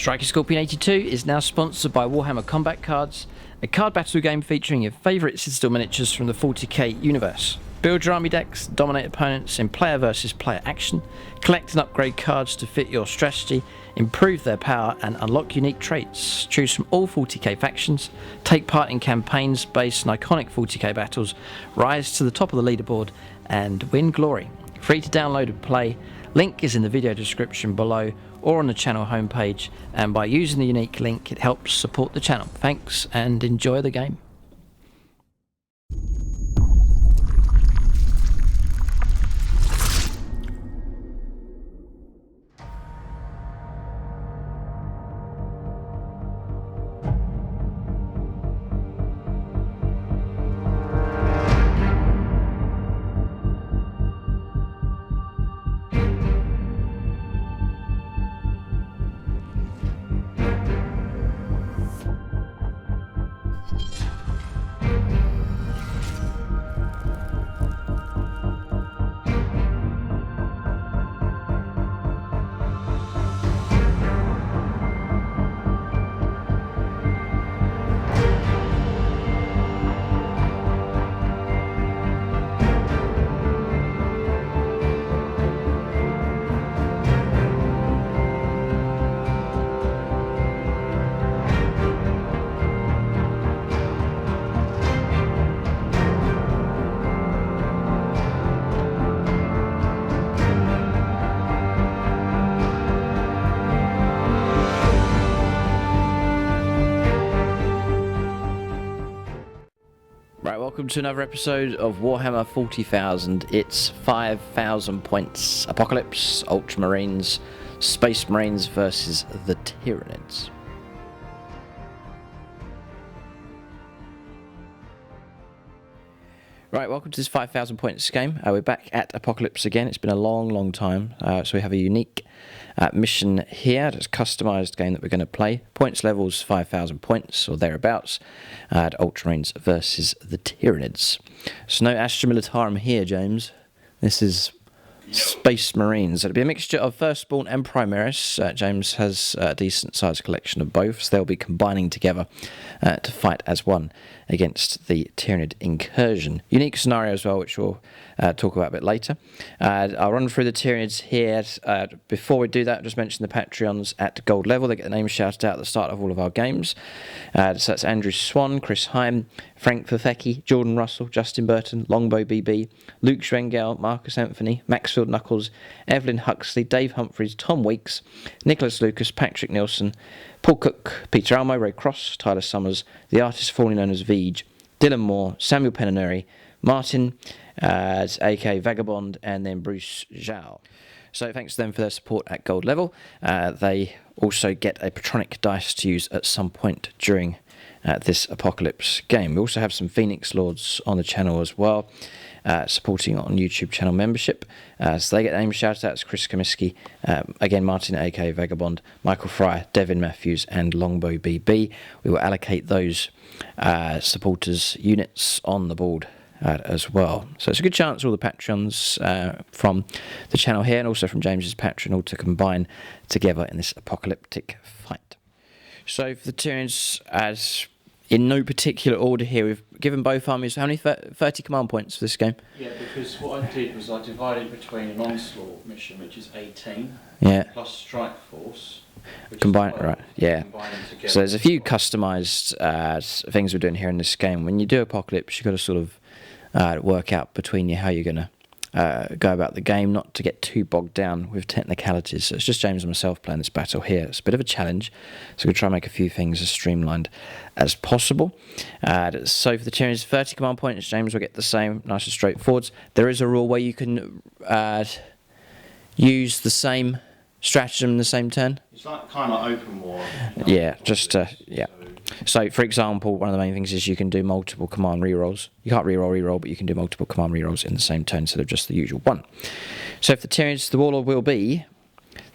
Striker Scorpion 82 is now sponsored by Warhammer Combat Cards, a card battle game featuring your favourite Citadel miniatures from the 40k universe. Build your army decks, dominate opponents in player versus player action, collect and upgrade cards to fit your strategy, improve their power and unlock unique traits. Choose from all 40k factions, take part in campaigns based on iconic 40k battles, rise to the top of the leaderboard and win glory. Free to download and play, link is in the video description below or on the channel homepage, and by using the unique link it helps support the channel. Thanks and enjoy the game. Right, welcome to another episode of Warhammer 40,000. It's 5,000 points. Apocalypse, Ultramarines, Space Marines versus the Tyranids. Right, welcome to this 5,000 points game. We're back at Apocalypse again. It's been a long time. So we have a unique mission here. It's a customised game that we're going to play. Points levels 5,000 points or thereabouts. Ultramarines versus the Tyranids. So no Astra Militarum here, James. This is Space Marines. It'll be a mixture of Firstborn and Primaris. James has a decent sized collection of both, so they'll be combining together to fight as one against the Tyranid incursion. Unique scenario as well, which we'll talk about a bit later. I'll run through the Tyranids here. Before we do that, I'll just mention the Patreons at gold level. They get the names shouted out at the start of all of our games. So that's Andrew Swan, Chris Heim, Frank Apothecary, Jordan Russell, Justin Burton, Longbow BB, Luke Schwengel, Marcus Anthony, Maxfield Knuckles, Evelyn Huxley, Dave Humphreys, Tom Weeks, Nicholas Lucas, Patrick Nielsen, Paul Cook, Peter Almo, Ray Cross, Tyler Summers, the artist formerly known as Veej, Dylan Moore, Samuel Penaneri, Martin, aka Vagabond, and then Bruce Zhao. So thanks to them for their support at gold level. They also get a Patronic dice to use at some point during this Apocalypse game. We also have some Phoenix Lords on the channel as well, supporting on YouTube channel membership. So they get names shouted out as Chris Comiskey, again Martin aka Vagabond, Michael Fry, Devin Matthews and Longbow BB. We will allocate those supporters units on the board as well. So it's a good chance all the Patreons from the channel here and also from James's Patreon all to combine together in this apocalyptic fight. So for the Tyranids, as in no particular order here, we've given both armies how many 30 command points for this game? Yeah, because what I did was I divided between an onslaught mission, which is 18, plus strike force. Combine, right, yeah. So there's a few customised things we're doing here in this game. When you do Apocalypse, you've got to sort of work out between you how you're going to go about the game, not to get too bogged down with technicalities. So it's just James and myself playing this battle here. It's a bit of a challenge, so we'll try and make a few things as streamlined as possible. So for the Tyranids, 30 command points, James will get the same, nice and straightforward. There is a rule where you can use the same stratagem in the same turn. It's like kind of open war. Yeah, just yeah. So, for example, one of the main things is you can do multiple command rerolls. You can't reroll, but you can do multiple command rerolls in the same turn instead of just the usual one. So, for the Tyranids, the Warlord will be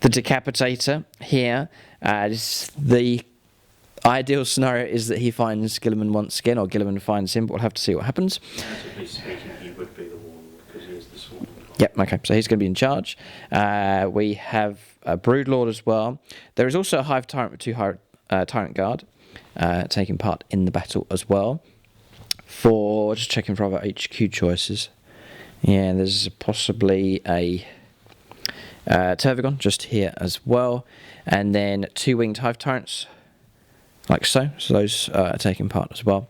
the Decapitator here. The ideal scenario is that he finds Gilliman once again, or Gilliman finds him, but we'll have to see what happens. Relatively speaking, he would be the Warlord because he is the sworn. Yep, okay, so he's going to be in charge. We have a Broodlord as well. There is also a Hive Tyrant with 2 Tyrant Guard taking part in the battle as well. For just checking for other HQ choices. Yeah, there's possibly a Tervigon just here as well, and then 2 Winged Hive Tyrants, like so. So those are taking part as well.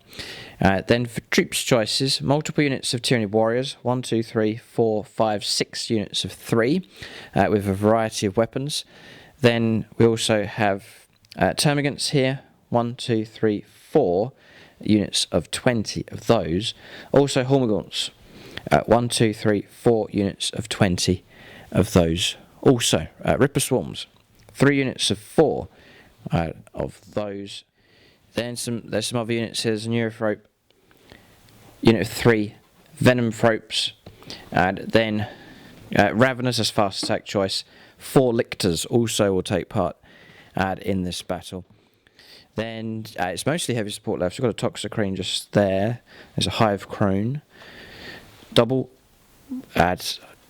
Then for troops choices, multiple units of Tyranid Warriors, 1, 2, 3, 4, 5, 6 units of 3, with a variety of weapons. Then we also have Termagants here, 1, 2, 3, 4 units of 20 of those. Also Hormagaunts, 1, 2, 3, 4 units of 20 of those. Also Ripper Swarms, 3 units of 4 of those. Then there's some other units here. There's a Neurothrope, unit of 3 Venom Thropes, and then Ravenous as fast attack choice. 4 Lictors also will take part in this battle. Then it's mostly heavy support left. So we've got a Toxicrane just there. There's a Hive Crone, double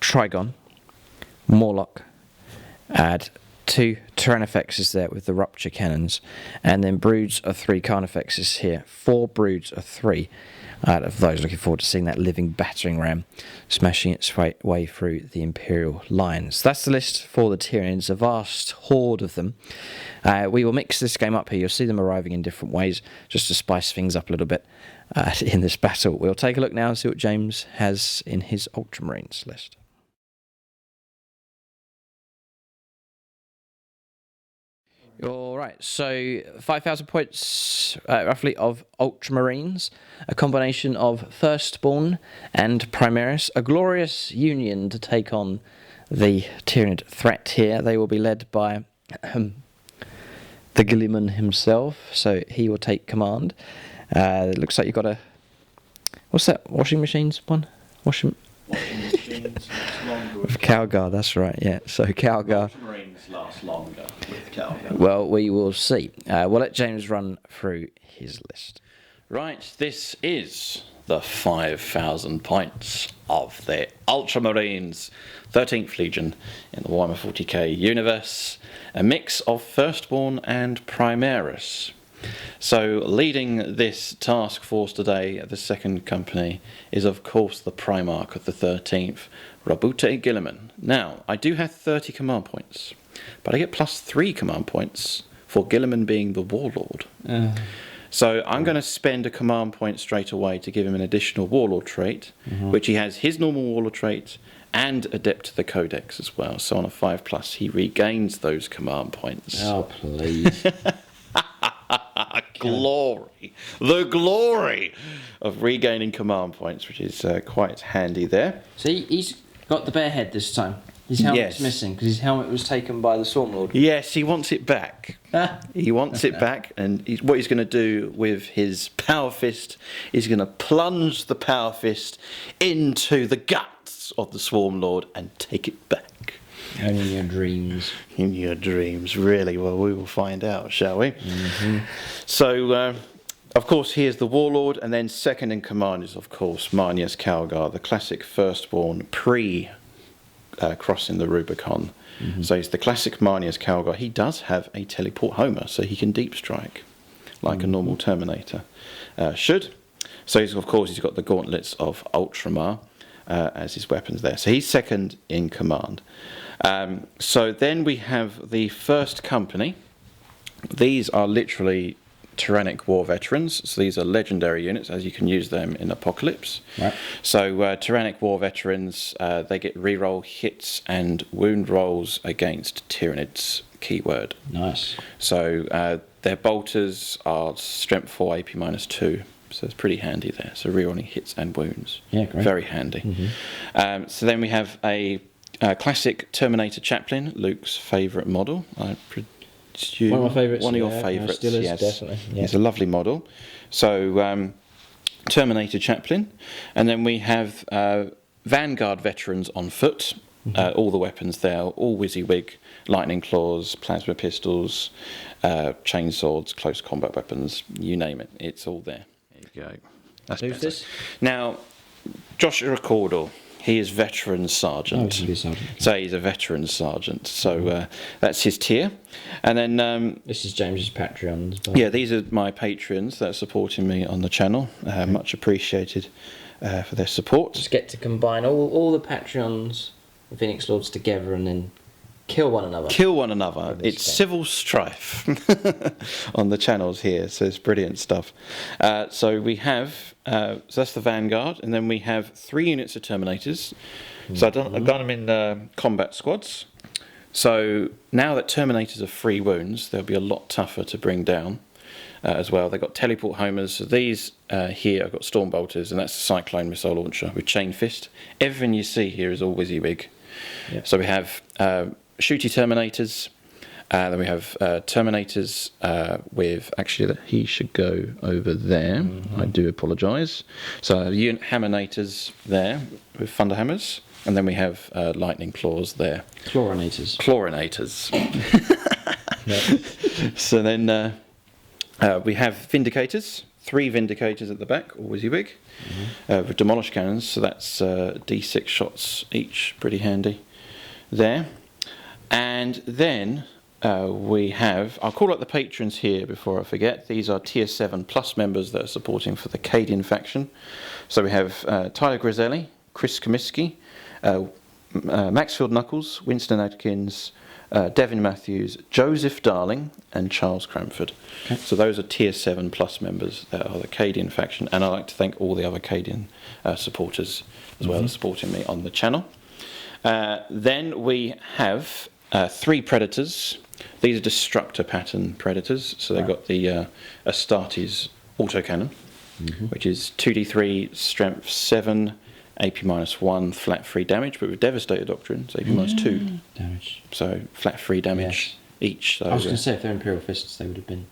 Trigon, Morlock, 2 Tyrannifexes there with the Rupture Cannons, and then broods of 3 Carnifexes here. 4 broods of 3 out of those. Looking forward to seeing that living battering ram smashing its way through the Imperial lines. That's the list for the Tyranids, a vast horde of them. We will mix this game up here. You'll see them arriving in different ways just to spice things up a little bit in this battle. We'll take a look now and see what James has in his Ultramarines list. Alright, so 5,000 points roughly of Ultramarines, a combination of Firstborn and Primaris, a glorious union to take on the Tyranid threat here. They will be led by the Gilliman himself, so he will take command. It looks like you've got a... What's that? Washing machines one? Washing machines longer with Calgar, that's right, yeah. So Calgar... Ultramarines last longer with Calgar. Well, we will see. We'll let James run through his list. Right, this is the 5,000 points of the Ultramarines, 13th Legion in the Warhammer 40K universe. A mix of Firstborn and Primaris. So leading this task force today, the second company, is of course the Primarch of the 13th, Rabute Gilliman. Now, I do have 30 command points, but I get +3 command points for Gilliman being the Warlord. So I'm going to spend a command point straight away to give him an additional Warlord trait, which he has his normal Warlord trait and Adept to the Codex as well. So on a 5+, he regains those command points. Oh, please. Glory, the glory of regaining command points, which is quite handy there. See, he's got the bear head this time. His helmet's missing because his helmet was taken by the Stormlord. Yes, he wants it back. He wants it back, and what he's going to do with his Power Fist is going to plunge the Power Fist into the guts of the Swarmlord and take it back. Only in your dreams. In your dreams, really. Well, we will find out, shall we? So, of course, here's the Warlord, and then second in command is, of course, Marnius Calgar, the classic Firstborn crossing the Rubicon. So he's the classic Marnius Calgar. He does have a teleport Homer, so he can deep strike like a normal Terminator should. So he's, of course, he's got the gauntlets of Ultramar as his weapons there. So he's second in command. So then we have the first company. These are literally Tyrannic War Veterans. So these are legendary units, as you can use them in Apocalypse. Right. So Tyrannic War Veterans, they get reroll hits and wound rolls against Tyranids, keyword. Nice. So their bolters are strength 4, AP -2. So it's pretty handy there. So rerolling hits and wounds. Yeah, great. Very handy. So then we have a classic Terminator Chaplain, Luke's favourite model. I presume one of my favourites. One of your favourites, still is, yes. Definitely. Yeah. It's a lovely model. So Terminator Chaplain. And then we have Vanguard Veterans on foot. All the weapons there, all WYSIWYG, lightning claws, plasma pistols, chainswords, close combat weapons, you name it. It's all there. There you go. That's Who's better. this? Now, Joshua Cordell. He is veteran sergeant. Oh, he's sergeant. Okay. So he's a veteran sergeant. So that's his tier. And then this is James's Patreons. Yeah, these are my patrons that are supporting me on the channel. Much appreciated for their support. Just get to combine all the Patreons and Phoenix Lords together and then kill one another. Kill one another. It's civil strife on the channels here, so it's brilliant stuff. So we have, so that's the Vanguard, and then we have 3 units of Terminators. So I've got them in combat squads. So now that Terminators are free wounds, they'll be a lot tougher to bring down as well. They've got teleport homers. So these here have got storm bolters, and that's the Cyclone missile launcher with chain fist. Everything you see here is all WYSIWYG. Yep. So we have shooty Terminators. Then we have Terminators with, actually he should go over there. I do apologise. So unit Hammernators there with Thunder Hammers. And then we have Lightning Claws there. Chlorinators. So then we have Vindicators. 3 Vindicators at the back, all WYSIWYG, with Demolish Cannons. So that's D6 shots each, pretty handy there. And then we have, I'll call out the patrons here before I forget. These are tier 7 plus members that are supporting for the Cadian faction. So we have Tyler Griselli, Chris Comiskey, Maxfield Knuckles, Winston Adkins, Devin Matthews, Joseph Darling, and Charles Cranford. Okay. So those are tier 7 plus members that are the Cadian faction. And I'd like to thank all the other Cadian supporters as well as supporting me on the channel. Then we have 3 Predators. These are Destructor pattern Predators. So they've got the Astartes autocannon, which is 2d3 strength 7, AP -1, flat 3 damage, but with Devastator Doctrine, it's AP -2 damage. So flat 3 damage each. So I was going to say, if they're Imperial Fists, they would have been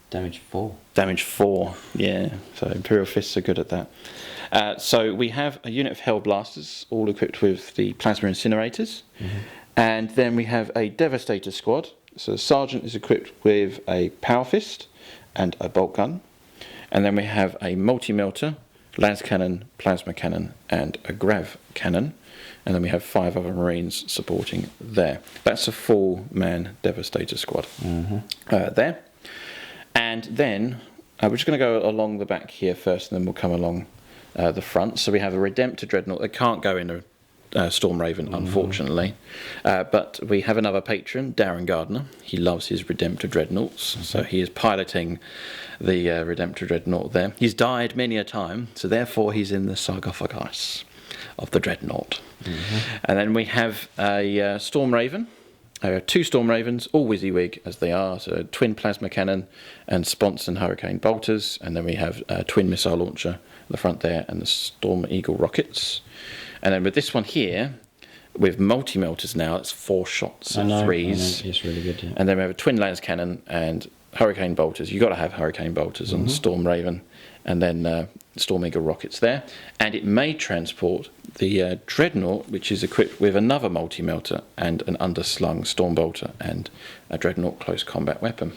damage 4. Damage 4, yeah. So Imperial Fists are good at that. So we have a unit of Hellblasters, all equipped with the Plasma Incinerators. And then we have a Devastator squad. So the Sergeant is equipped with a Power Fist and a Bolt Gun. And then we have a Multi-Melter, Las Cannon, Plasma Cannon, and a Grav Cannon. And then we have 5 other Marines supporting there. That's a full-man Devastator squad there. And then we're just going to go along the back here first, and then we'll come along the front. So we have a Redemptor Dreadnought. They can't go in a Storm Raven, unfortunately. But we have another patron, Darren Gardner. He loves his Redemptor Dreadnoughts. So he is piloting the Redemptor Dreadnought there. He's died many a time, so therefore he's in the sarcophagus of the Dreadnought. And then we have a Storm Raven. 2 Storm Ravens, all WYSIWYG as they are, so twin Plasma Cannon and Sponson Hurricane Bolters, and then we have a twin Missile Launcher at the front there and the Storm Eagle Rockets. And then with this one here, with multi-melters now, it's 4 shots of 3s. It's really good, yeah. And then we have a twin Lance Cannon and Hurricane Bolters. You've got to have Hurricane Bolters on the Storm Raven, and then Storm Eagle Rockets there. And it may transport the Dreadnought, which is equipped with another multi-melter and an underslung Storm Bolter and a Dreadnought close combat weapon.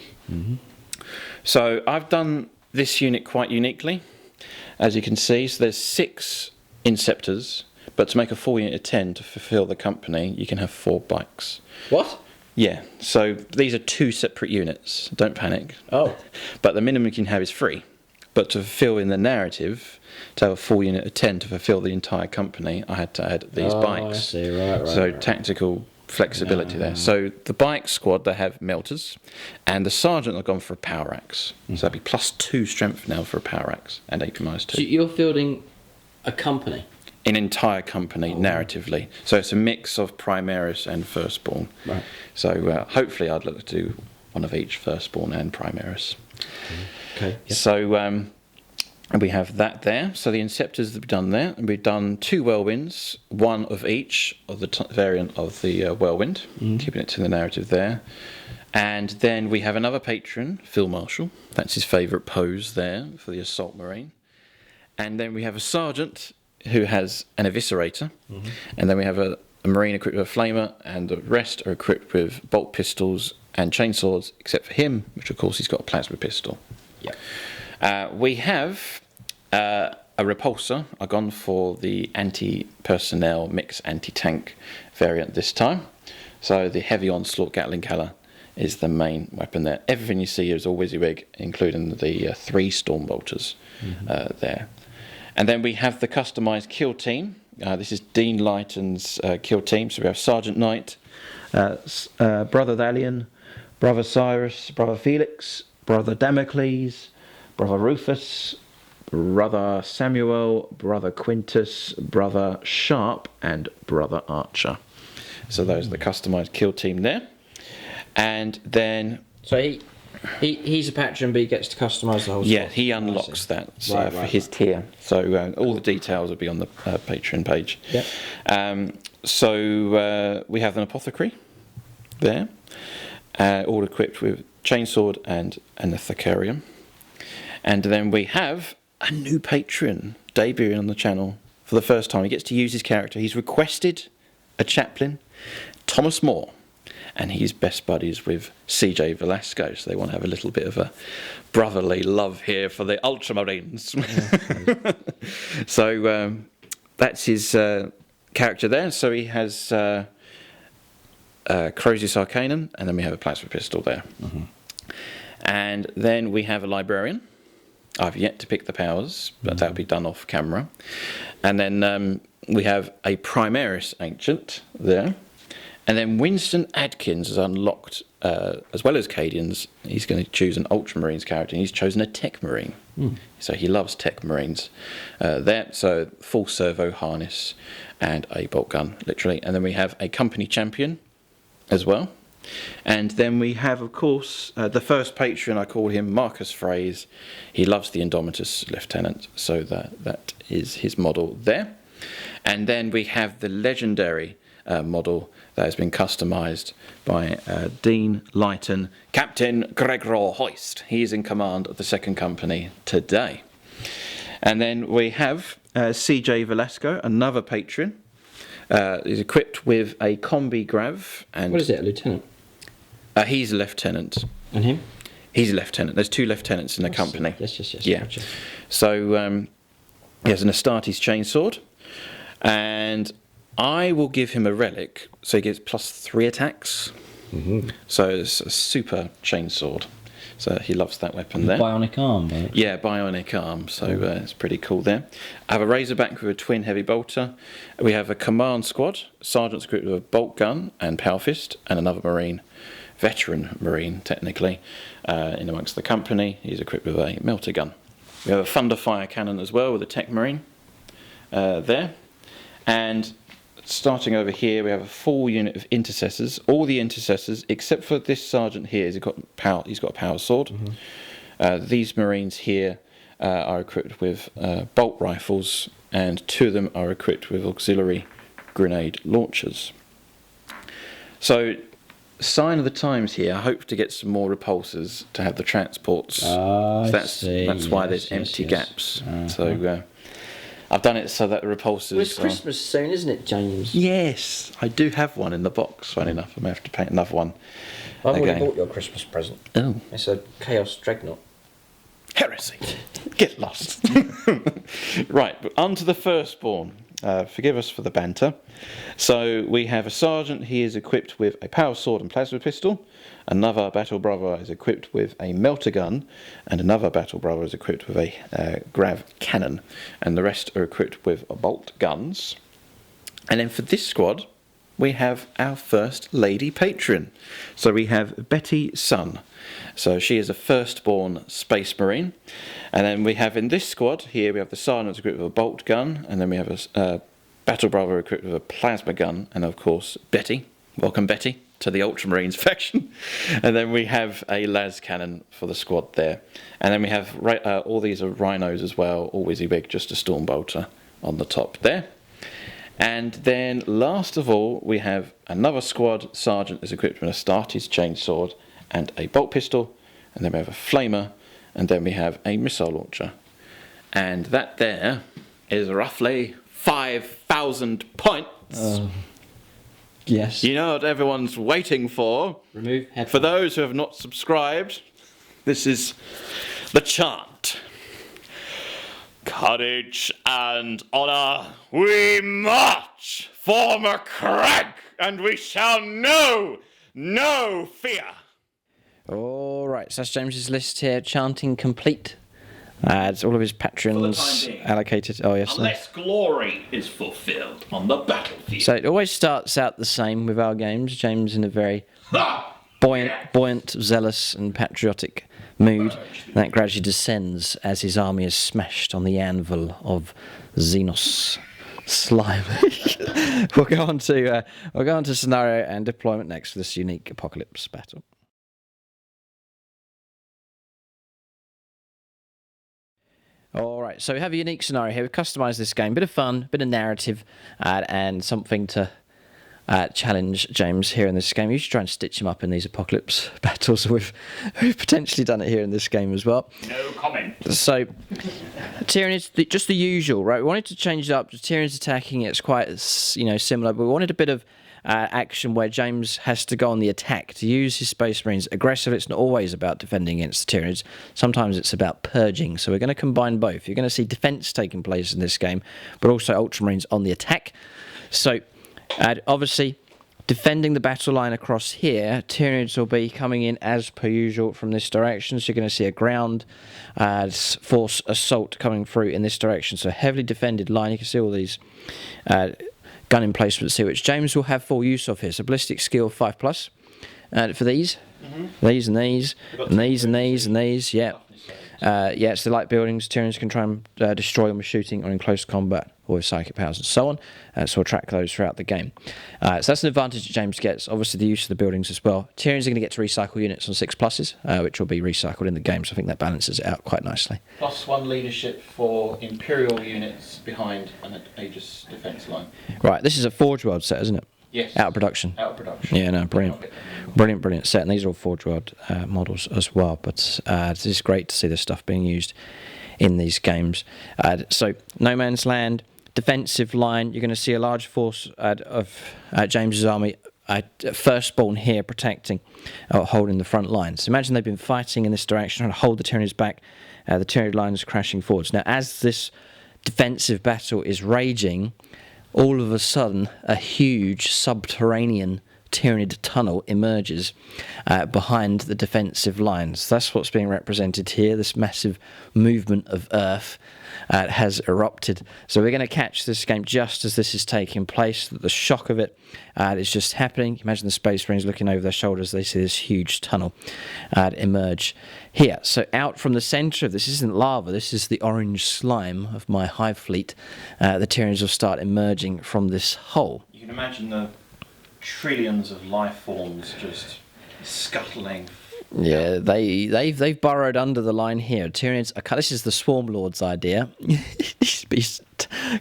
So I've done this unit quite uniquely, as you can see. So there's 6 Inceptors, but to make a full unit of 10 to fulfill the company, you can have 4 bikes. What? Yeah, so these are 2 separate units. Don't panic. Oh. But the minimum you can have is 3. But to fulfill in the narrative, to have a full unit of 10 to fulfill the entire company, I had to add these bikes. I see, right. So tactical flexibility there. So the bike squad, they have melters, and the sergeant have gone for a power axe. So that'd be +2 strength now for a power axe, and AP -2. So you're fielding a company? An entire company, narratively. So it's a mix of Primaris and Firstborn. Right. So hopefully I'd look to do one of each, Firstborn and Primaris. Okay. Yep. So and we have that there. So the Inceptors that we've done there. And we've done 2 Whirlwinds, 1 of each of the variant of the Whirlwind, keeping it to the narrative there. And then we have another patron, Phil Marshall. That's his favourite pose there for the Assault Marine. And then we have a sergeant who has an Eviscerator. And then we have a Marine equipped with a Flamer, and the rest are equipped with bolt pistols and chainswords, except for him, which of course he's got a plasma pistol. Yeah. We have a repulsor. I've gone for the anti-personnel mix anti-tank variant this time. So the heavy onslaught Gatling Keller is the main weapon there. Everything you see here is all WYSIWYG, including the 3 storm bolters there. And then we have the customised kill team. This is Dean Lighton's kill team. So we have Sergeant Knight, Brother Thalion, Brother Cyrus, Brother Felix, Brother Damocles, Brother Rufus, Brother Samuel, Brother Quintus, Brother Sharp, and Brother Archer. So those are the customised kill team there. And then... So he's a patron, but he gets to customise the whole Yeah, squad. he unlocks that for his right. tier. So all the details will be on the Patreon page. Yep. So we have an Apothecary there, all equipped with Chainsword and an Apothecarium. And then we have a new patron debuting on the channel for the first time. He gets to use his character. He's requested a Chaplain, Thomas Moore, and he's best buddies with CJ Velasco, so they want to have a little bit of a brotherly love here for the Ultramarines. Yeah. So that's his character there. So he has Crozius Arcanum, and then we have a plasma pistol there. And then we have a Librarian. I've yet to pick the powers, but that'll be done off camera. And then we have a Primaris Ancient there. And then Winston Adkins is unlocked, as well as Cadians. He's going to choose an Ultramarines character, and he's chosen a Tech Marine. So he loves Tech Marines there. So full servo harness and a bolt gun, literally. And then we have a Company Champion as well. And then we have, of course, the first patron. I call him Marcus Fraze. He loves the Indomitus Lieutenant, so that is his model there. And then we have the legendary model that has been customised by Dean Lighton, Captain Gregor Hoist. He is in command of the 2nd Company today. And then we have CJ Velasco, another patron. He's equipped with a Combi Grav. And what is it, a lieutenant? He's a lieutenant. And him? He's a lieutenant. There's 2 lieutenants in the company. Yes. Yeah. Gotcha. So he has an Astartes chainsword, and I will give him a relic, so he gets +3 attacks. So it's a super chainsword. So he loves that weapon there. Bionic arm, right? Yeah, bionic arm. So it's pretty cool there. I have a Razorback with a twin heavy bolter. We have a command squad. Sergeant's equipped with a bolt gun and power fist, and another Marine. Veteran Marine, technically, in amongst the company. He's equipped with a melter gun. We have a Thunderfire cannon as well with a Tech Marine there. And starting over here, we have a full unit of intercessors. All the intercessors, except for this sergeant here, he's got a power sword. These Marines here are equipped with bolt rifles, and 2 of them are equipped with auxiliary grenade launchers. So, sign of the times here. I hope to get some more repulsors to have the transports. That's why there's empty gaps. So I've done it so that the repulsors. Well, it's Christmas soon, isn't it, James? Yes, I do have one in the box. Funny enough, I may have to paint another one. I've already bought your Christmas present. Oh, It's a Chaos Dreadnought. heresy! Get lost. Right, but on to the firstborn. Forgive us for the banter. So we have a sergeant. He is equipped with a power sword and plasma pistol. Another battle brother is equipped with a melter gun, and another battle brother is equipped with a grav cannon, and the rest are equipped with bolt guns. And then for this squad, we have our first lady patron. So we have Betty Sun. So she is a firstborn Space Marine. And then we have in this squad here, we have the sergeant equipped with a bolt gun, and then we have a battle brother equipped with a plasma gun, and of course Betty. Welcome Betty to the Ultramarines faction. And then we have a las cannon for the squad there. And then we have all these are rhinos as well, all WYSIWYG, just a storm bolter on the top there. And then last of all, we have another squad. Sergeant is equipped with a Astartes chainsword and a bolt pistol, and then we have a flamer, and then we have a missile launcher. And that there is roughly 5,000 points. Yes. You know what everyone's waiting for. Remove headphones. For those who have not subscribed, this is the chant. courage and honour, we march for McCrag, and we shall know no fear. All right, so that's James's list here. Chanting complete. It's all of his patrons allocated. Oh, yes. Unless glory is fulfilled on the battlefield. So it always starts out the same with our games. James in a very buoyant, zealous, and patriotic mood. That gradually descends as his army is smashed on the anvil of Xenos slime. We'll go on to scenario and deployment next for this unique apocalypse battle. Alright, so we have a unique scenario here. We've customised this game. Bit of fun, bit of narrative, and something to challenge James here in this game. You should try and stitch him up in these apocalypse battles. We've potentially done it here in this game as well. No comment. So, Tyranids, just the usual, right? We wanted to change it up. Tyranids attacking, it's quite, similar, but we wanted a bit of action where James has to go on the attack to use his Space Marines aggressively. It's not always about defending against the Tyranids. Sometimes it's about purging. So we're going to combine both. You're going to see defense taking place in this game, but also Ultramarines on the attack. So obviously, defending the battle line across here, Tyranids will be coming in as per usual from this direction. So you're going to see a ground force assault coming through in this direction. So a heavily defended line. You can see all these gun emplacements here, which James will have full use of here. So ballistic skill 5+. For these, these and these, and these and these and these, yeah. It's the light buildings. Tyranids can try and destroy them with shooting or in close combat or with psychic powers and so on. So we'll track those throughout the game. So that's an advantage that James gets. Obviously the use of the buildings as well. Tyranids are going to get to recycle units on 6+, which will be recycled in the game. So I think that balances it out quite nicely. +1 leadership for Imperial units behind an Aegis defence line. Right, this is a Forge World set, isn't it? Yes. Out of production. Out of production. Yeah, no, brilliant. Brilliant set. And these are all Forge World models as well. But this is great to see this stuff being used in these games. So, No Man's Land, defensive line. You're going to see a large force of James's army. Firstborn here protecting or holding the front line. So imagine they've been fighting in this direction, trying to hold the Tyranids back. The Tyranid line is crashing forwards. Now, as this defensive battle is raging, all of a sudden, a huge subterranean Tyranid tunnel emerges behind the defensive lines. That's what's being represented here. This massive movement of Earth has erupted. So we're going to catch this game just as this is taking place. The shock of it is just happening. Imagine the Space Marines looking over their shoulders. They see this huge tunnel emerge here. So out from the centre of this isn't lava. This is the orange slime of my hive fleet. The Tyranids will start emerging from this hole. You can imagine the trillions of life forms just scuttling. Yeah, they've burrowed under the line here. Tyranids this is the Swarm Lord's idea. He's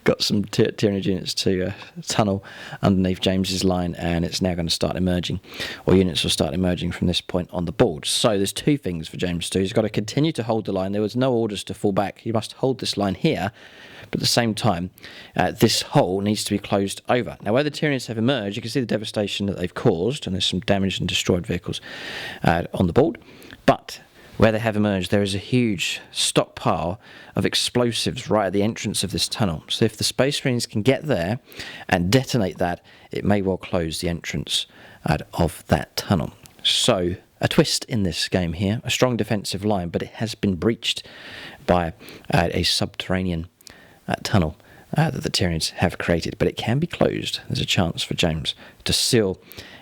got some Tyranid units to tunnel underneath James's line, and it's now going to start emerging, or units will start emerging from this point on the board. So there's two things for James to do. He's got to continue to hold the line. There was no orders to fall back. He must hold this line here, but at the same time, this hole needs to be closed over. Now, where the Tyranids have emerged, you can see the devastation that they've caused, and there's some damaged and destroyed vehicles on the board. But where they have emerged, there is a huge stockpile of explosives right at the entrance of this tunnel. So if the Space Marines can get there and detonate that, it may well close the entrance of that tunnel. So a twist in this game here, a strong defensive line, but it has been breached by a subterranean tunnel that the Tyranids have created, but it can be closed. There's a chance for James to seal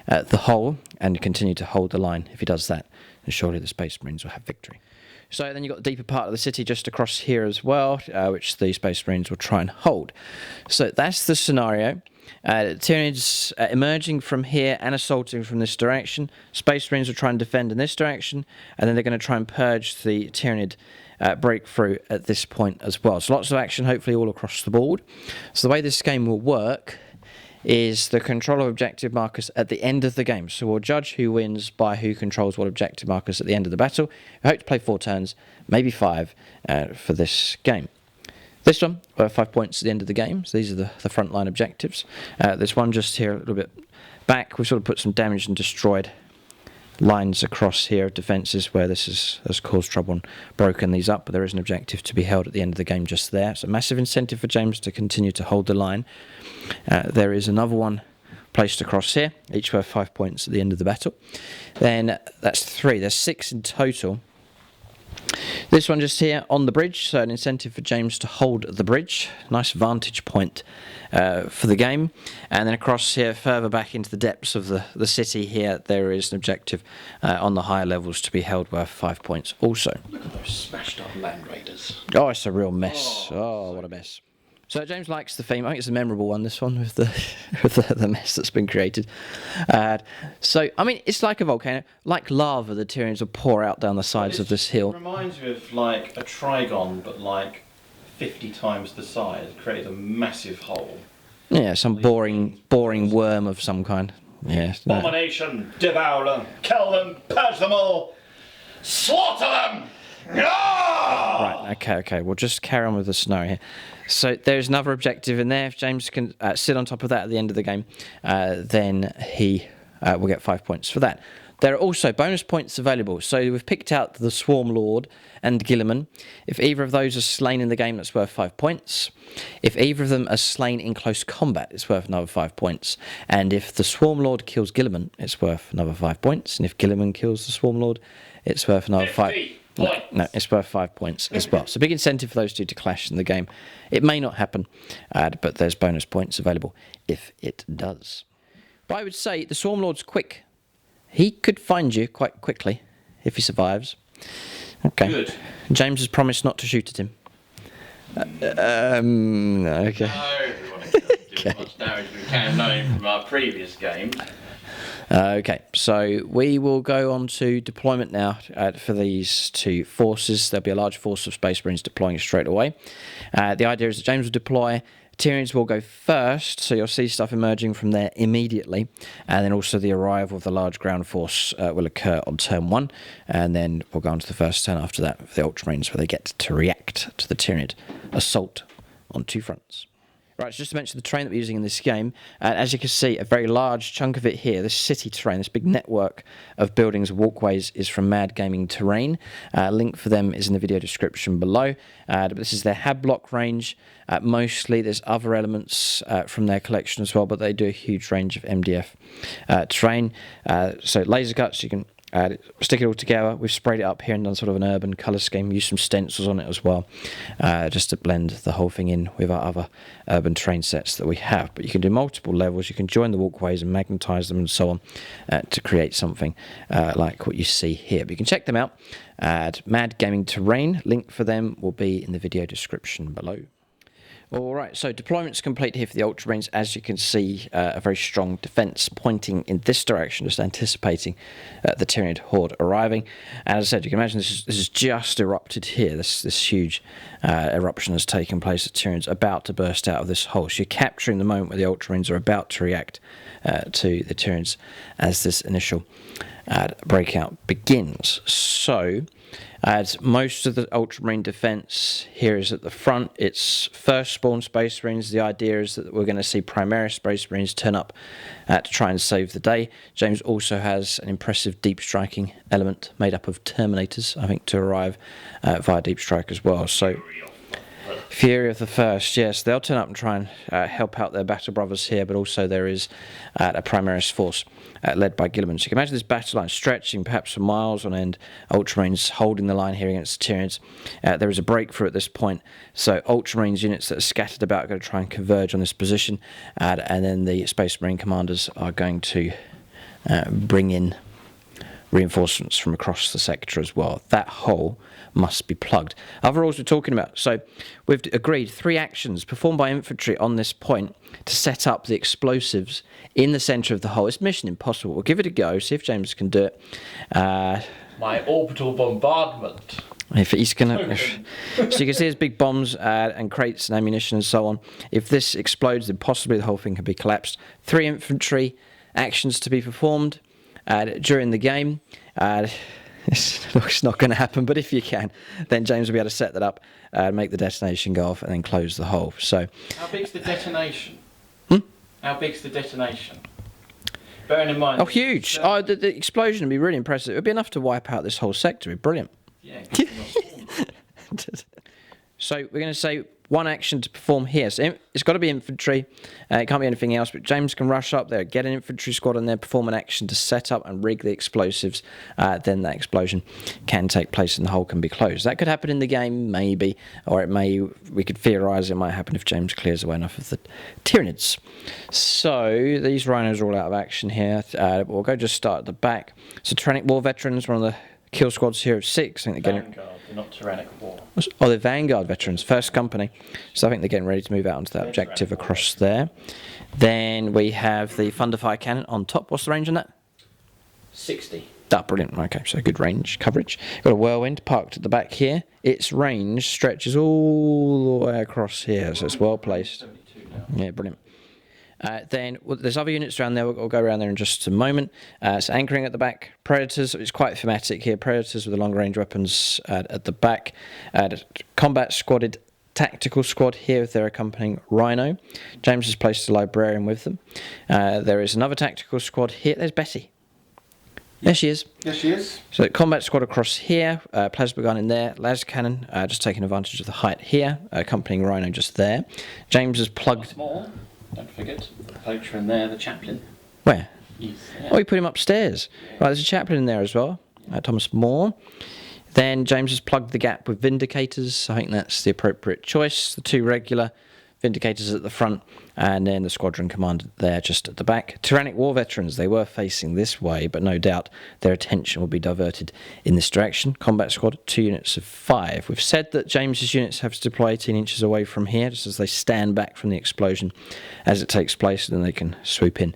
the hole and continue to hold the line. If he does that, and surely the Space Marines will have victory. So then you've got the deeper part of the city just across here as well, which the Space Marines will try and hold. So that's the scenario. Tyranids emerging from here and assaulting from this direction. Space Marines will try and defend in this direction, and then they're going to try and purge the Tyranid breakthrough at this point as well. So lots of action, hopefully all across the board. So the way this game will work is the control of objective markers at the end of the game. So we'll judge who wins by who controls what objective markers at the end of the battle. I hope to play 4 turns, maybe 5 for this game. This one, 5 points at the end of the game. So these are the frontline objectives. There's one just here a little bit back. We've sort of put some damage and destroyed lines across here of defences where this has caused trouble and broken these up, but there is an objective to be held at the end of the game just there. It's a massive incentive for James to continue to hold the line. There is another one placed across here, each worth 5 points at the end of the battle. Then that's 3. There's 6 in total. This one just here on the bridge, so an incentive for James to hold the bridge. Nice vantage point for the game. And then across here, further back into the depths of the city here, there is an objective on the higher levels to be held worth 5 points also. Look at those smashed up land raiders. Oh, it's a real mess. Oh, what a mess. So James likes the theme. I think it's a memorable one, this one, with the mess that's been created. So, I mean, it's like a volcano. Like lava, the Tyranids will pour out down the sides of this hill. It reminds me of like a trigon, but like 50 times the size. It created a massive hole. Yeah, some boring worm of some kind. Yeah. Abomination, devour them, kill them, purge them all, slaughter them! Right, okay, we'll just carry on with the scenario here. So there's another objective in there. If James can sit on top of that at the end of the game, then he will get 5 points for that. There are also bonus points available. So we've picked out the Swarm Lord and Guilliman. If either of those are slain in the game, that's worth 5 points. If either of them are slain in close combat, it's worth another 5 points. And if the Swarm Lord kills Guilliman, it's worth another 5 points. And if Guilliman kills the Swarm Lord, it's worth another 5 points. No, it's worth 5 points as well. So big incentive for those two to clash in the game. It may not happen, but there's bonus points available if it does. But I would say the Swarm Lord's quick. He could find you quite quickly if he survives. Okay. Good. James has promised not to shoot at him. Okay. No, we want to do as much damage as we can, knowing from our previous game. Okay, so we will go on to deployment now for these two forces. There'll be a large force of Space Marines deploying straight away. The idea is that James will deploy, Tyranids will go first, so you'll see stuff emerging from there immediately, and then also the arrival of the large ground force will occur on turn 1, and then we'll go on to the first turn after that for the Ultramarines, where they get to react to the Tyranid assault on 2 fronts. Right, so just to mention the terrain that we're using in this game, as you can see, a very large chunk of it here, this city terrain, this big network of buildings and walkways is from Madgaming Terrain. Link for them is in the video description below. But this is their hab block range. Mostly there's other elements from their collection as well, but they do a huge range of MDF terrain. So laser cuts, you can stick it all together. We've sprayed it up here and done sort of an urban colour scheme. Used some stencils on it as well, just to blend the whole thing in with our other urban terrain sets that we have. But you can do multiple levels. You can join the walkways and magnetise them and so on to create something like what you see here. But you can check them out at Madgaming Terrain. Link for them will be in the video description below. Alright, so deployment's complete here for the Ultramarines. As you can see, a very strong defence pointing in this direction, just anticipating the Tyranid horde arriving. And as I said, you can imagine this is just erupted here. This huge eruption has taken place. The Tyranids about to burst out of this hole. So you're capturing the moment where the Ultramarines are about to react to the Tyranids as this initial breakout begins. So, as most of the Ultramarine defence here is at the front, it's first spawn Space Marines. The idea is that we're going to see Primaris Space Marines turn up to try and save the day. James also has an impressive deep striking element made up of Terminators, I think, to arrive via deep strike as well. So, Fury of the First, yes, they'll turn up and try and help out their battle brothers here, but also there is a Primaris force led by Guilliman. So you can imagine this battle line stretching perhaps for miles on end, Ultramarines holding the line here against the Tyranids. There is a breakthrough at this point, so Ultramarines units that are scattered about are going to try and converge on this position, and then the Space Marine commanders are going to bring in reinforcements from across the sector as well. That hole must be plugged. Other rules we're talking about. So we've agreed 3 actions performed by infantry on this point to set up the explosives in the centre of the hole. It's mission impossible. We'll give it a go, see if James can do it. My orbital bombardment. If he's gonna, so you can see there's big bombs and crates and ammunition and so on. If this explodes, then possibly the whole thing could be collapsed. 3 infantry actions to be performed during the game. It's not going to happen, but if you can, then James will be able to set that up, make the detonation go off, and then close the hole. So, how big's the detonation? How big's the detonation? bearing in mind... Oh, huge! Oh, the explosion would be really impressive. It would be enough to wipe out this whole sector. It'd be brilliant. Yeah. So we're going to say one action to perform here. So it's got to be infantry. It can't be anything else. But James can rush up there, get an infantry squad in there, perform an action to set up and rig the explosives. Then that explosion can take place and the hole can be closed. That could happen in the game, maybe, or we could theorise it might happen if James clears away enough of the Tyranids. So these rhinos are all out of action here. We'll go just start at the back. So Tyrannic War Veterans, one of the kill squads here of 6. I think they're getting... Vanguard, they're not Tyrannic War. Oh, they're Vanguard veterans, first company. So I think they're getting ready to move out onto that objective across there. Then we have the Thunderfire cannon on top. What's the range on that? 60. Ah, brilliant. Okay, so good range coverage. Got a whirlwind parked at the back here. Its range stretches all the way across here, so it's well placed. 72 now. Yeah, brilliant. Then there's other units around there. We'll go around there in just a moment. So anchoring at the back, Predators. It's quite thematic here. Predators with the long range weapons at the back. Combat squadded tactical squad here with their accompanying Rhino. James has placed a Librarian with them. There is another tactical squad here. There's Betty. There she is. Yes, she is. So combat squad across here, plasma gun in there, las cannon, just taking advantage of the height here, accompanying Rhino just there. James has plugged... Small. Don't forget the poacher in there, the chaplain. Where? He's there. Oh, you put him upstairs. Right, there's a chaplain in there as well, Thomas Moore. Then James has plugged the gap with Vindicators. I think that's the appropriate choice. The 2 regular Vindicators at the front, and then the squadron commander there just at the back. Tyrannic War Veterans, they were facing this way, but no doubt their attention will be diverted in this direction. Combat squad, 2 units of 5. We've said that James's units have to deploy 18 inches away from here, just as they stand back from the explosion as it takes place, and then they can swoop in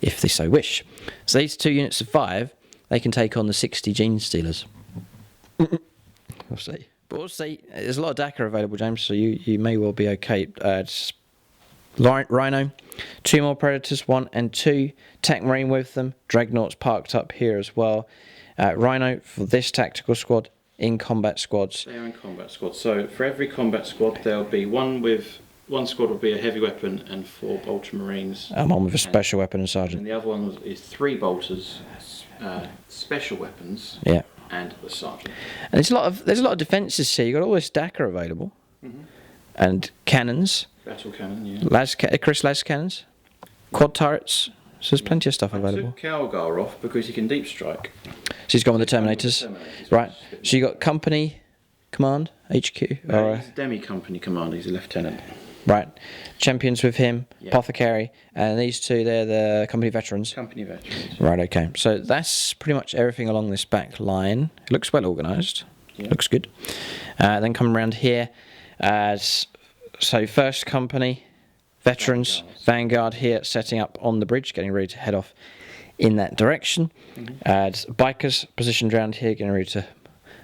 if they so wish. So these 2 units of 5, they can take on the 60 Gene Stealers. We'll see. But we'll see. There's a lot of DACA available, James, so you may well be okay. Rhino, 2 more Predators, 1 and 2. Tac Marine with them. Dreadnoughts parked up here as well. Rhino for this tactical squad in combat squads. They are in combat squads. So for every combat squad, there'll be one squad will be a heavy weapon and 4 Ultramarines. One with a special weapon and sergeant. And the other one is 3 bolters, special weapons. Yeah. And the sergeant. And there's a lot of defences here. You've got all this DACA available. Mm-hmm. And cannons. Battle cannon, yeah. Chris las cannons. Quad turrets. So there's plenty of stuff available. I took Calgar off because he can deep strike. So he's gone with the Terminators. Right. So you got company command, HQ? No, he's a demi-company commander. He's a lieutenant. Right. Champions with him, yeah. Apothecary, and these 2, they're the company veterans. Company veterans. Right, okay. So that's pretty much everything along this back line. It looks well organised. Yeah. Looks good. Then come around here. So first company, veterans, Vanguard here, setting up on the bridge, getting ready to head off in that direction. Mm-hmm. Bikers positioned around here, getting ready to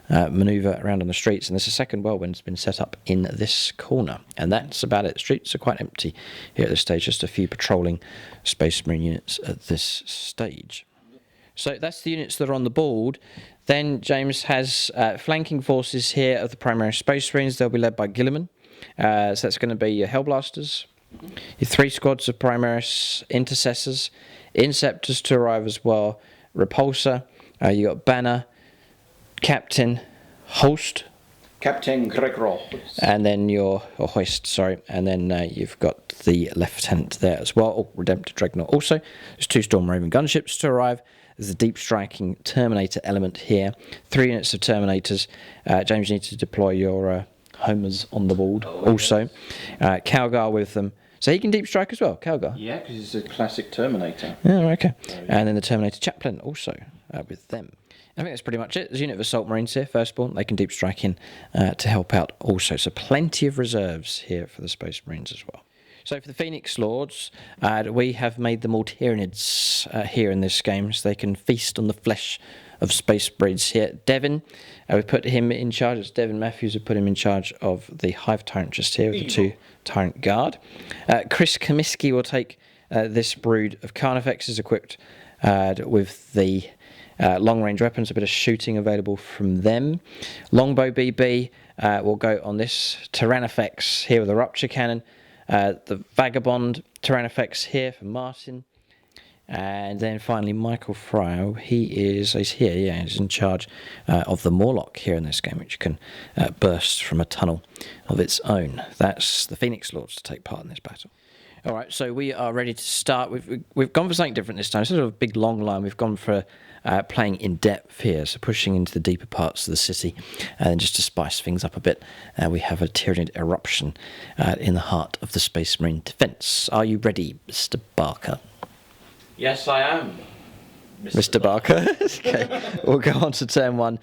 manoeuvre around on the streets, and there's a second whirlwind's been set up in this corner, and that's about it. Streets are quite empty here at this stage, just a few patrolling Space Marine units at this stage. So that's the units that are on the board. Then James has flanking forces here of the primary Space Marines. They'll be led by Gilliman, so that's going to be your Hellblasters, your 3 squads of Primaris Intercessors, Inceptors to arrive as well, Repulsor, you got Banner, Captain Hoist, Captain Gregor, and then Hoist, sorry, and then you've got the Lieutenant there as well. Oh, Redemptor Dreadnought. Also, there's 2 Storm Raven gunships to arrive. There's a deep striking Terminator element here. 3 units of Terminators. James, you need to deploy your homers on the board. Also, Calgar with them. So he can deep strike as well, Calgar. Yeah, because he's a classic Terminator. Oh, okay. And then the Terminator Chaplain also with them. I think that's pretty much it. There's a unit of Assault Marines here, firstborn. They can deep strike in to help out also. So plenty of reserves here for the Space Marines as well. So for the Phoenix Lords, we have made them all Tyranids here in this game, so they can feast on the flesh of space breeds here. Devon, we put him in charge. It's Devon Matthews who put him in charge of the Hive Tyrant just here with the 2 Tyrant Guard. Chris Comiskey will take this brood of Carnifexes equipped with the long-range weapons, a bit of shooting available from them. Longbow BB will go on this Tyrannifex here with a Rupture Cannon. The Vagabond Tyrannifex here for Martin. And then finally, Michael Fryo, he's here, yeah, he's in charge of the Morlock here in this game, which can burst from a tunnel of its own. That's the Phoenix Lords to take part in this battle. All right, so we are ready to start. We've gone for something different this time. Instead of a big long line, we've gone for playing in depth here, so pushing into the deeper parts of the city, and just to spice things up a bit, we have a Tyranid eruption in the heart of the Space Marine defence. Are you ready, Mr. Barker? Yes, I am, Mr. Barker. Okay, we'll go on to turn one.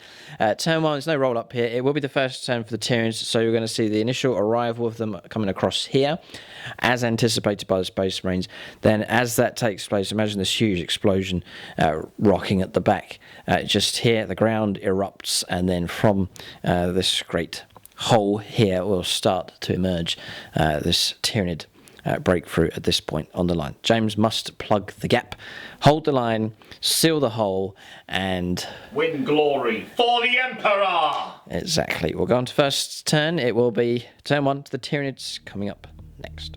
Turn one, there's no roll up here. It will be the first turn for the Tyranids, so you're going to see the initial arrival of them coming across here, as anticipated by the Space Marines. Then, as that takes place, imagine this huge explosion rocking at the back. Just here, the ground erupts, and then from this great hole here will start to emerge this Tyranid breakthrough at this point on the line. James must plug the gap, hold the line, seal the hole, and win glory for the Emperor! Exactly. We'll go on to first turn. It will be turn one to the Tyranids coming up next.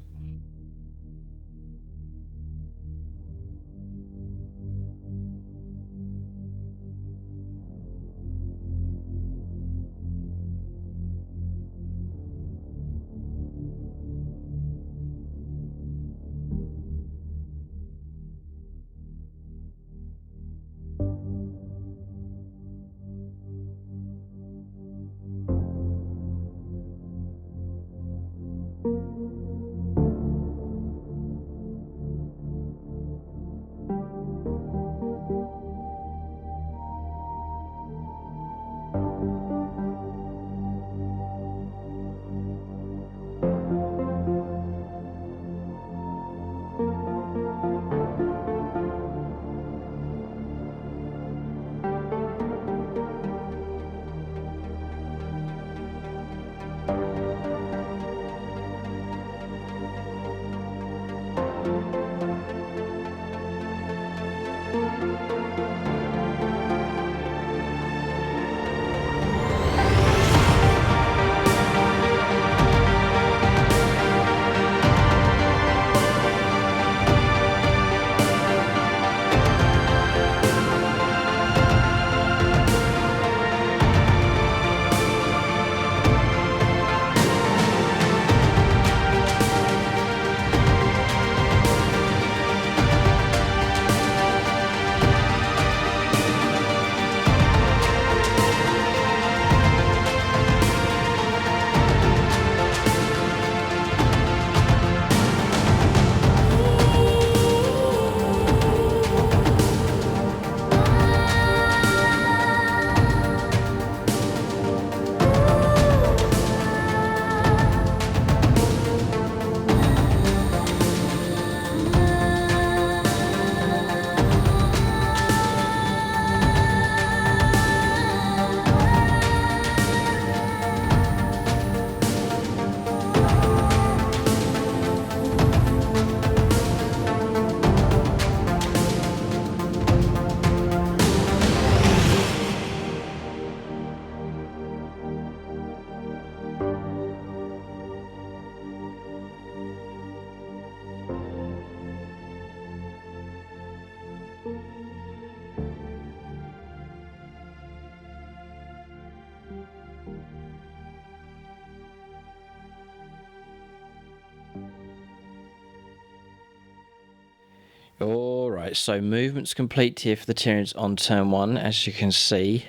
Alright, so movement's complete here for the Tyranids on turn one. As you can see,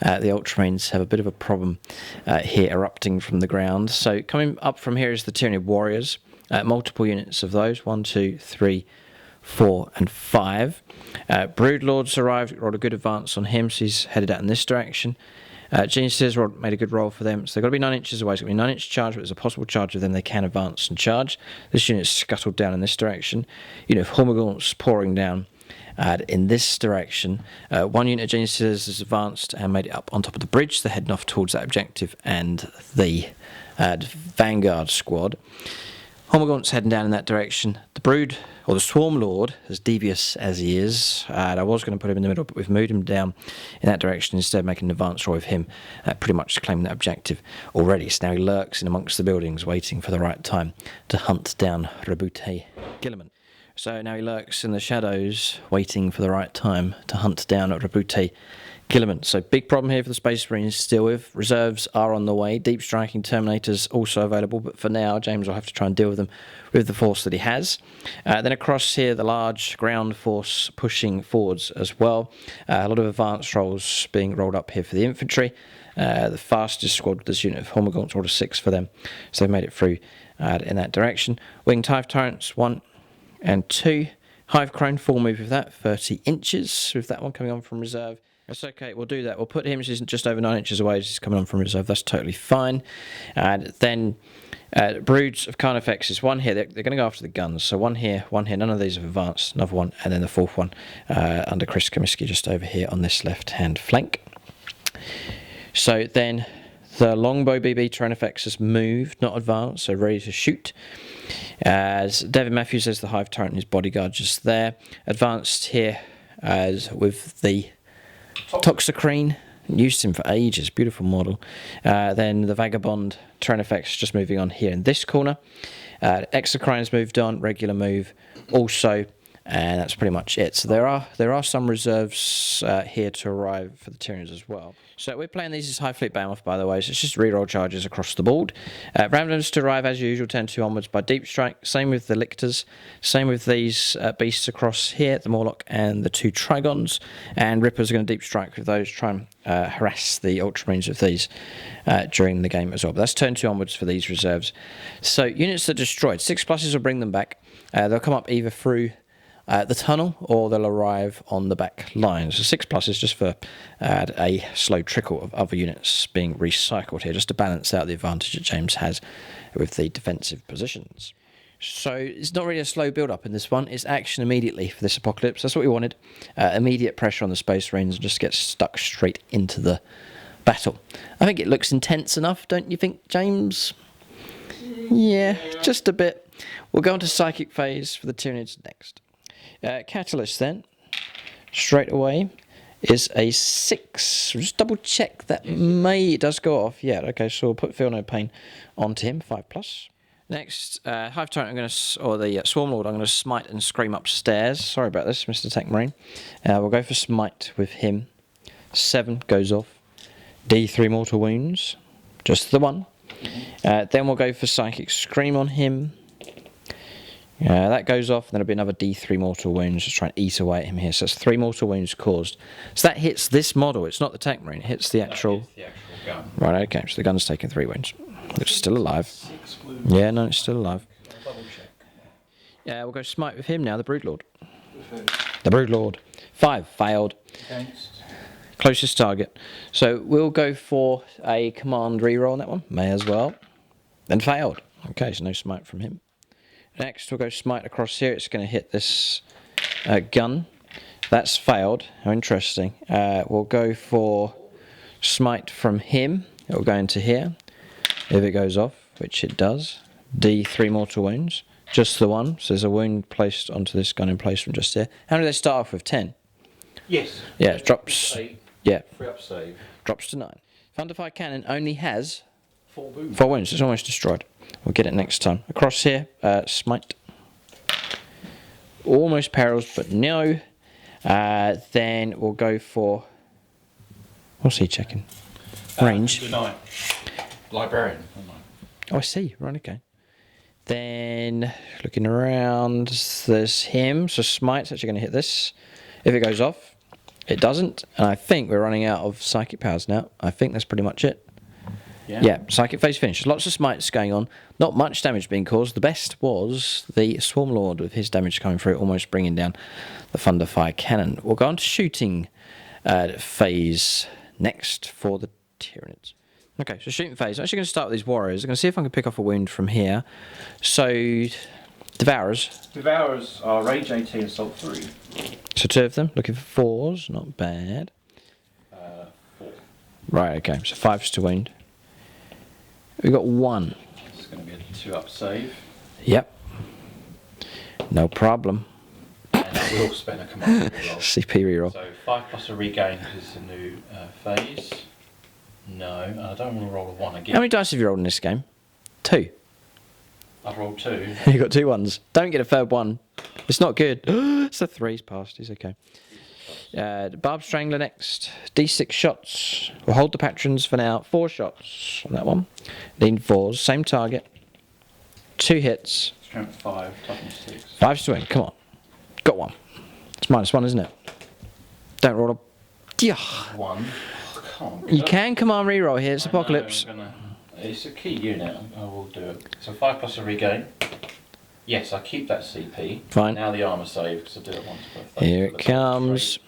the Ultramarines have a bit of a problem here erupting from the ground. So coming up from here is the Tyranid Warriors. Multiple units of those, 1, 2, 3, 4 and 5. Broodlords arrived, rolled a good advance on him, so he's headed out in this direction. Geniuses made a good roll for them, so they've got to be 9 inches away. It's going to be 9 inch charge, but there's a possible charge of them they can advance and charge. This unit's scuttled down in this direction. Unit of Hormagaunts pouring down in this direction. 1 unit of Geniuses has advanced and made it up on top of the bridge. They're heading off towards that objective, and the Vanguard squad. Hormagaunts heading down in that direction. The Brood, or the Swarm Lord, as devious as he is, and I was going to put him in the middle, but we've moved him down in that direction instead, making an advance roll of him, pretty much claiming that objective already. So now he lurks in amongst the buildings, waiting for the right time to hunt down Rabute Gilliman. So now he lurks in the shadows, waiting for the right time to hunt down Rabute Gilliman. So big problem here for the Space Marines to deal with. Reserves are on the way. Deep striking Terminators also available, but for now James will have to try and deal with them with the force that he has. Then across here, the large ground force pushing forwards as well. A lot of advanced rolls being rolled up here for the infantry. The fastest squad with this unit of Hormagaunts, order 6 for them, so they've made it through in that direction. Winged Hive Tyrants 1 and 2. Hive Crone, full move with that, 30 inches with that one coming on from reserve. That's okay, we'll do that. We'll put him just over 9 inches away as he's coming on from reserve. That's totally fine. And then Broods of Carnifex is one here. They're going to go after the guns. So one here, one here. None of these have advanced. Another one, and then the fourth one under Chris Comiskey just over here on this left-hand flank. So then the Longbow BB Tyrannifex has moved, not advanced, so ready to shoot. As Devin Matthews says, the Hive Tyrant and his bodyguard just there. Advanced here as with the Toxicrene. Used him for ages, beautiful model. Then the Vagabond Tyrannifex just moving on here in this corner. Exocrine's moved on, regular move also, and that's pretty much it. So there are some reserves here to arrive for the Tyranids as well. So we're playing these as High Fleet Behemoth, by the way, so it's just reroll charges across the board. Randoms to arrive as usual, 10-2 onwards by Deep Strike. Same with the Lictors. Same with these beasts across here, the Morlock and the 2 Trigons. And Rippers are going to Deep Strike with those, try and harass the Ultramarines with these during the game as well. But that's turn 2 onwards for these reserves. So units that are destroyed, 6+ will bring them back. They'll come up either through the tunnel, or they'll arrive on the back line. So 6+ is just for a slow trickle of other units being recycled here, just to balance out the advantage that James has with the defensive positions. So it's not really a slow build-up in this one. It's action immediately for this Apocalypse. That's what we wanted. Immediate pressure on the Space Marines and just get stuck straight into the battle. I think it looks intense enough, don't you think, James? Yeah, just a bit. We'll go on to Psychic Phase for the Tyranids next. Catalyst then, straight away, is a 6. Just double check that it does go off. Yeah, okay, so we'll put Feel No Pain onto him, 5+. Next, Hive Tyrant, or the Swarm Lord, I'm going to smite and scream upstairs. Sorry about this, Mr. Tank Marine. We'll go for smite with him. 7 goes off. D3 mortal wounds, just the 1. Then we'll go for Psychic Scream on him. That goes off, and then there'll be another D3 mortal wounds, just try and eat away at him here. So that's 3 mortal wounds caused. So that hits this model, it's not the Tank Marine, it hits the actual... It's the actual gun. Right, okay, so the gun's taking 3 wounds. It's still alive. Yeah, no, it's still alive. Double check. Yeah, we'll go smite with him now, the Broodlord. The Broodlord. 5, failed. Against. Closest target. So we'll go for a command reroll on that one. May as well. Then failed. Okay, so no smite from him. Next, we'll go smite across here. It's going to hit this gun. That's failed. How interesting. We'll go for smite from him. It'll go into here. If it goes off, which it does, D3 mortal wounds. Just the 1. So there's a wound placed onto this gun in place from just here. How do they start off with? 10? Yes. Yeah, it drops. 8. Yeah. 3 up save. Drops to 9. Thunderfire Cannon only has 4 wounds. 4 wounds. It's almost destroyed. We'll get it next time. Across here, smite. Almost perils, but no. Then we'll go for... What's he checking? Range. 9. Librarian. Oh, I see. Right, okay. Then, looking around, there's him. So smite's actually going to hit this. If it goes off, it doesn't. And I think we're running out of psychic powers now. I think that's pretty much it. Yeah, Psychic Phase finished. Lots of smites going on. Not much damage being caused. The best was the Swarm Lord with his damage coming through, almost bringing down the Thunderfire Cannon. We'll go on to shooting phase next for the Tyranids. Okay, so shooting phase. I'm actually going to start with these warriors. I'm going to see if I can pick off a wound from here. So, Devourers. Devourers are Rage 18, Assault 3. So 2 of them. Looking for 4s. Not bad. 4. Right, okay. So 5s to wound. We've got 1. It's going to be a 2 up save. Yep. No problem. And I will spend a command reroll. CP reroll. So 5+ a regain because it's a new phase. No, I don't want to roll a 1 again. How many dice have you rolled in this game? 2. I've rolled 2. You got 2 ones. Don't get a third one. It's not good. It's a 3's passed. He's okay. Barb Strangler next. D6 shots. We'll hold the patrons for now. 4 shots on that one. Lean 4s. Same target. 2 hits. Strength 5, toughness 6. 5 to win. Come on. Got 1. It's -1, isn't it? Don't roll a... Yeah. 1. Oh, come on. You can command reroll here. It's Apocalypse. It's a key unit. I will do it. So 5 plus a regain. Yes, I keep that CP. Fine. Now the armour save, because I did it once. But Here it comes.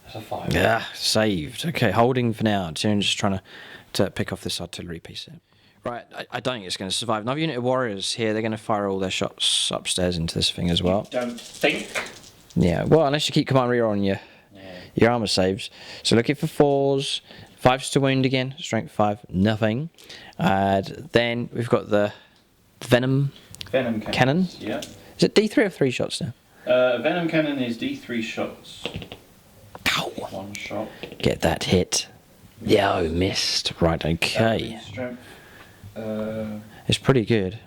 That's a 5. Yeah, saved. Okay, holding for now. Tyranids just trying to pick off this artillery piece here. Right, I don't think it's going to survive. Another unit of warriors here. They're going to fire all their shots upstairs into this thing as well. Don't think. Yeah, well, unless you keep command reroll on your armour saves. So looking for 4s. 5s to wound again. Strength 5, nothing. Then we've got the Venom cannon. Yeah. Is it D3 or 3 shots now? Venom cannon is D3 shots. Ow. 1 shot. Get that hit. Yeah, oh, missed. Right, okay. Strength. It's pretty good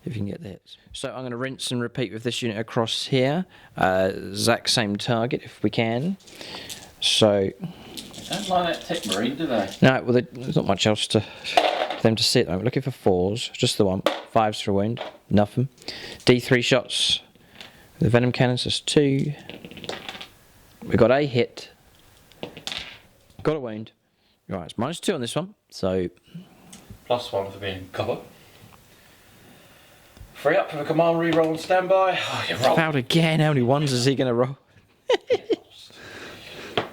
if you can get the hits. So I'm going to rinse and repeat with this unit across here. Exact same target if we can. So... They don't like that tech marine, do they? No, well, there's not much else for them to see at the moment. Looking for 4s, just the 1. 5s for a wound, nothing. D3 shots. The venom cannons, there's 2. We got a hit. Got a wound. Right, it's -2 on this one. So +1 for being cover. Free up for the command reroll and standby. Oh, you roll. Fouled again. How many 1s is he going to roll?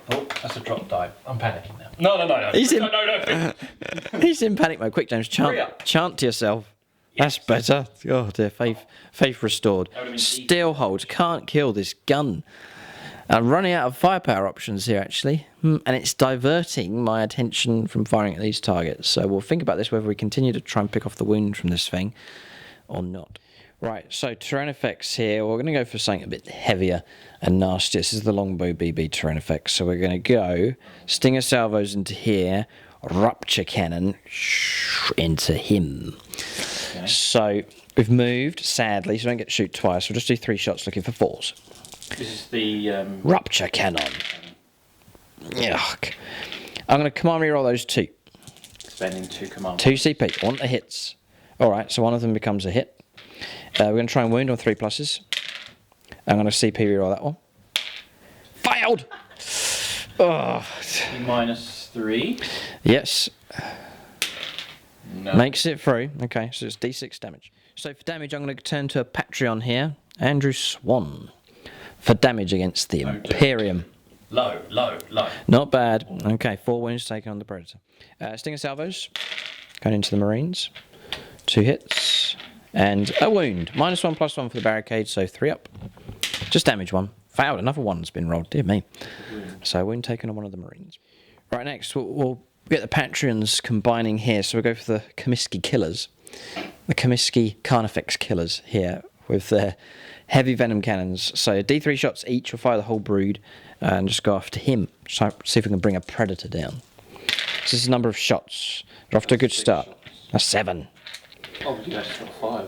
Oh, that's a drop die. I'm panicking now. No. He's in, No. he's in panic mode. Quick, James, chant to yourself. Yes. That's better. Oh dear, faith restored. Still holds. Can't kill this gun. I'm running out of firepower options here, actually. And it's diverting my attention from firing at these targets. So we'll think about this, whether we continue to try and pick off the wound from this thing or not. Right, so terrain effects here. We're going to go for something a bit heavier and nastier. This is the longbow BB terrain effects. So we're going to go Stinger Salvos into here, Rupture Cannon into him. Okay. So we've moved, sadly, so we don't get to shoot twice. We'll just do 3 shots looking for 4s. This is the... Rupture Cannon. Yuck. I'm going to command reroll those 2. Spending 2 command 2 CP. Want the hits. Alright, so one of them becomes a hit. We're going to try and wound on 3 pluses. I'm going to CP reroll that one. Failed! Oh. -3. Yes. No. Makes it through. Okay, so it's D6 damage. So for damage, I'm going to turn to a Patreon here. Andrew Swan. For damage against the Imperium. Low. Not bad. Okay, 4 wounds taken on the Predator. Stinger Salvos. Going into the Marines. 2 hits. And a wound. -1/+1 for the barricade, so 3 up. Just damage 1. Failed. Another 1's been rolled. Dear me. So wound taken on one of the Marines. Right, next we'll get the Patreons combining here. So we'll go for the Comiskey Killers. The Comiskey Carnifex Killers here with their heavy venom cannons. So D3 shots each will fire the whole brood and just go after him. So see if we can bring a Predator down. So this is the number of shots. We're off to a good start. That's 7. Oh, you actually got 5.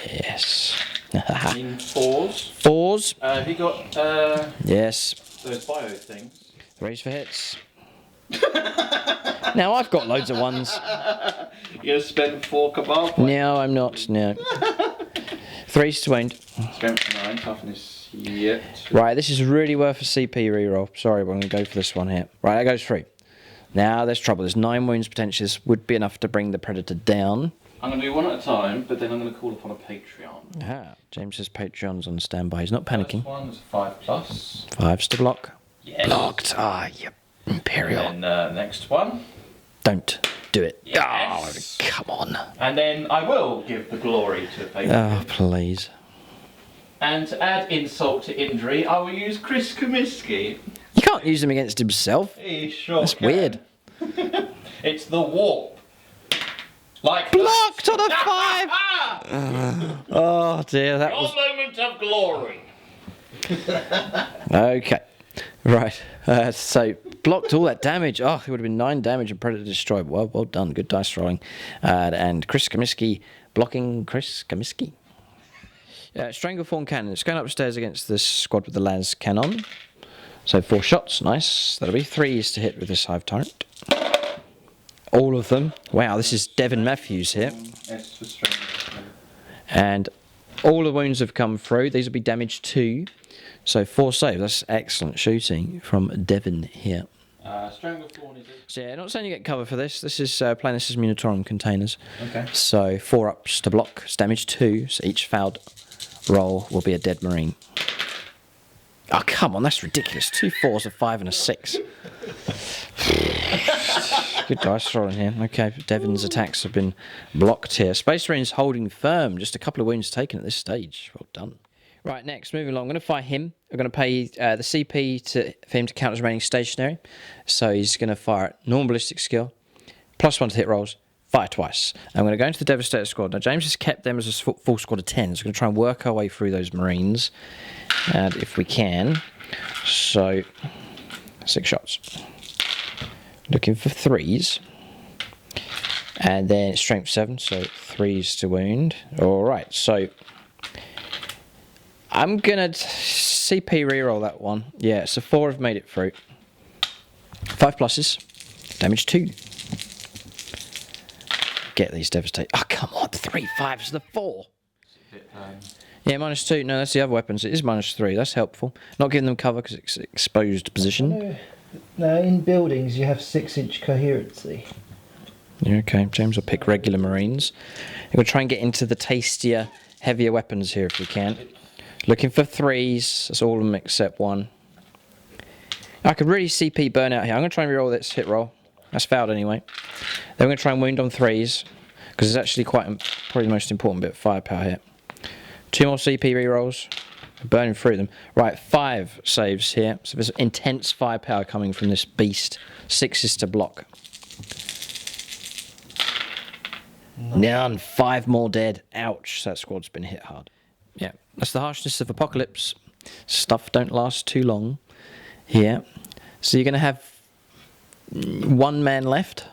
Yes. In 4s. 4s. Have you got yes. those bio things? 3s for hits. Now I've got loads of 1s. You're going to spend 4 command points? No, I'm not. No. 3's to wound. Strength 9, toughness yet. Right, this is really worth a CP reroll. Sorry, we're going to go for this one here. Right, that goes through. Now there's trouble. There's 9 wounds potentially. This would be enough to bring the Predator down. I'm going to do 1 at a time, but then I'm going to call upon a Patreon. Ah, James's Patreon's on standby. He's not panicking. First one is 5+. 5's to block. Yes. Blocked. Ah, you Imperial. And then next one. Don't do it. Yes. Oh, come on. And then I will give the glory to a Patreon. Oh, please. And to add insult to injury, I will use Chris Comiskey. You can't use him against himself. He sure That's can. weird. It's the warp. Like blocked on a 5. Oh dear, that your was. moment of glory. Okay, right. So blocked all that damage. Oh, it would have been 9 damage and Predator destroyed. Well done. Good dice rolling. And Chris Comiskey blocking Chris Comiskey. Stranglethorn Cannon. It's going upstairs against this squad with the Las Cannon. So 4 shots, nice. That'll be 3s to hit with this Hive Tyrant. All of them. Wow, this is Devin Matthews here. And all the wounds have come through. These will be damage 2. So 4 saves. That's excellent shooting from Devin here. Stranglethorn is it? So yeah, not saying you get cover for this. This is playing this as Munitorum containers. Okay. So 4 ups to block. It's damage 2. So each fouled roll will be a dead marine. Oh, come on, that's ridiculous. 2 4s, a 5 and a 6. Good dice rolling here. Okay, Devin's attacks have been blocked here. Space Marine's holding firm. Just a couple of wounds taken at this stage. Well done. Right, next, moving along. I'm going to fire him. I'm going to pay the CP for him to count as remaining stationary. So he's going to fire at normal ballistic skill, +1 to hit rolls, fire twice. I'm going to go into the Devastator squad. Now, James has kept them as a full squad of 10, so we're going to try and work our way through those Marines, and if we can. So, 6 shots. Looking for 3s. And then strength 7, so 3s to wound. Alright, so I'm going to CP reroll that one. Yeah, so 4 have made it through. 5 pluses. Damage 2. Get these devastated. Oh, come on. 3 5s to the 4. Yeah, -2. No, that's the other weapons. It is -3. That's helpful. Not giving them cover because it's exposed position. No, in buildings you have 6-inch coherency. Yeah, okay, James will pick regular Marines. We'll try and get into the tastier, heavier weapons here if we can. Looking for 3s. That's all of them except 1. I could really CP burnout here. I'm going to try and reroll this hit roll. That's fouled anyway. Then we're going to try and wound on 3s, because it's actually probably the most important bit of firepower here. 2 more CP rerolls. Burning through them. Right, 5 saves here. So there's intense firepower coming from this beast. 6s to block. None. 5 more dead. Ouch. That squad's been hit hard. Yeah, that's the harshness of Apocalypse. Stuff don't last too long here. So you're going to have 1 man left.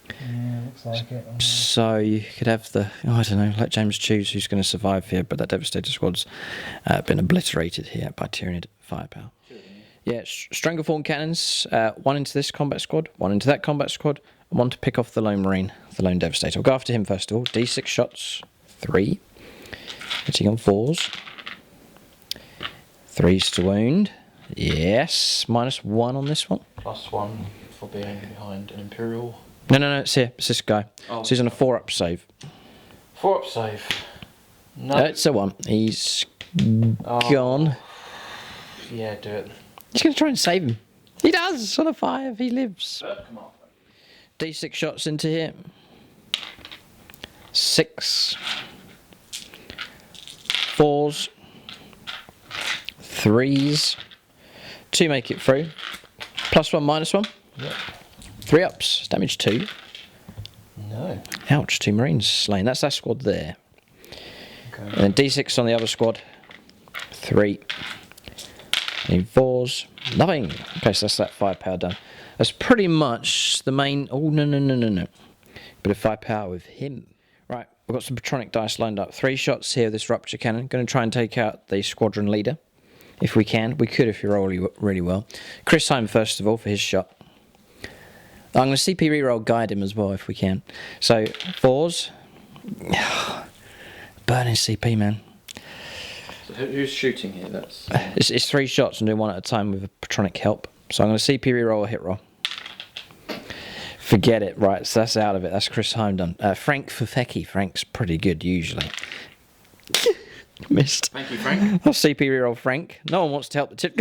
Yeah, looks like it. So you could have I don't know, let James choose who's going to survive here, but that Devastator squad's been obliterated here by Tyranid firepower. Yeah, Stranglethorn cannons, 1 into this combat squad, 1 into that combat squad, and 1 to pick off the lone Marine, the lone Devastator. We'll go after him first of all. D6 shots, 3. Hitting on 4s. 3s to wound. Yes, -1 on this one. +1 for being behind an Imperial. No, it's here. It's this guy. Oh. So he's on a 4-up save. 4-up save. No. It's a 1. He's gone. Yeah, do it. He's going to try and save him. He does! On a 5, he lives. Come on. D6 shots into here. 6. 4s. 3s. 2 make it through. +1, -1. Yep. 3 ups. Damage 2. No. Ouch, 2 Marines slain. That's that squad there. Okay. And then D6 on the other squad. 3. Need 4s. Nothing. Okay, so that's that firepower done. That's pretty much the main... Oh, no. Bit of firepower with him. Right, we've got some Patronic dice lined up. 3 shots here, this Rupture Cannon. Going to try and take out the squadron leader. If we can. We could if you roll really well. Chris Heim, first of all, for his shot. I'm going to CP reroll guide him as well if we can. So, 4s. Burning CP, man. So who's shooting here? That's It's 3 shots and doing 1 at a time with a Patronic help. So I'm going to CP reroll a hit roll. Forget it. Right, so that's out of it. That's Chris Heim done. Frank Fufeki. Frank's pretty good usually. Missed. Thank you, Frank. I'll CP reroll Frank. No one wants to help the tip.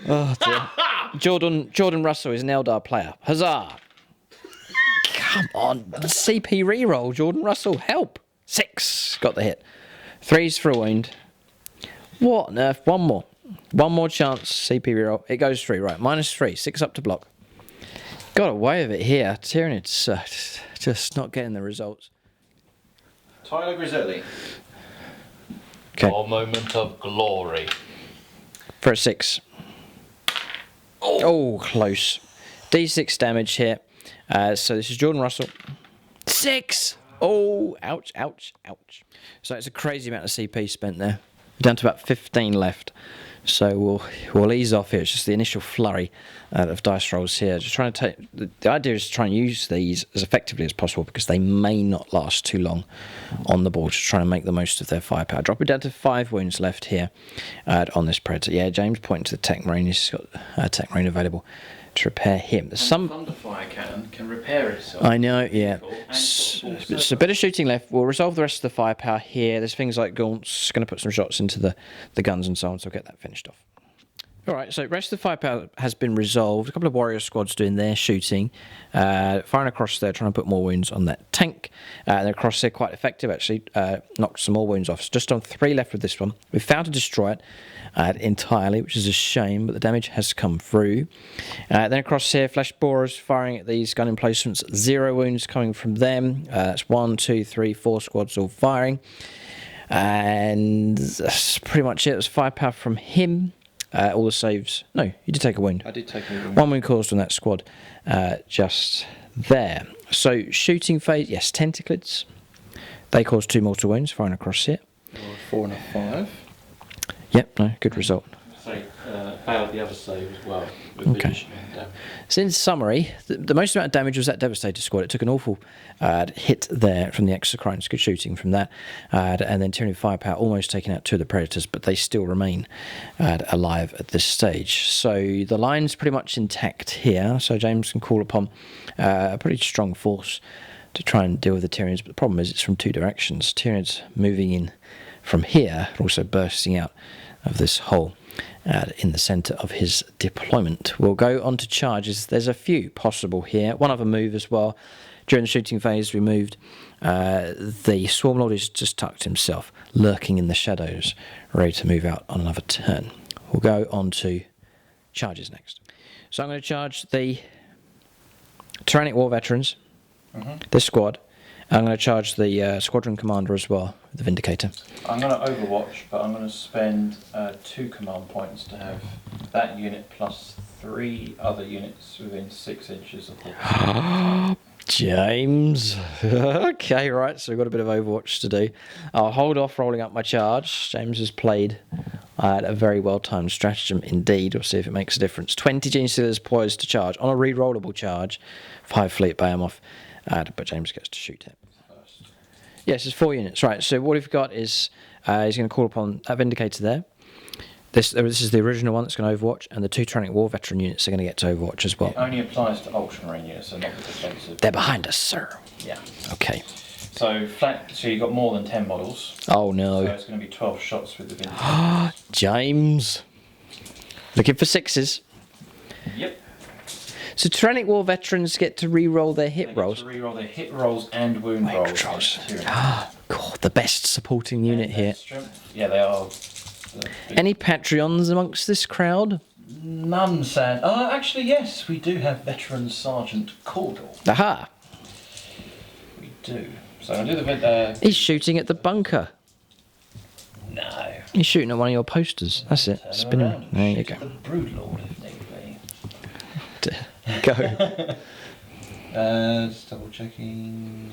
Oh dear. Jordan Russell is an Eldar player. Huzzah! Come on, CP reroll. Jordan Russell, help! 6, got the hit. 3s for a wound. What on earth? 1 more. 1 more chance. CP reroll. It goes through. Right, -3. 6 up to block. Got away with it here. Tyranids just not getting the results. Tyler Griselli. Okay. For a moment of glory. For a 6. Oh, close. D6 damage here. So this is Jordan Russell. 6! Oh, ouch, ouch, ouch. So it's a crazy amount of CP spent there. We're down to about 15 left. So we'll ease off here. It's just the initial flurry of dice rolls here. Just trying to take the idea is to try and use these as effectively as possible because they may not last too long on the board. Just trying to make the most of their firepower. Drop it down to 5 wounds left here on this Predator. Yeah, James pointing to the Tech Marine. He's got a Tech Marine available to repair him. There's some Thunderfire cannon can repair itself. I know, yeah. It's a bit of shooting left. We'll resolve the rest of the firepower here. There's things like gaunts, going to put some shots into the guns and so on, so I'll get that finished off. Alright, so the rest of the firepower has been resolved. A couple of warrior squads doing their shooting. Firing across there, trying to put more wounds on that tank. And across there, quite effective actually. Knocked some more wounds off. So just on 3 left with this one. We've failed to destroy it entirely, which is a shame, but the damage has come through. Then across here, flash borers firing at these gun emplacements. 0 wounds coming from them. That's 1, 2, 3, 4 squads all firing. And that's pretty much it. It was firepower from him. All the saves. No, you did take a wound. I did take a wound. 1 wound caused on that squad just there. So shooting phase, yes, tentaclids. They caused 2 mortal wounds firing across here. 4 and a 5. Yep, no, good result. So failed the other save as well. With Okay. additional damage. So in summary, the most amount of damage was that Devastator squad. It took an awful hit there from the Exocrines. Good shooting from that. And then Tyranny Firepower almost taking out 2 of the Predators, but they still remain alive at this stage. So the line's pretty much intact here. So James can call upon a pretty strong force to try and deal with the Tyranids. But the problem is it's from 2 directions. Tyranids moving in from here, but also bursting out of this hole in the centre of his deployment. We'll go on to charges. There's a few possible here. One other move as well. During the shooting phase, we moved. The Swarm Lord is just tucked himself, lurking in the shadows, ready to move out on another turn. We'll go on to charges next. So I'm going to charge the Tyrannic War Veterans, this squad. I'm going to charge the Squadron Commander as well, the Vindicator. I'm going to overwatch, but I'm going to spend 2 command points to have that unit plus 3 other units within 6 inches of the James. Okay, right, so we've got a bit of Overwatch to do. I'll hold off rolling up my charge. James has played a very well-timed stratagem indeed. We'll see if it makes a difference. 20 Gene Stealers poised to charge on a re-rollable charge. 5 Fleet Behemoth, but James gets to shoot it. Yes, it's 4 units. Right, so what we've got is he's going to call upon that Vindicator there. This is the original one that's going to Overwatch, and the 2 Tyrannic War Veteran units are going to get to Overwatch as well. It only applies to Ultramarine units, so not the defensive. They're behind us, sir. Yeah. Okay. So you've got more than 10 models. Oh, So no. it's going to be 12 shots with the Vindicator. James. Looking for 6s. Yep. So Tyrannic War Veterans get to re-roll their hit They rolls. get to reroll their hit rolls and wound rolls. Controls. Tyranny. God, the best supporting unit And here. their strength. Yeah, they are. Any Patreons amongst this crowd? None, sad. Actually, yes, we do have Veteran Sergeant Caudle. Aha! We do. So I'll do the. He's shooting at the bunker. No. He's shooting at one of your posters. That's it. Turn Spin around him. and There you shoot go. at The Broodlord, if need be. Go. Just double checking.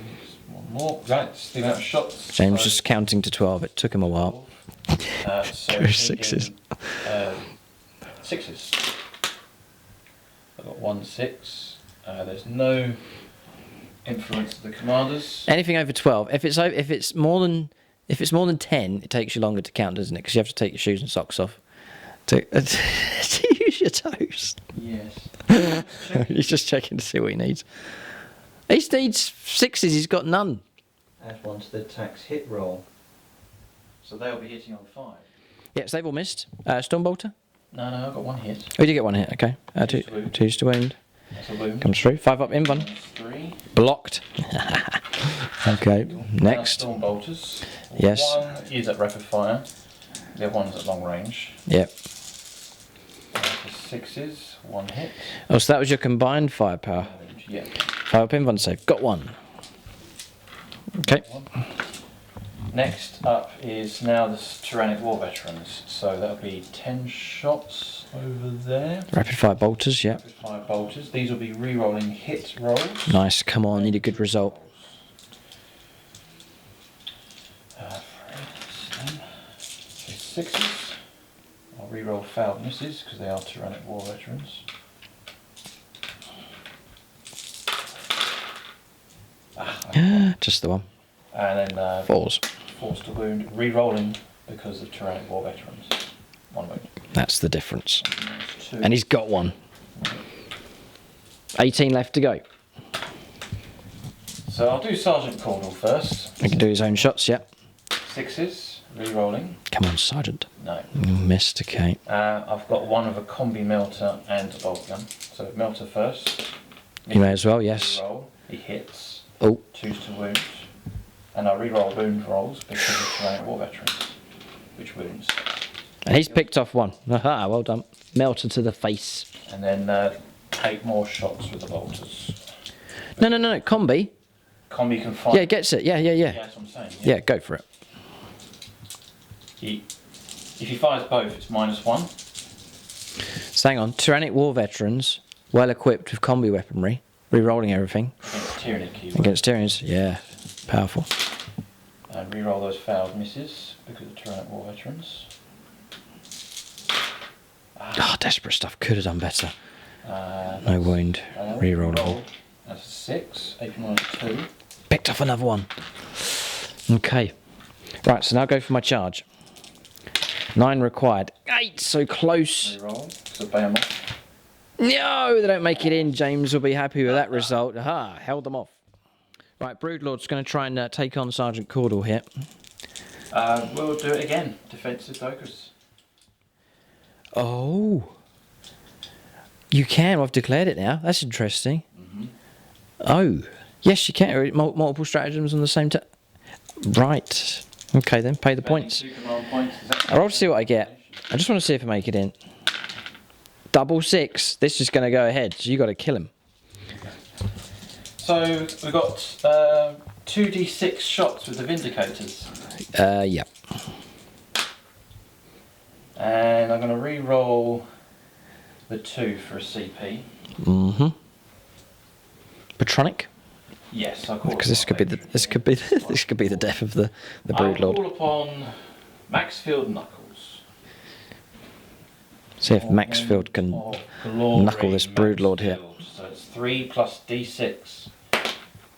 One more. Right, it's the amount of shots. James So- just counting to 12. It took him a while. So Go 6s. 6s. I've got 1 6. There's no influence of the commanders. Anything over 12. If it's more than 10, it takes you longer to count, doesn't it? Because you have to take your shoes and socks off to use your toes. Yes. He's just checking to see what he needs. He needs 6s. He's got none. Add 1 to the attack's hit roll. So they'll be hitting on 5. Yes, they've all missed. Stormbolter. No, I've got 1 hit. Oh, you did get 1 hit. Okay. Two's to wound. 2's to wound. That's a wound. Comes through. 5 up in one. That's 3. Blocked. Okay. Next. Storm bolters. Yes. 1 is at rapid fire. The other one's at long range. Yep. 6s. 1 hit. Oh, so that was your combined firepower. Yeah. 5 up in one save. Got 1. Okay. Next up is now the Tyrannic War Veterans. So that'll be 10 shots over there. Rapid fire bolters. Yep. Rapid fire bolters. These will be re-rolling hit rolls. Nice. Come on. Need a good result. sixes. I'll re-roll failed misses because they are Tyrannic War Veterans. Just the one. And then Fours. forced to wound, re-rolling because of Tyrannic War Veterans. One wound. That's the difference. Two. And he's got one. 18 left to go. So I'll do Sergeant Cornwall first. He can do his own shots, yep. Sixes, re-rolling. Come on, Sergeant. No. Missed, okay. I've got one of a combi melter and a bolt gun. So melter first. You may as well, yes. Re-roll. He hits. Oh, 2s to wound. And I re-roll wound rolls because of Tyrannic War Veterans, which wounds. and he's picked off one. Aha, well done. Melter to the face. And then 8 more shots with the bolters. No, combi. Combi can fire. Yeah, gets it. Yeah. Yeah, that's what I'm saying. Yeah, go for it. If he fires both, it's -1. So hang on. Tyrannic War Veterans, well equipped with combi weaponry, re-rolling everything. Against Tyrannic keyword. Against Tyranids, yeah. Powerful. And re-roll those failed misses because of Tyrannic War Veterans. Ah, desperate stuff. Could have done better. No That's wound. failed. Re-rollable. That's a 6. AP-2. Picked off another one. Okay. Right, so now go for my charge. 9 required. 8, so close. Re-roll. So bay 'em off. No, they don't make it in. James will be happy with that result. Aha, held them off. Right, Broodlord's going to try and take on Sergeant Caudle here. We'll do it again. Defensive focus. Oh. You can. I've declared it now. That's interesting. Oh. Yes, you can. Multiple stratagems on the same time. Right. Okay, then. Pay the points. 2 command points. I'll roll to see what I get. I just want to see if I make it in. Double 6. This is going to go ahead. So you got to kill him. So we've got 2d6 shots with the Vindicators. Yeah. And I'm going to re-roll the 2 for a CP. Mm-hmm. Patronic. Yes, I'll call Because this could be the this could be the death of the I'll Broodlord. call upon Maxfield Knuckles. See if Maxfield can knuckle this Broodlord here. So it's 3 plus d6.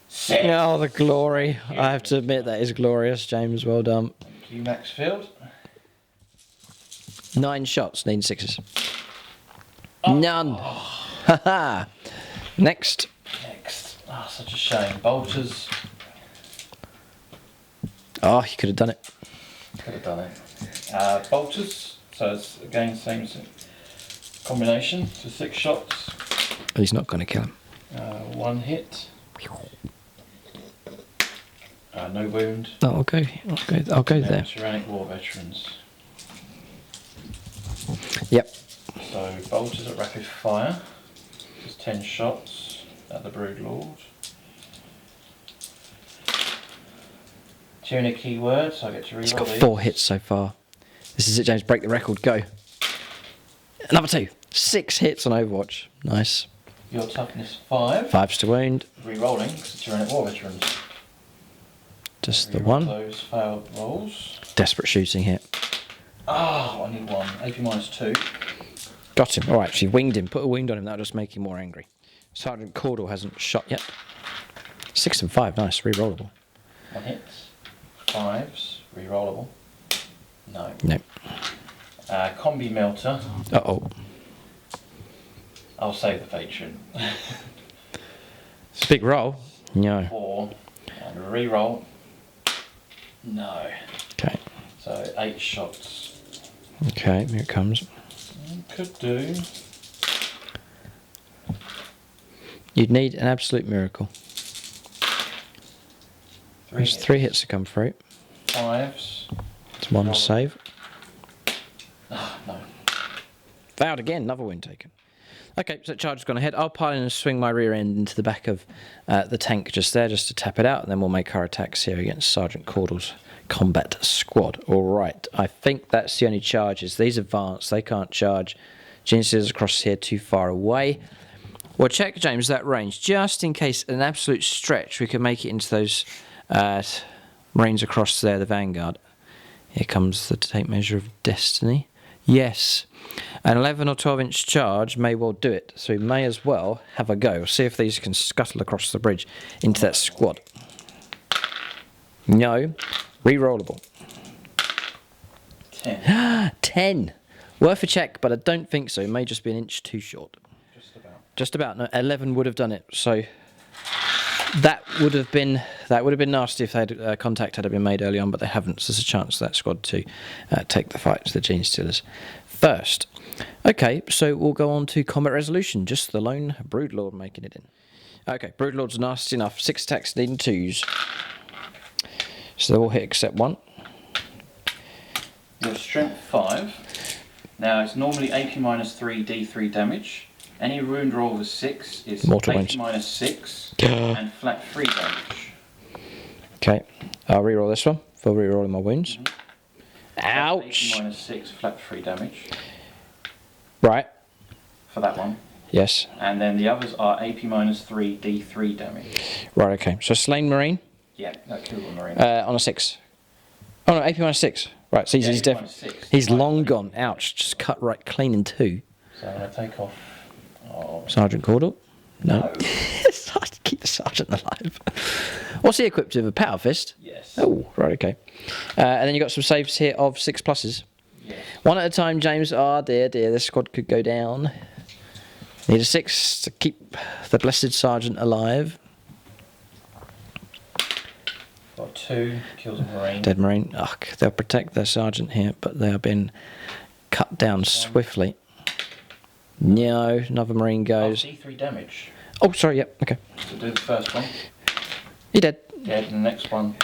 6. Oh, the glory. I have to admit that is glorious, James. Well done. Thank you, Maxfield. 9 shots, need 6s. None. Haha. Next. Next. Ah, such a shame. Bolters. Oh, you could have done it. Could have done it. Bolters. So it's again same combination. So 6 shots. He's not going to kill him. 1 hit. No wound. Oh, I'll go there. Tyrannic War Veterans. Yep. So bolters at rapid fire. There's 10 shots at the Broodlord. Tyrannic keyword, so I get to reroll. He's got these. 4 hits so far. This is it, James. Break the record. Go. Another 2. 6 hits on Overwatch. Nice. Your toughness 5. 5s to wound. Rerolling because it's Tyrannic War Veterans. Just the Reroll one. Those failed rolls. Desperate shooting here. Oh, I need 1. AP-2. Got him. All right, she winged him. Put a wound on him. That'll just make him more angry. Sergeant Caudle hasn't shot yet. 6 and 5. Nice. Rerollable. 1 hit. 5s. Rerollable. No. No. Combi melter. Uh-oh. I'll save the patron. It's a big roll. No. 4. And reroll. No. Okay. So 8 shots. Okay, here it comes. Could do. You'd need an absolute miracle. 3 There's hits. 3 hits to come through. 5s. It's 1 save. Oh, no. Failed again. Another win taken. Okay, so charge has gone ahead. I'll pile in and swing my rear end into the back of the tank just there, just to tap it out, and then we'll make our attacks here against Sergeant Caudle's combat squad. All right, I think that's the only charges. These advance, they can't charge. Geniuses across here too far away. Well, check, James, that range, just in case an absolute stretch we can make it into those Marines across there, the Vanguard. Here comes the tape measure of destiny. Yes, an 11 or 12 inch charge may well do it, so we may as well have a go. See if these can scuttle across the bridge into that squad. No, re-rollable. 10. 10. Worth a check, but I don't think so. It may just be an inch too short. Just about. Just about. No, 11 would have done it. So that would have been nasty if they had, contact had been made early on, but they haven't. So there's a chance for that squad to take the fight to the Gene Stealers first. Okay, so we'll go on to combat resolution. Just the lone Broodlord making it in. Okay, Broodlord's nasty enough. 6 attacks needing 2s. So they all hit except 1. Your strength 5. Now it's normally AP minus 3 D3 damage. Any wound roll with 6 is Mortal AP wounds. minus 6 and flat 3 damage. Okay, I'll reroll this one for rerolling my wounds. Ouch! AP minus 6 flat 3 damage Right, for that one. yes. And then the others are AP minus 3 D3 damage. Right, okay. So Slain Marine Yeah, that killed the Marine. on a 6. Oh no, AP minus 6. Right, so Yeah, he's AP dead. minus 6. He's Right. long gone. Ouch, just cut right clean in 2. So I'm going to take off. Oh, Sergeant Caudle? No. no. Keep the Sergeant alive. What's he equipped with? A Power Fist? Yes. Oh, right, okay. And then you got some saves here of 6 pluses. Yes. One at a time, James. Oh dear, this squad could go down. Need a 6 to keep the blessed Sergeant alive. Got 2, kills a Marine. Dead Marine. Ugh, they'll protect their Sergeant here, but they are being cut down swiftly. No, another Marine goes. D3 damage. Oh, sorry, yep, okay. So do the first one. He dead. Dead, and the next one.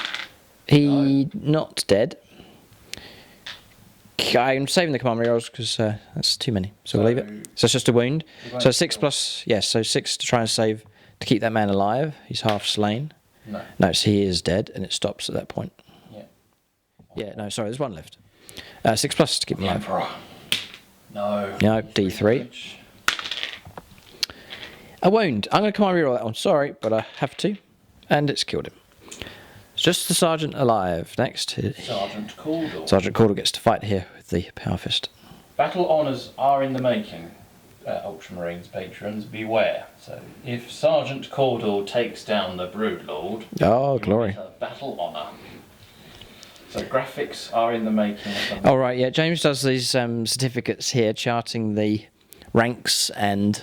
He not dead. I'm saving the command rerolls because that's too many. So we'll leave it. So it's just a wound. So 6 plus, yes, so 6 to try and save to keep that man alive. He's half slain. No. No, so he is dead, and it stops at that point. Yeah. Yeah, no, sorry, there's 1 left. 6 plus to keep him alive. Emperor. No. No, D3. Damage. A wound. I'm going to command reroll that one. Sorry, but I have to. And it's killed him. It's just the Sergeant alive. Next. Sergeant Caudle. Sergeant Caudle gets to fight here with the Power Fist. Battle honours are in the making. Ultramarines patrons, beware. So if Sergeant Caudle takes down the Broodlord, Oh, you glory. get a battle honour. So graphics are in the making. All right, yeah, James does these certificates here, charting the ranks and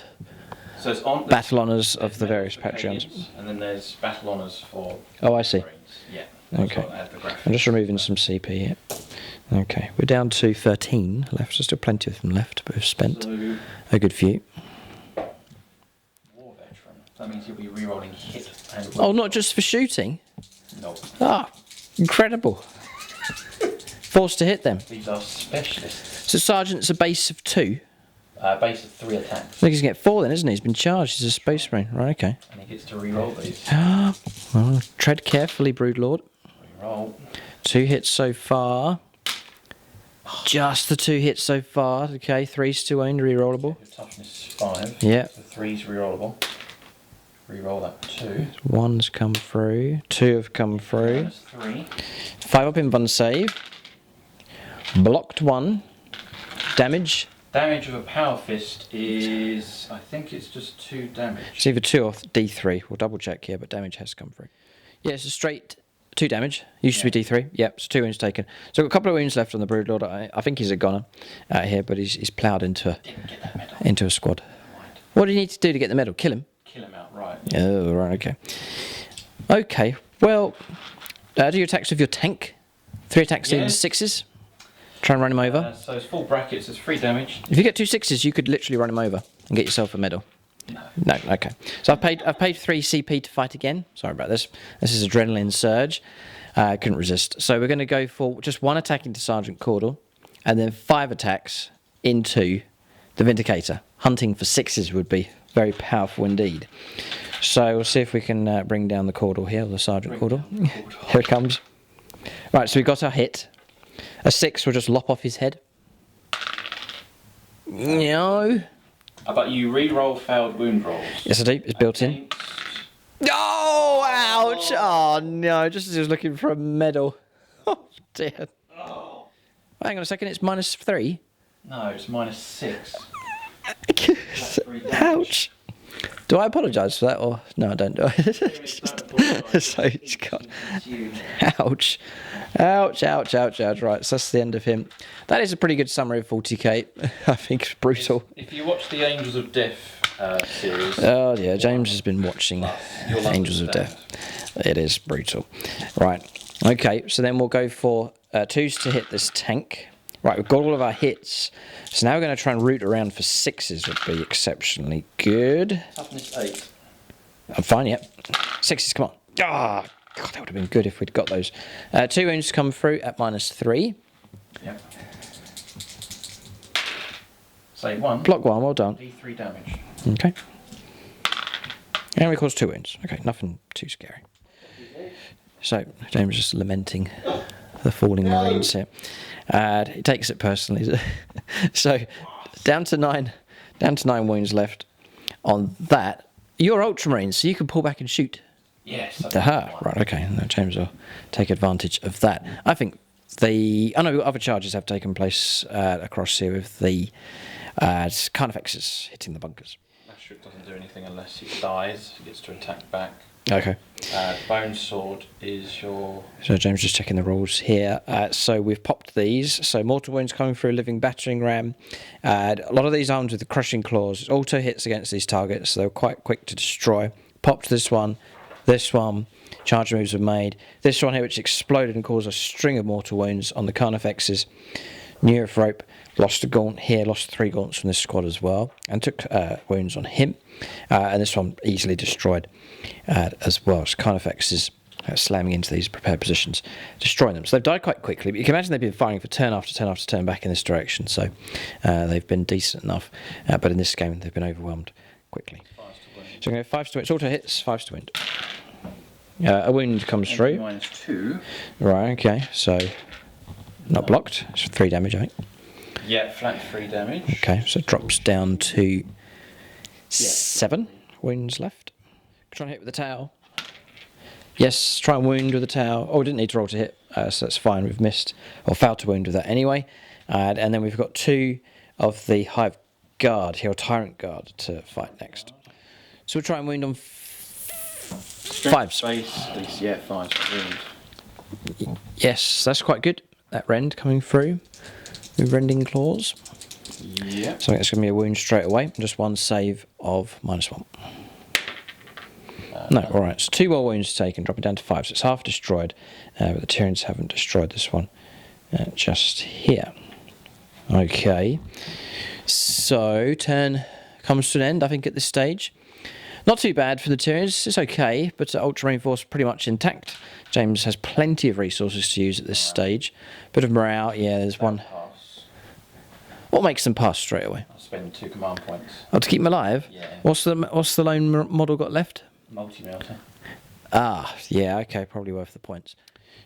So it's on battle honours of there's the various medals for Patreons. Canadians, and then there's battle honours for. Oh, I see. Marines. Yeah. Okay. So add the graphics. I'm just removing some CP here. Okay, we're down to 13 left. There's still plenty of them left, but we've spent So, a good few. War Veteran. That means you'll be rerolling hit and. Oh, not just for shooting? No. Ah, incredible. Forced to hit them. These are specialists. So Sergeant's a base of 2. Base of 3 attacks. I think he's going to get 4 then, isn't he? He's been charged. He's a Space Marine. Right, okay. And he gets to reroll these. Well, tread carefully, Broodlord. Reroll. 2 hits so far. Just the 2 hits so far. Okay, 3's still owned, rerollable. Your toughness is 5. Yeah. So 3's rerollable. Reroll that 2. 1's come through. 2 have come through. Minus 3. 5 up in one save. Blocked 1. Damage. Damage of a Power Fist is, I think it's just 2 damage. It's either 2 or D3. We'll double check here, but damage has come through. Yeah, it's a straight 2 damage. Used to be D3. Yep, so 2 wounds taken. So I've got a couple of wounds left on the Broodlord. I think he's a goner out here, but he's ploughed into Didn't get that medal. a squad. Right. What do you need to do to get the medal? Kill him? Kill him outright. Oh, right, okay. Okay, well, do your attacks with your tank. 3 attacks in Yeah. 6s. Try and run him over. So it's full brackets, it's 3 damage. If you get 2 6s, you could literally run him over and get yourself a medal. No. No, okay. So I've paid 3 CP to fight again. Sorry about this. This is adrenaline surge. I couldn't resist. So we're going to go for just 1 attack into Sergeant Caudle, and then 5 attacks into the Vindicator. Hunting for 6s would be very powerful indeed. So we'll see if we can bring down the Caudle here, or the Sergeant Caudle. Here it comes. Right, so we got our hit. A 6 will just lop off his head. No. How about you re-roll failed wound rolls? Yes, I do. It's built in. Oh, ouch! Oh no! Just as he was looking for a medal. Oh dear. Oh. Hang on a second, it's -3. No, it's -6. Ouch. Do I apologise for that, or no? I don't do it. So it's got. Ouch. Ouch, ouch, ouch, ouch. Right, so that's the end of him. That is a pretty good summary of 40k. I think it's brutal. If you watch the Angels of Death series... Oh, yeah, James has been watching you'll Angels of understand. Death. It is brutal. Right, okay, so then we'll go for 2s to hit this tank. Right, we've got all of our hits. So now we're going to try and root around for 6s would be exceptionally good. Toughness 8. I'm fine, yep. 6s, come on. Ah, God, that would have been good if we'd got those. 2 wounds come through at -3. Yep. Save 1. Block 1, well done. D3 damage. Okay. And we cause 2 wounds. Okay, nothing too scary. So, James is just lamenting the falling Marines here. He takes it personally. So, down to 9 wounds left on that. You're Ultramarines, so you can pull back and shoot. Yes. Aha, right, okay. No, James will take advantage of that. I think I know other charges have taken place across here with the Carnifexes hitting the bunkers. Ashrik doesn't do anything unless he dies. He gets to attack back. Okay. Bone Sword is your... So James just checking the rules here. So we've popped these. So mortal wounds coming through living battering ram. A lot of these armed with the crushing claws. Auto hits against these targets, so they're quite quick to destroy. Popped this one. Charge moves were made. This one here, which exploded and caused a string of mortal wounds on the Carnifexes. Neurothrope lost a gaunt here, lost 3 gaunts from this squad as well, and took wounds on him. And this one easily destroyed as well. So Carnifexes slamming into these prepared positions, destroying them. So they've died quite quickly, but you can imagine they've been firing for turn after turn after turn back in this direction. So they've been decent enough, but in this game they've been overwhelmed quickly. So I'm going to go 5s to win. It's auto hits, 5s to win. A wound comes through. -2. Right, okay, so not blocked. It's 3 damage, I think. Yeah, flat 3 damage. Okay, so it drops down to 7 wounds left. Try and hit with the towel. Yes, try and wound with the towel. Oh, we didn't need to roll to hit, so that's fine. We've missed, or failed to wound with that anyway. And then we've got 2 of the Hive Guard here, or Tyrant Guard, to fight next. So we'll try and wound on 5s. Base, yeah, 5s wound. Yes, that's quite good. That rend coming through with rending claws. Yeah. So it's going to be a wound straight away. Just 1 save of -1. No, alright, so 2 more wounds taken, dropping down to 5, so it's half destroyed, but the Tyranids haven't destroyed this one just here. Okay, so turn comes to an end, I think, at this stage. Not too bad for the Tyranids, it's okay, but Ultramarine force pretty much intact. James has plenty of resources to use at this stage. Bit of morale, yeah, there's one. Pass. What makes them pass straight away? I'll spend 2 command points. Oh, to keep them alive? Yeah. What's the lone model got left? Multi-melter. Ah, yeah, okay, probably worth the points.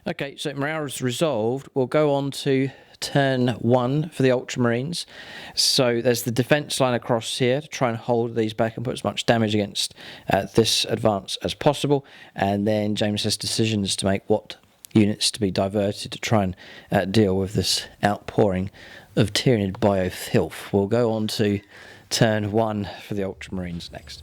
Okay, so morale is resolved. We'll go on to turn 1 for the Ultramarines. So there's the defence line across here to try and hold these back and put as much damage against this advance as possible. And then James has decisions to make, what units to be diverted to try and deal with this outpouring of Tyranid bio-filth. We'll go on to turn 1 for the Ultramarines next.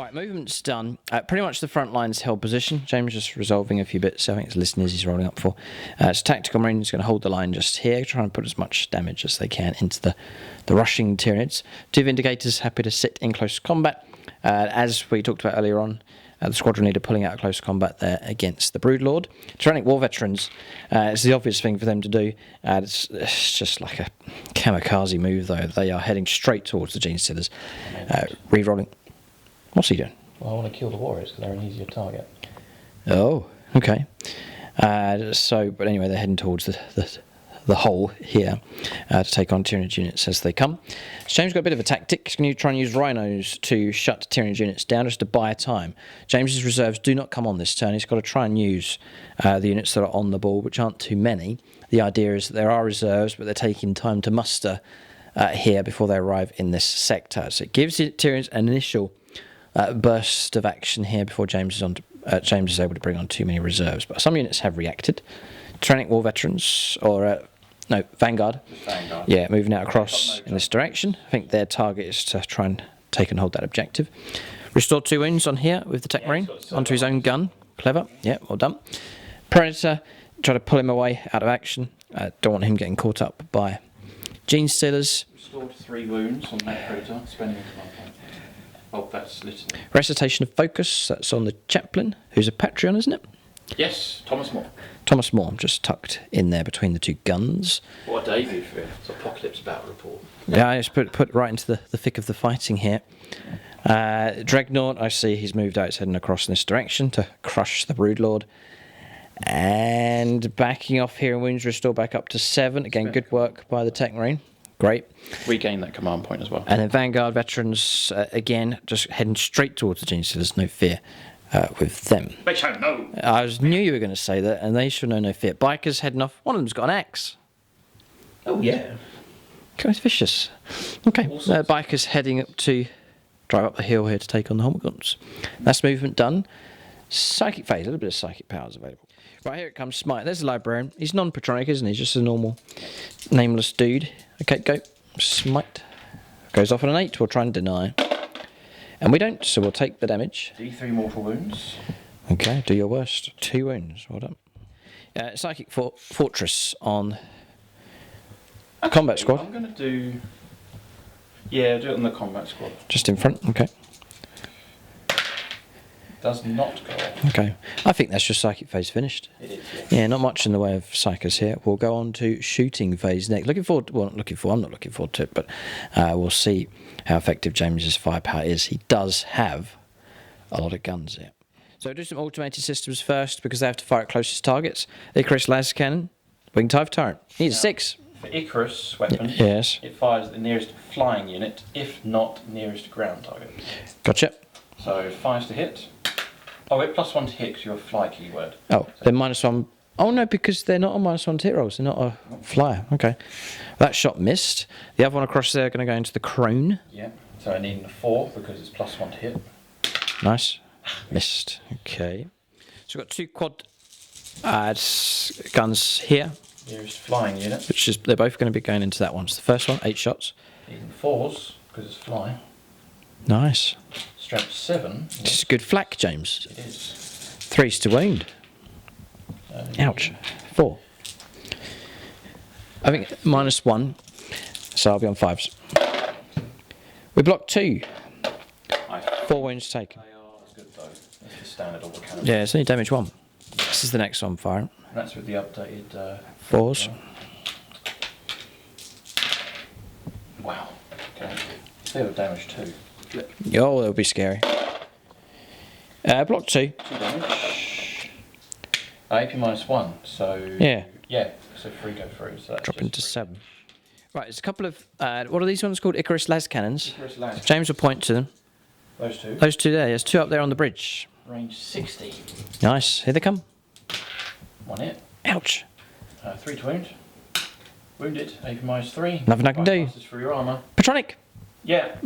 Right, movement's done. Pretty much the front line's held position. James just resolving a few bits. So I think it's listeners he's rolling up for. So Tactical Marine is going to hold the line just here, trying to put as much damage as they can into the rushing Tyranids. 2 Vindicators happy to sit in close combat. As we talked about earlier on, the squadron leader pulling out of close combat there against the Broodlord. Tyrannic War Veterans, it's the obvious thing for them to do. It's just like a kamikaze move, though. They are heading straight towards the Gene Stealers. Re-rolling. What's he doing? Well, I want to kill the warriors because they're an easier target. Oh, okay. But anyway, they're heading towards the hole here to take on Tyranid units as they come. So James got a bit of a tactic. He's going to try and use rhinos to shut Tyranid units down just to buy time. James's reserves do not come on this turn. He's got to try and use the units that are on the ball, which aren't too many. The idea is that there are reserves, but they're taking time to muster here before they arrive in this sector. So it gives the Tyranids an initial burst of action here before James is able to bring on too many reserves. But some units have reacted. Tyrannic War Veterans, or Vanguard. Vanguard. Yeah, moving out across in this direction. I think their target is to try and take and hold that objective. Restore 2 wounds on here with the Tech Marine onto his own gun. Clever. Yeah, well done. Predator, try to pull him away out of action. Don't want him getting caught up by Gene Stealers. Restored 3 wounds on that Predator, spending a command point. Oh, that's literally. Recitation of Focus, that's on the Chaplain, who's a Patreon, isn't it? Yes, Thomas Moore. Thomas Moore, just tucked in there between the 2 guns. What a debut for him. It's Apocalypse Battle Report. Yeah, I just put right into the thick of the fighting here. Dreadnought, I see he's moved out, it's heading across in this direction to crush the Broodlord. And backing off here and wounds restore back up to 7. Again, good work by the Tech Marine. Great. Regain that command point as well. And then Vanguard Veterans, again, just heading straight towards the Gene Stealers, no fear with them. They shall know. I knew you were going to say that, and they should know no fear. Bikers heading off. One of them's got an axe. Oh, yeah. Quite vicious. Okay, Bikers heading up to drive up the hill here to take on the Homogons. That's movement done. Psychic phase, a little bit of psychic powers available. Right, here it comes, Smite. There's the Librarian. He's non-patronic, isn't he? Just a normal, nameless dude. Okay, go. Smite. Goes off on an 8. We'll try and deny. And we don't, so we'll take the damage. D3 mortal wounds. Okay, do your worst. 2 wounds. Well done. Psychic Fortress on Combat Squad. I'm going to do... Yeah, do it on the Combat Squad. Just in front, okay. Does not go off. Okay, I think that's just Psychic Phase finished. It is, Yeah, not much in the way of Psychers here. We'll go on to Shooting Phase next. I'm not looking forward to it, but we'll see how effective James's firepower is. He does have a lot of guns here. So we'll do some automated systems first, because they have to fire at closest targets. Icarus Las Cannon, Wing Type Tyrant. Needs a 6. For Icarus weapon, Yes. it fires at the nearest flying unit, if not nearest ground target. Gotcha. So fires to hit. Oh, wait, +1 to hit because you're a fly keyword. Oh, they're -1. Oh no, because they're not on -1 to hit rolls. They're not a flyer. Okay. That shot missed. The other one across there going to go into the crone. Yeah. So I need a 4 because it's +1 to hit. Nice. Missed. Okay. So we've got 2 quad guns here, Nearest flying unit. which is they're both going to be going into that one. So the first one, 8 shots. Needing 4s because it's fly. Nice. Strength 7. Just a good flak, James. It is. 3's to wound. Ouch. 4. I think -1, so I'll be on 5s. We blocked 2. 4 wounds taken. They are as good though. That's the standard order cannon. Yeah, it's only damage 1. This is the next one, fire. And that's with the updated 4s. Wow. Okay. They were damage 2. Flip. Oh, that'll be scary. Block 2. 2 damage. AP -1. So Yeah. Yeah. So 3 go through. So that's Drop just into 3. 7. Right, there's a couple of what are these ones called? Icarus Las Cannons. Icarus Las. James will point to them. Those 2. Those 2 there. There's 2 up there on the bridge. Range 60. Nice. Here they come. 1 hit. Ouch. 3 to wound. Wounded. AP -3. Nothing I can do. Bypasses for your armour. Patronic. Yeah.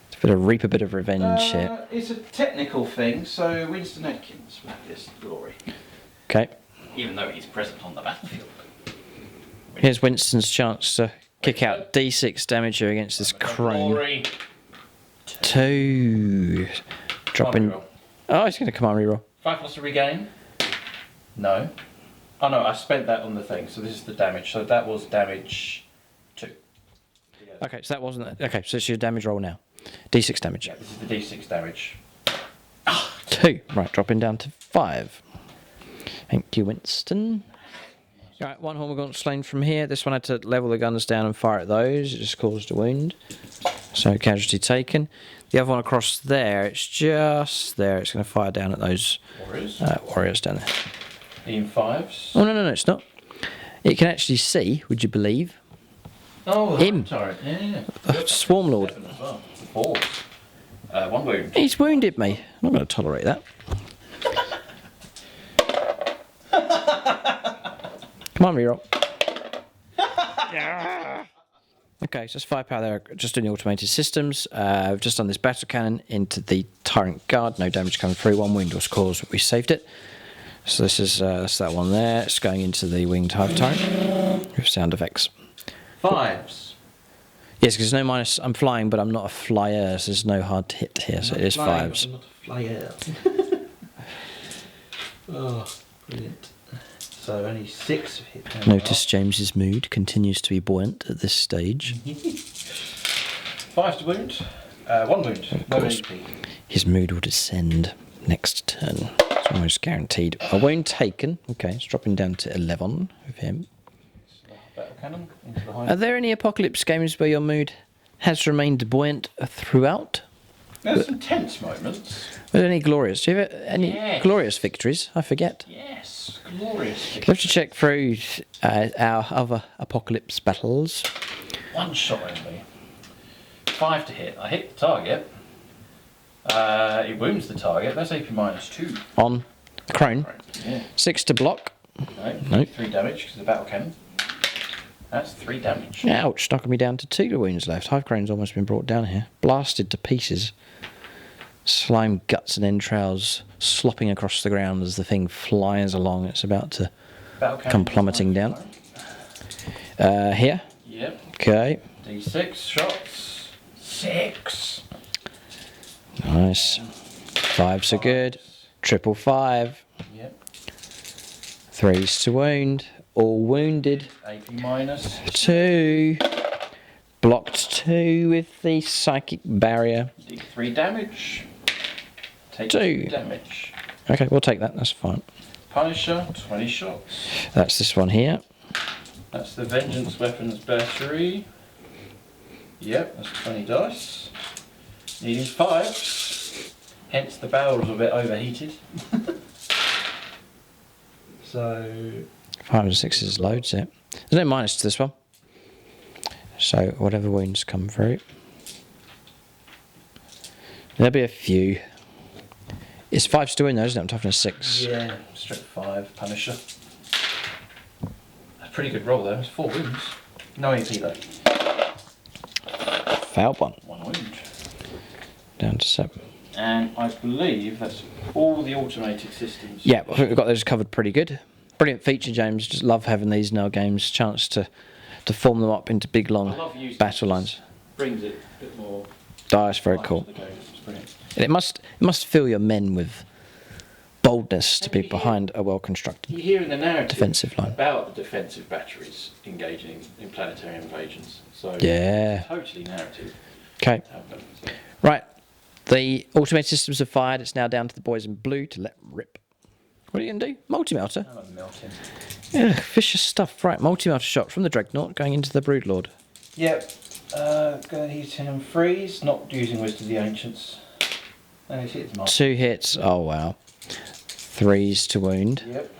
It's a bit of reap a bit of revenge here. It's a technical thing, so Winston Atkins will have this glory. Okay. Even though he's present on the battlefield. Here's Winston's chance to kick out D6 damage here against this crone. Glory. 2. Dropping. Reroll. Oh, it's going to come on reroll. 5 plus a regain. No. Oh no, I spent that on the thing. So this is the damage. So that was damage 2. Okay, so that wasn't. Okay, so it's your damage roll now. D6 damage. Yeah, this is the D6 damage. 2. Right, dropping down to 5. Thank you, Winston. Right, one Hormigaunt slain from here. This one had to level the guns down and fire at those. It just caused a wound. So casualty taken. The other one across there, it's just there. It's going to fire down at those warriors down there. In 5s. Oh, no, it's not. It can actually see, would you believe? Oh, him. Sorry. Yeah. Swarm Lord. 7 as well. 4s. 1 wound. He's wounded me. I'm not going to tolerate that. Come on, reroll. Okay, so it's firepower there, just doing the automated systems. We've just done this battle cannon into the Tyrant Guard. No damage coming through. 1 wound was caused, but we saved it. So this is that's that one there. It's going into the Winged Hive Tyrant with sound effects. 5s. Yes, because there's no minus. I'm flying, but I'm not a flyer, so there's no hard to hit here. So it is 5s. I'm not a flyer. Oh, brilliant. So only 6 hit. Notice James's mood continues to be buoyant at this stage. 5 to wound. 1 wound. No course. HP. His mood will descend next turn. It's almost guaranteed. A wound taken. Okay, it's dropping down to 11 with him. Battle cannon into the hive. Are there any Apocalypse games where your mood has remained buoyant throughout? There's some tense moments. Are there any glorious? Do you have any Yes. glorious victories? I forget. Yes, glorious. You have to check through our other Apocalypse battles. 1 shot only. 5 to hit. I hit the target. It wounds the target. That's AP minus 2. On the crone. Right. Yeah. 6 to block. No. Nope. 3 damage because of the battle cannon. That's 3 damage. Ouch, knocking me down to 2 wounds left. Hive Crone's almost been brought down here. Blasted to pieces. Slime guts and entrails slopping across the ground as the thing flies along. It's about to Battle cannon come plummeting down. Here. Yep. Okay. D6 shots. 6. Nice. 5s are good. Triple 5. Yep. 3s to wound. All wounded. AP minus. 2. Blocked 2 with the psychic barrier. D3 damage. Take 2. 2 damage. Okay, we'll take that. That's fine. Punisher, 20 shots. That's this one here. That's the Vengeance Weapons Battery. Yep, that's 20 dice. Needing 5s. Hence the barrel's a bit overheated. So 5 and 6 is loads, yeah. There's no minus to this one. So whatever wounds come through. There'll be a few. It's 5 to win though, isn't it? I'm toughness 6. yeah, strength 5, Punisher. A pretty good roll though, it's 4 wounds. No AP though. Fouled one. 1 wound. Down to 7. And I believe that's all the automated systems. Yeah, I think we've got those covered pretty good. Brilliant feature, James. Just love having these in our games. Chance to form them up into big I long love using battle lines. Brings it a bit more. Oh, that's very life cool. to the game. It's brilliant. And it must fill your men with boldness to be behind a well constructed You hear in the narrative defensive line. about the defensive batteries engaging in planetary invasions. So Yeah. totally narrative. Okay. Happen, so. Right. The automated systems are fired. It's now down to the boys in blue to let rip. What are you going to do? Multi-melter? I'm melting. Ugh, vicious stuff. Right, multi-melter shot from the Dreadnought going into the Broodlord. Yep. Going to hit him freeze, not using Wisdom of the Ancients. And it hits mark. 2 hits. Oh, wow. 3s to wound. Yep.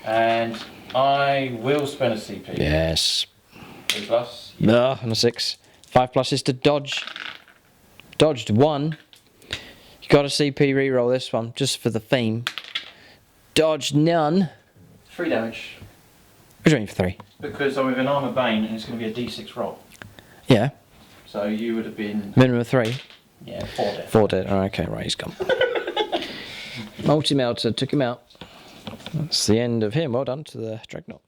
And I will spend a CP. Yes. 3 plus. No, and a 6. 5 plus is to dodge. Dodged 1. You got a CP reroll this one, just for the theme. Dodged none. 3 damage. What do you mean for 3? Because I'm with an Armour Bane and it's going to be a D6 roll. Yeah. So you would have been, Minimum of 3. yeah, 4 death. 4 dead. Oh, okay, right, he's gone. Multi-melter took him out. That's the end of him. Well done to the Dreadnought.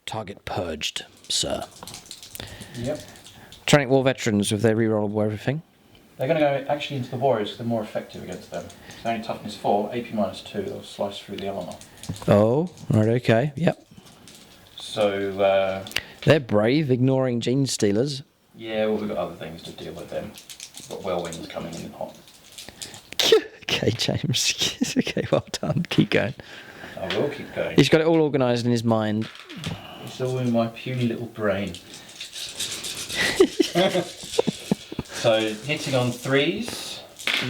Target purged, sir. Yep. Tyrannic War Veterans with their rerollable everything. They're going to go actually into the warriors because they're more effective against them. It's only toughness 4, AP -2. They'll slice through the armour. Oh, right, okay, yep. So They're brave, ignoring Gene Stealers. yeah, well we've got other things to deal with them. We've got whirlwinds coming in hot. Okay, James. Okay, well done. Keep going. I will keep going. He's got it all organised in his mind. It's all in my puny little brain. So hitting on 3s.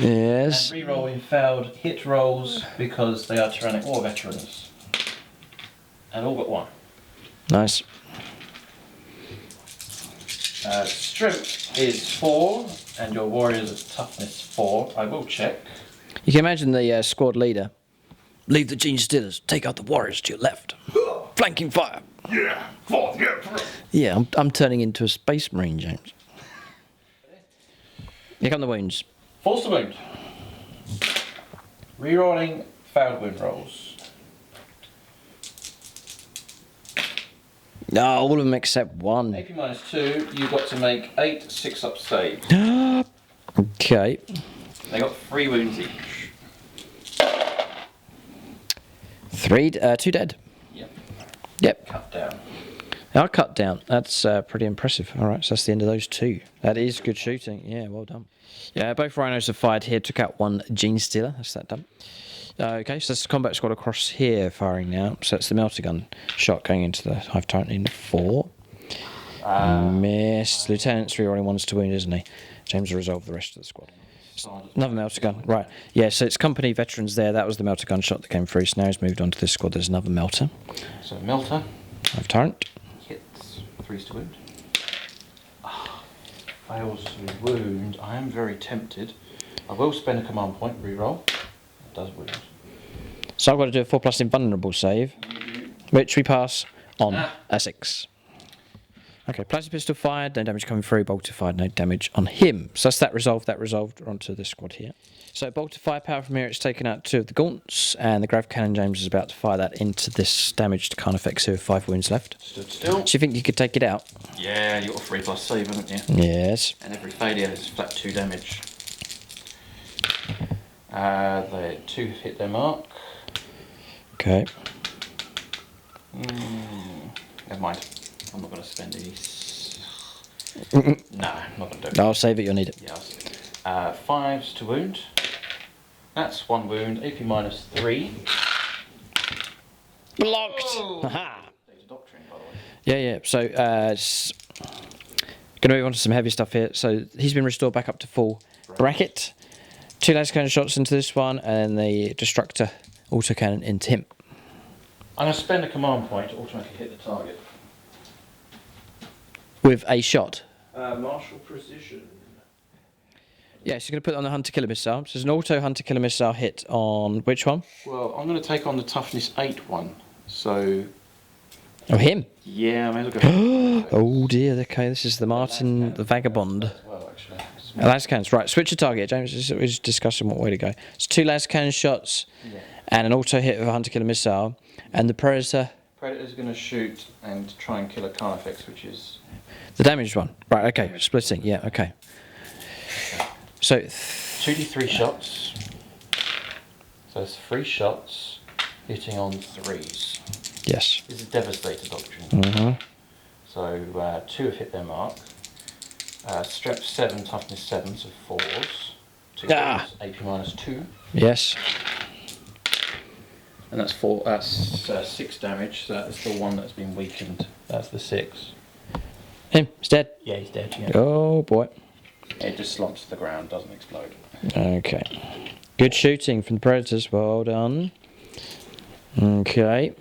Yes. And re-rolling failed hit rolls because they are Tyrannic War Veterans. And all but 1. Nice. Strength is 4, and your warriors are toughness 4. I will check. You can imagine the squad leader. Leave the Gene Stealers. Take out the warriors to your left. Flanking fire. Yeah, Yeah, I'm turning into a space marine, James. Here come the wounds. Force the wound. Rerolling failed wound rolls. No, all of them except one. AP -2, you've got to make 8 6-up saves. Okay. They got 3 wounds each. 2 dead. Yep. Yep. Cut down. I'll cut down. That's pretty impressive. All right, so that's the end of those 2. That is good shooting. Yeah, well done. Yeah, both rhinos have fired here. Took out 1 Gene Stealer. That's that done. Okay, so that's the combat squad across here firing now. So it's the melter gun shot going into the Hive Tyrant in 4. Missed. Lieutenant's rerolling 1s to wound, isn't he? James will resolve the rest of the squad. Another melter gun, right. Yeah, so it's company veterans there. That was the melter gun shot that came through. So now he's moved on to this squad. There's another melter. So melter. Hive Tyrant. Hits. 3s to wound. Fails to wound. I am very tempted. I will spend a command point, reroll. It does wound. So I've got to do a 4+ invulnerable save, which we pass on a 6. Okay, plasma pistol fired, no damage coming through, bolter fired, no damage on him. So that's that resolved onto this squad here. So bolter firepower from here, it's taken out 2 of the gaunts, and the grav cannon James is about to fire that into this damaged Carnifex who have 5 wounds left. Stood still. Do you think you could take it out? Yeah, you got a 3+ save, haven't you? Yes. And every failure is flat 2 damage. The 2 have hit their mark. Okay. Never mind. I'm not going to spend these. No, I'm not going to do it. I'll save it, you'll need it. Yeah, 5s to wound. That's 1 wound. AP -3. Blocked! Oh. Haha! Data doctrine, by the way. Yeah. So, going to move on to some heavy stuff here. So, he's been restored back up to full bracket. 2 laser cannon shots into this one, and the destructor autocannon into him. I'm going to spend a command point to automatically hit the target. With a shot. Martial precision. Yeah, so you're going to put it on the Hunter Killer Missile. So there's an auto Hunter Killer Missile hit on which one? Well, I'm going to take on the toughness 8 one. So, Oh, him. yeah, I may as well go. Oh dear, okay, this is the Martin the Vagabond. Well, actually. Laser cannons, right, switch your target, James. We're just discussing what way to go. It's 2 laser cannon shots and an auto hit of a Hunter Killer Missile, and the Predator. Predator's going to shoot and try and kill a Carnifex, which is... The damaged one. Right, okay, splitting, yeah, okay. So, 2d3 shots. So it's 3 shots hitting on 3s. yes. This is Devastator Doctrine. Mm-hmm. So 2 have hit their mark. Strep 7, toughness 7, so 4s. 2 Ah. AP -2. Yes. And that's 4. That's 6 damage. So that's the one that's been weakened. That's the 6. Him, he's dead. Yeah, he's dead. Yeah. Oh boy. It just slumps to the ground, doesn't explode. Okay. Good shooting from the Predators, well done. Okay.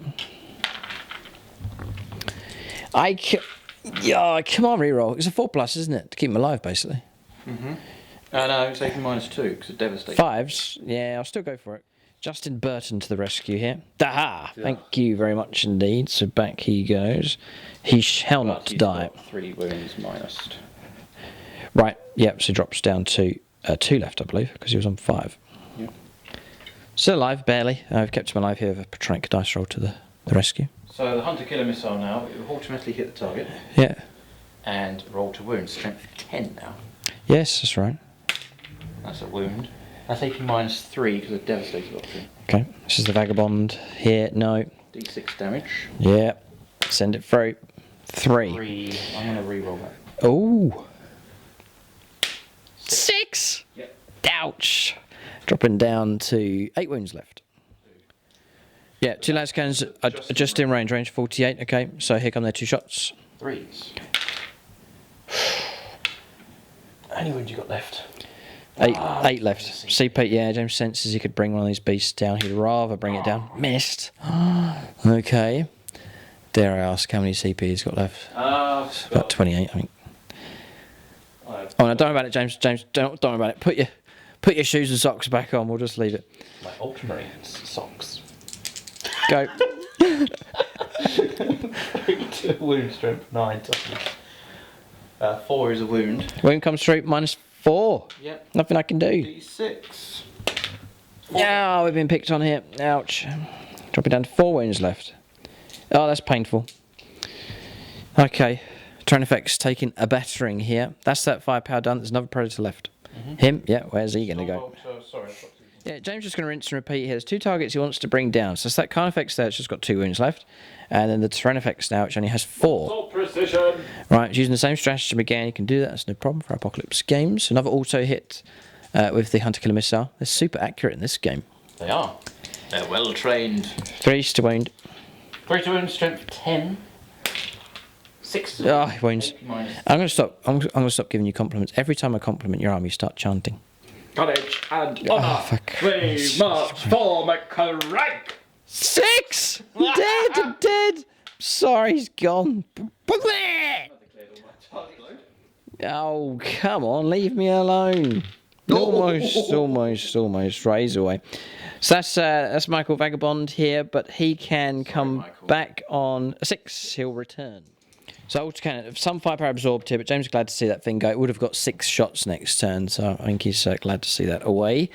Yeah, come on, reroll. It's a 4+, isn't it? To keep him alive, basically. No, it's AP -2 because it's Devastator. 5s. Yeah, I'll still go for it. Justin Burton to the rescue here. Daha! Thank you very much indeed. So back he goes. He shall not die. 3 wounds minus. Right, yep, so he drops down to 2 left, I believe, because he was on 5. Yep. Still alive, barely. I've kept him alive here with a Patronic dice roll to the rescue. So the Hunter Killer Missile now, it will automatically hit the target. Yeah. And roll to wound, strength 10 now. Yes, that's right. That's a wound. That's AP -3 because of Devastator Doctrine. Okay, this is the Vagabond here. No. D6 damage. Yeah. Send it through. 3. 3. I'm going to re-roll that. Oh. 6. Yep. Ouch. Dropping down to 8 wounds left. Yeah, 2 lance cannons are just in range 48. Okay, so here come their 2 shots. 3s. How many wounds you got left? 8 left. CP, yeah, James senses he could bring one of these beasts down. He'd rather bring it down. Missed. Okay. Dare I ask how many CP he's got left? About 28, I think. Oh no, don't worry about it, James. James, don't worry about it. Put your shoes and socks back on. We'll just leave it. My Ultramarines socks. Go. 2 wound strength, 9 toughness. 4 is a wound. Wound comes through, -4. Yep. Nothing I can do. D6. Yeah, we've been picked on here. Ouch. Drop it down to 4 wounds left. Oh, that's painful. Okay. Turn effects taking a battering here. That's that firepower done. There's another predator left. Him? Yeah, where's he going to go? Sorry. Yeah, James just going to rinse and repeat here. There's 2 targets he wants to bring down. So it's that Carnifex there. It's just got 2 wounds left. And then the Tyrannifex now, which only has 4. Full precision. Right, using the same stratagem again. You can do that. That's no problem for Apocalypse games. Another auto hit with the Hunter Killer Missile. They're super accurate in this game. They are. They're well trained. 3 to wound. 3 to wound, strength 10. 6 to He wounds. I'm going to stop giving you compliments. Every time I compliment your arm, you start chanting. Courage and honour. Fuck. We march for McCrank. 6! Dead! Sorry, he's gone. Oh, come on, leave me alone. Almost raise away. So that's Michael Vagabond here, but he can come back on a 6. He'll return. So Ultracannon, some firepower absorbed here, but James is glad to see that thing go. It would have got 6 shots next turn, so I think he's glad to see that away.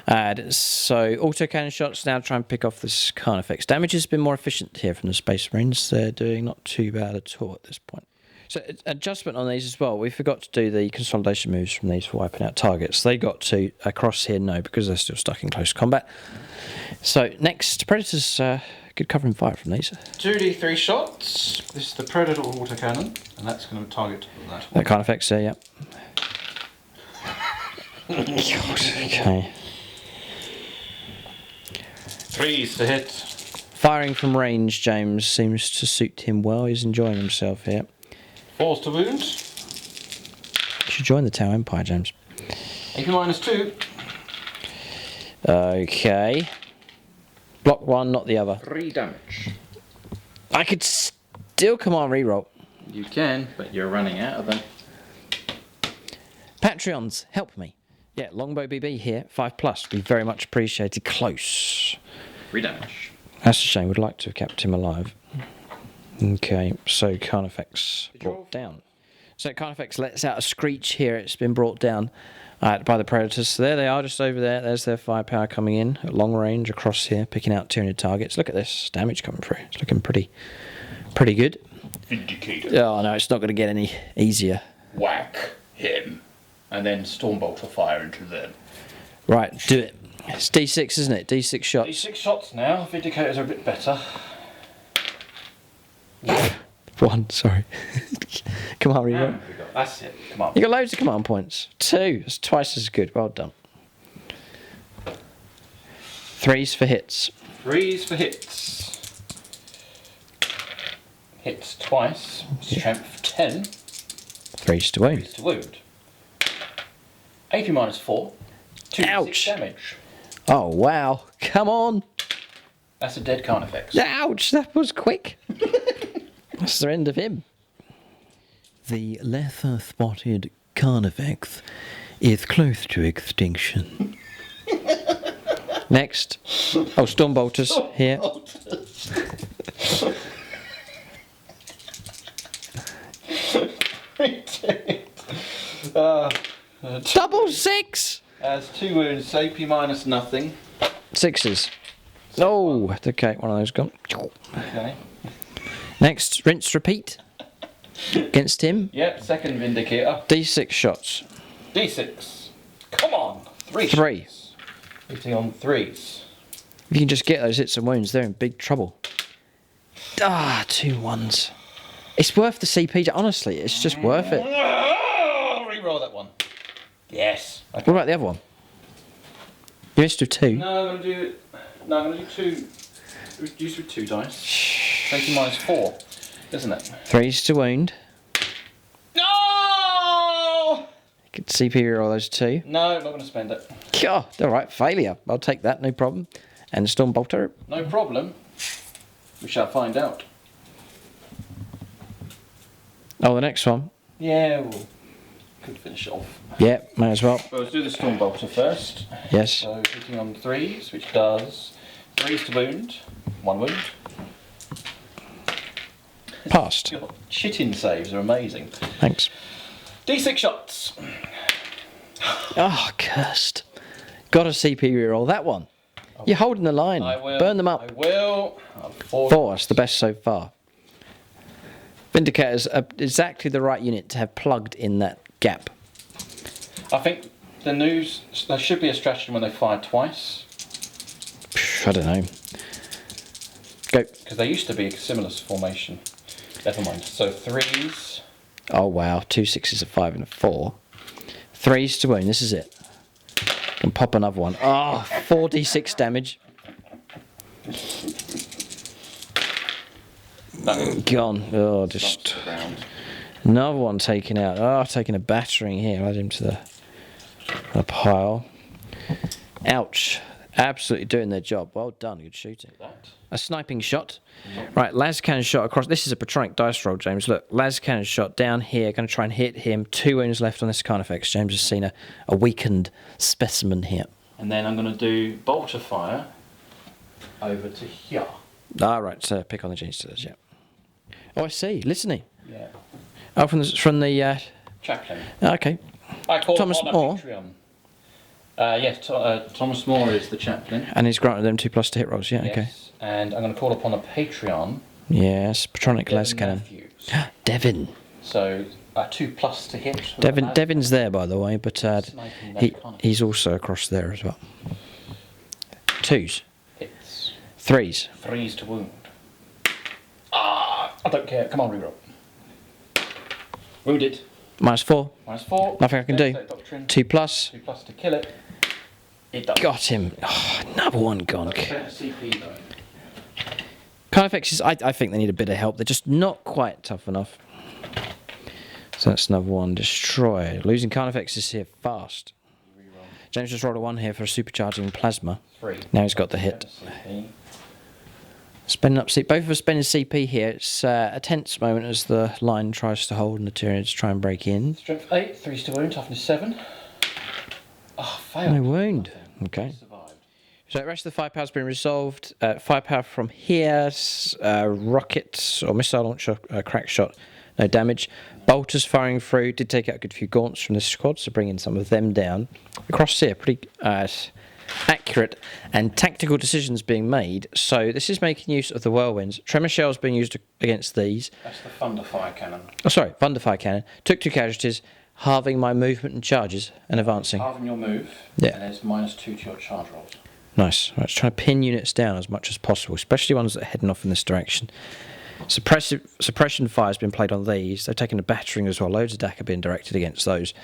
So Autocannon shots now try and pick off this Carnifex. Damage has been more efficient here from the Space Marines. They're doing not too bad at all at this point. So adjustment on these as well. We forgot to do the consolidation moves from these for wiping out targets. They got to across here, no, because they're still stuck in close combat. So next, Predators... good covering fire from these. 2d3 shots. This is the Predator autocannon, and that's going to target that. That kind of effects there, yeah. Okay. 3s to hit. Firing from range, James, seems to suit him well. He's enjoying himself here. 4s to wound. You should join the Tower Empire, James. AP -2. Okay. Block 1, not the other. 3 damage. I could still come on reroll. You can, but you're running out of them. Patreons, help me. Yeah, Longbow BB here, 5+. Be very much appreciated. Close. 3 damage. That's a shame. Would like to have kept him alive. Okay, so Carnifex brought down. So Carnifex lets out a screech here. It's been brought down by the Predators. So there they are, just over there. There's their firepower coming in at long range across here, picking out Tyranid targets. Look at this damage coming through. It's looking pretty good. Vindicator. Oh no, it's not going to get any easier. Whack him. And then Stormbolt will fire into them. Right, do it. It's D6, isn't it? D6 shots. D6 shots now. Vindicators are a bit better. 1, sorry. Come on, reroll. That's it. Come on. You got loads of command points. 2. It's twice as good. Well done. 3s for hits. 3s for hits. Hits twice. Strength 10. 3s to wound. 3s to wound. AP -4. 2 Ouch. damage. Oh, wow. Come on. That's a dead Carnifex. Ouch, that was quick. That's the end of him. The leather-spotted Carnifex is close to extinction. Next. Oh, Stormbolters here. Double 6! Has 2 wounds, AP -0. 6s. Oh, okay, one of those gone. Okay. Next, rinse, repeat. against him. Yep, second Vindicator. D6 shots. D6. Come on. 3 3. shots. Hitting on 3s. If you can just get those hits and wounds, they're in big trouble. 2 1s. It's worth the CP. Honestly, it's just worth it. Reroll that one. Yes. Okay. What about the other one? You missed with 2. No, I'm gonna do 2. Reduce with 2 dice. Making -4, isn't it? 3s to wound. No! You could CP roll those 2. No, not gonna spend it. Oh, alright, failure. I'll take that, no problem. And Storm Bolter. No problem. We shall find out. Oh, the next one. Yeah, we'll could finish it off. Yeah, may as well. Well, let's do the Storm Bolter first. Yes. So hitting on 3s, which does 3s to wound, 1 wound. Passed. Your shitting saves are amazing. Thanks. D6 shots. Oh, cursed. Got a CP reroll that one. You're holding the line. I will. Burn them up. I will. 4. 4, that's the best so far. Vindicator's exactly the right unit to have plugged in that gap. I think the news, there should be a strategy when they fire twice. I don't know. Go. Because they used to be a similar formation. Never mind. So 3s. Oh, wow. 2 6s, a 5 and a 4. 3s to wound. This is it. Can pop another one. Oh, 4d6 damage. Gone. Oh, just another one taken out. Oh, taking a battering here. Add him to the pile. Ouch. Absolutely doing their job. Well done. Good shooting. A sniping shot. Right, las cannon shot across. This is a Patronic dice roll, James. Look, las cannon shot down here. Going to try and hit him. 2 wounds left on this Carnifex. James has seen a weakened specimen here. And then I'm going to do bolter fire over to here. All right, so pick on the genius to yeah. Oh, I see. Listening. Yeah. Oh, from the Chaplain. okay. I call Thomas on a More. Patreon. Yes, Thomas More is the chaplain. And he's granted them 2+ to hit rolls. Yeah, okay. Yes, and I'm going to call upon a Patreon. Yes, Patronic las cannon. Matthews. Devin. So 2+ to hit. Devin's there, by the way, but he's also across there as well. 2s. Hits. 3s. 3s to wound. I don't care. Come on, reroll. Wounded. -4. -4. Nothing I can do. Doctrine. 2+. 2+ to kill it. It does. Got him. Oh, another one gone. Better CP though. Carnifexes, I think they need a bit of help. They're just not quite tough enough. So that's another one destroyed. Losing Carnifexes here fast. James just rolled a 1 here for a supercharging plasma. 3. Now he's got the hit. CP. Spending up CP. Both of us spending CP here. It's a tense moment as the line tries to hold and the Tyranids try and break in. Strength 8, 3s to wound, toughness 7. Oh, failed. No wound. Okay. Survived. So the rest of the firepower's been resolved. Firepower from here, rocket or missile launcher, crack shot, no damage. Bolters firing through, did take out a good few gaunts from this squad, so bringing some of them down. Across here, pretty accurate and tactical decisions being made. So this is making use of the whirlwinds. Tremor shells being used against these. That's the Thunder Fire Cannon. Oh, sorry, Thunderfire Cannon. Took 2 casualties, halving my movement and charges and advancing. Halving your move. Yeah. And there's -2 to your charge rolls. Nice. Right, let's try to pin units down as much as possible, especially ones that are heading off in this direction. Suppression fire has been played on these. They're taking a battering as well. Loads of DAC are being directed against those.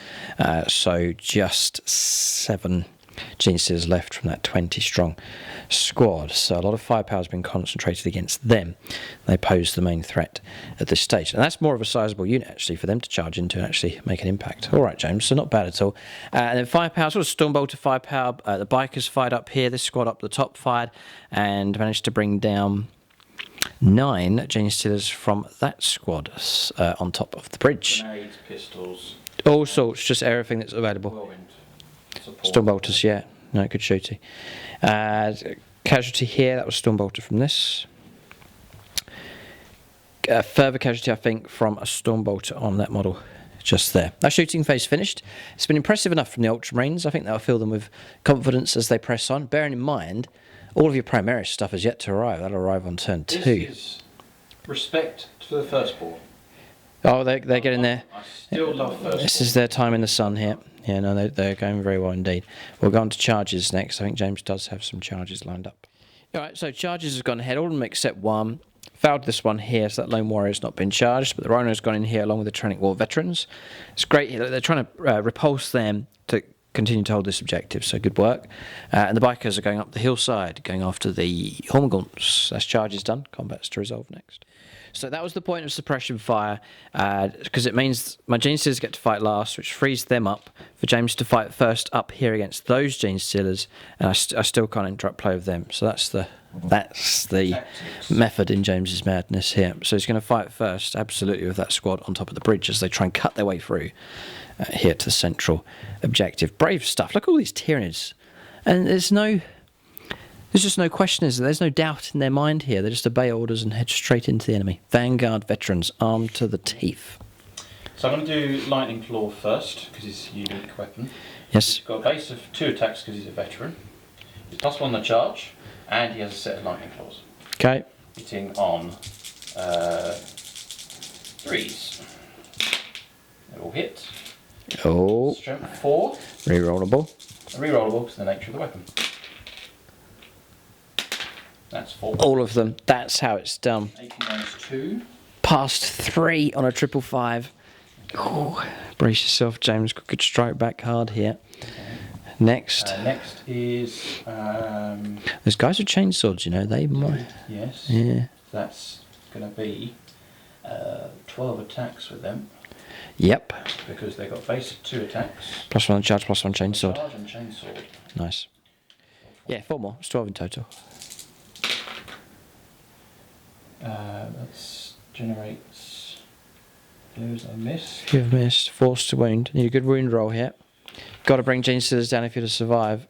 So just 7 geniuses left from that 20-strong squad. So a lot of firepower has been concentrated against them. They pose the main threat at this stage. And that's more of a sizable unit, actually, for them to charge into and actually make an impact. All right, James, so not bad at all. And then firepower, sort of Stormbolter firepower. The bikers fired up here. This squad up the top fired and managed to bring down 9 Genius Tillers from that squad on top of the bridge. Grenades, pistols. All sorts, just everything that's available. Whirlwind. Stormbolters, yeah. No, good shooting. Casualty here, that was Stormbolter from this. Further casualty, I think, from a Stormbolter on that model just there. That shooting phase finished. It's been impressive enough from the Ultramarines. I think that'll fill them with confidence as they press on. Bearing in mind, all of your Primaris stuff is yet to arrive. That'll arrive on turn 2. This is respect to the firstborn. Oh, they're getting there. I still love first. This is their time in the sun here. Yeah, no, they're going very well indeed. We'll go on to charges next. I think James does have some charges lined up. All right, so charges have gone ahead, all of them except one. Fouled this one here, so that lone warrior's not been charged, but the rhino's gone in here along with the Tyrannic War Veterans. It's great. They're trying to repulse them to continue to hold this objective, so good work. And the bikers are going up the hillside, going after the Hormagaunts. That's charges done. Combat's to resolve next. So that was the point of suppression fire, because it means my Gene Stealers get to fight last, which frees them up for James to fight first up here against those Gene Stealers, and I still can't interrupt play with them. So that's the method in James's madness here. So he's going to fight first, absolutely, with that squad on top of the bridge as they try and cut their way through here to the central objective. Brave stuff. Look at all these Tyranids, and there's just no question, is there? There's no doubt in their mind here. They just obey orders and head straight into the enemy. Vanguard veterans, armed to the teeth. So I'm going to do Lightning Claw first, because it's a unique weapon. Yes. He's got a base of 2 attacks because he's a veteran. He's +1 on the charge, and he has a set of Lightning Claws. Okay. Hitting on 3s. They all hit. Oh. Strength 4. Rerollable. Rerollable because of the nature of the weapon. That's 4. All of them. That's how it's done. 18 -2. Past 3 on a 555. Oh, brace yourself, James. Got good strike back hard here. Okay. Next. Next is... Those guys with chainswords, you know, they might... Yes. Yeah. That's going to be 12 attacks with them. Yep. Because they've got base of 2 attacks. +1 charge, +1 chainsword. Charge and chainsword. Nice. Yeah, 4 more. It's 12 in total. That generates blues I missed. You've missed. Forced to wound. Need a good wound roll here. Got to bring Gene Stealers down if you're to survive.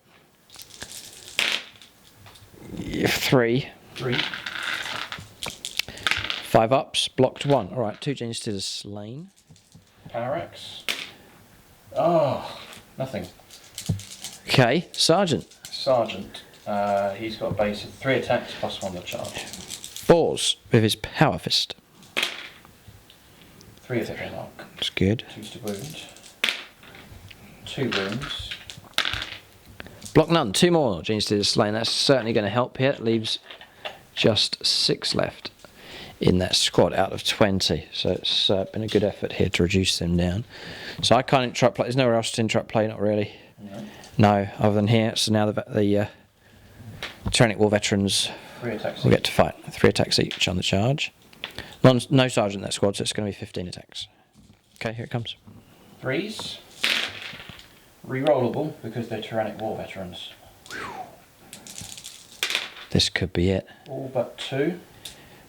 3. 5 ups. Blocked 1. Alright, 2 Gene Stealers slain. Parax. Oh, nothing. Okay, Sergeant. Sergeant. He's got a base of 3 attacks +1 the charge. Bores with his power fist. 3 attack mark. That's good. 2 to wound. 2 wounds. Block none. 2 more Gene Stealers slain. That's certainly going to help here. It leaves just 6 left in that squad out of 20. So it's been a good effort here to reduce them down. So I can't interrupt play. There's nowhere else to interrupt play, not really. No, other than here. So now the Tyrannic War Veterans 3 attacks. will get to fight. 3 attacks each on the charge. No sergeant in that squad, so it's going to be 15 attacks. Okay, here it comes. 3s. Rerollable because they're Tyrannic War Veterans. This could be it. All but 2.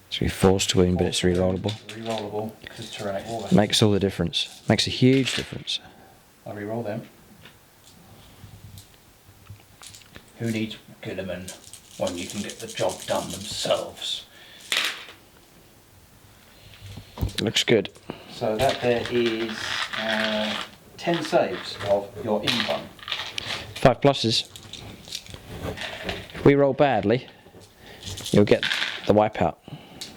It's going to be forced to wound, but it's rerollable. Rerollable because it's Tyrannic War Veterans. Makes all the difference. Makes a huge difference. I'll reroll them. Who needs Gilliman when you can get the job done themselves? Looks good. So that there is 10 saves of your income. 5 pluses. If we roll badly, you'll get the wipeout.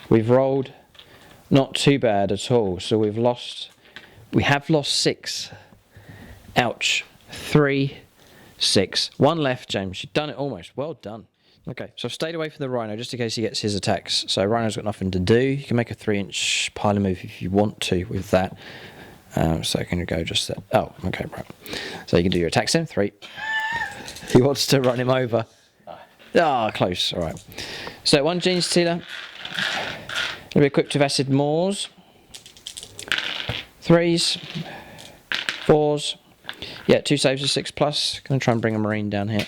We've rolled not too bad at all, so we have lost 6. Ouch. 3, 6. 1 left, James. You've done it almost. Well done. Okay, so I've stayed away from the Rhino just in case he gets his attacks. So Rhino's got nothing to do. You can make a 3-inch pilot move if you want to with that. So I can go just there. Oh, okay, right. So you can do your attacks then. 3. He wants to run him over. Ah, close. All right. So 1 Gene Stealer. He'll be equipped with acid Moors. 3s. 4s. Yeah, 2 saves of 6+. Going to try and bring a Marine down here.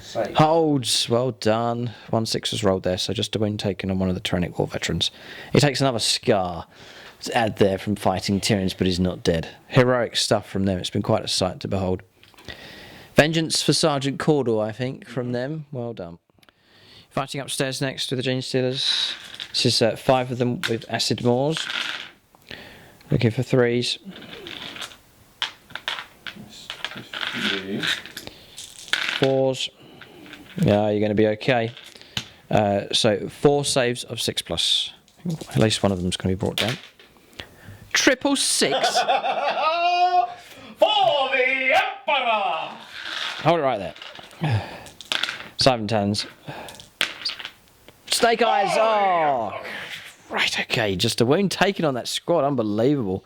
Save. Holds. Well done. 1 6 was rolled there, so just a wound taken on one of the Tyrannic War Veterans. He takes another scar to add there from fighting Tyranids, but he's not dead. Heroic stuff from them. It's been quite a sight to behold. Vengeance for Sergeant Cordell, I think, from them. Well done. Fighting upstairs next with the Gene Stealers. This is 5 of them with acid Moors. Looking for 3s. 4s. Yeah, you're going to be okay. So 4 saves of 6+. At least one of them's going to be brought down. Triple six. For the Emperor! Hold it right there. Simon Tans. Snake Eyes. Oh. Right, okay. Just a wound taken on that squad. Unbelievable.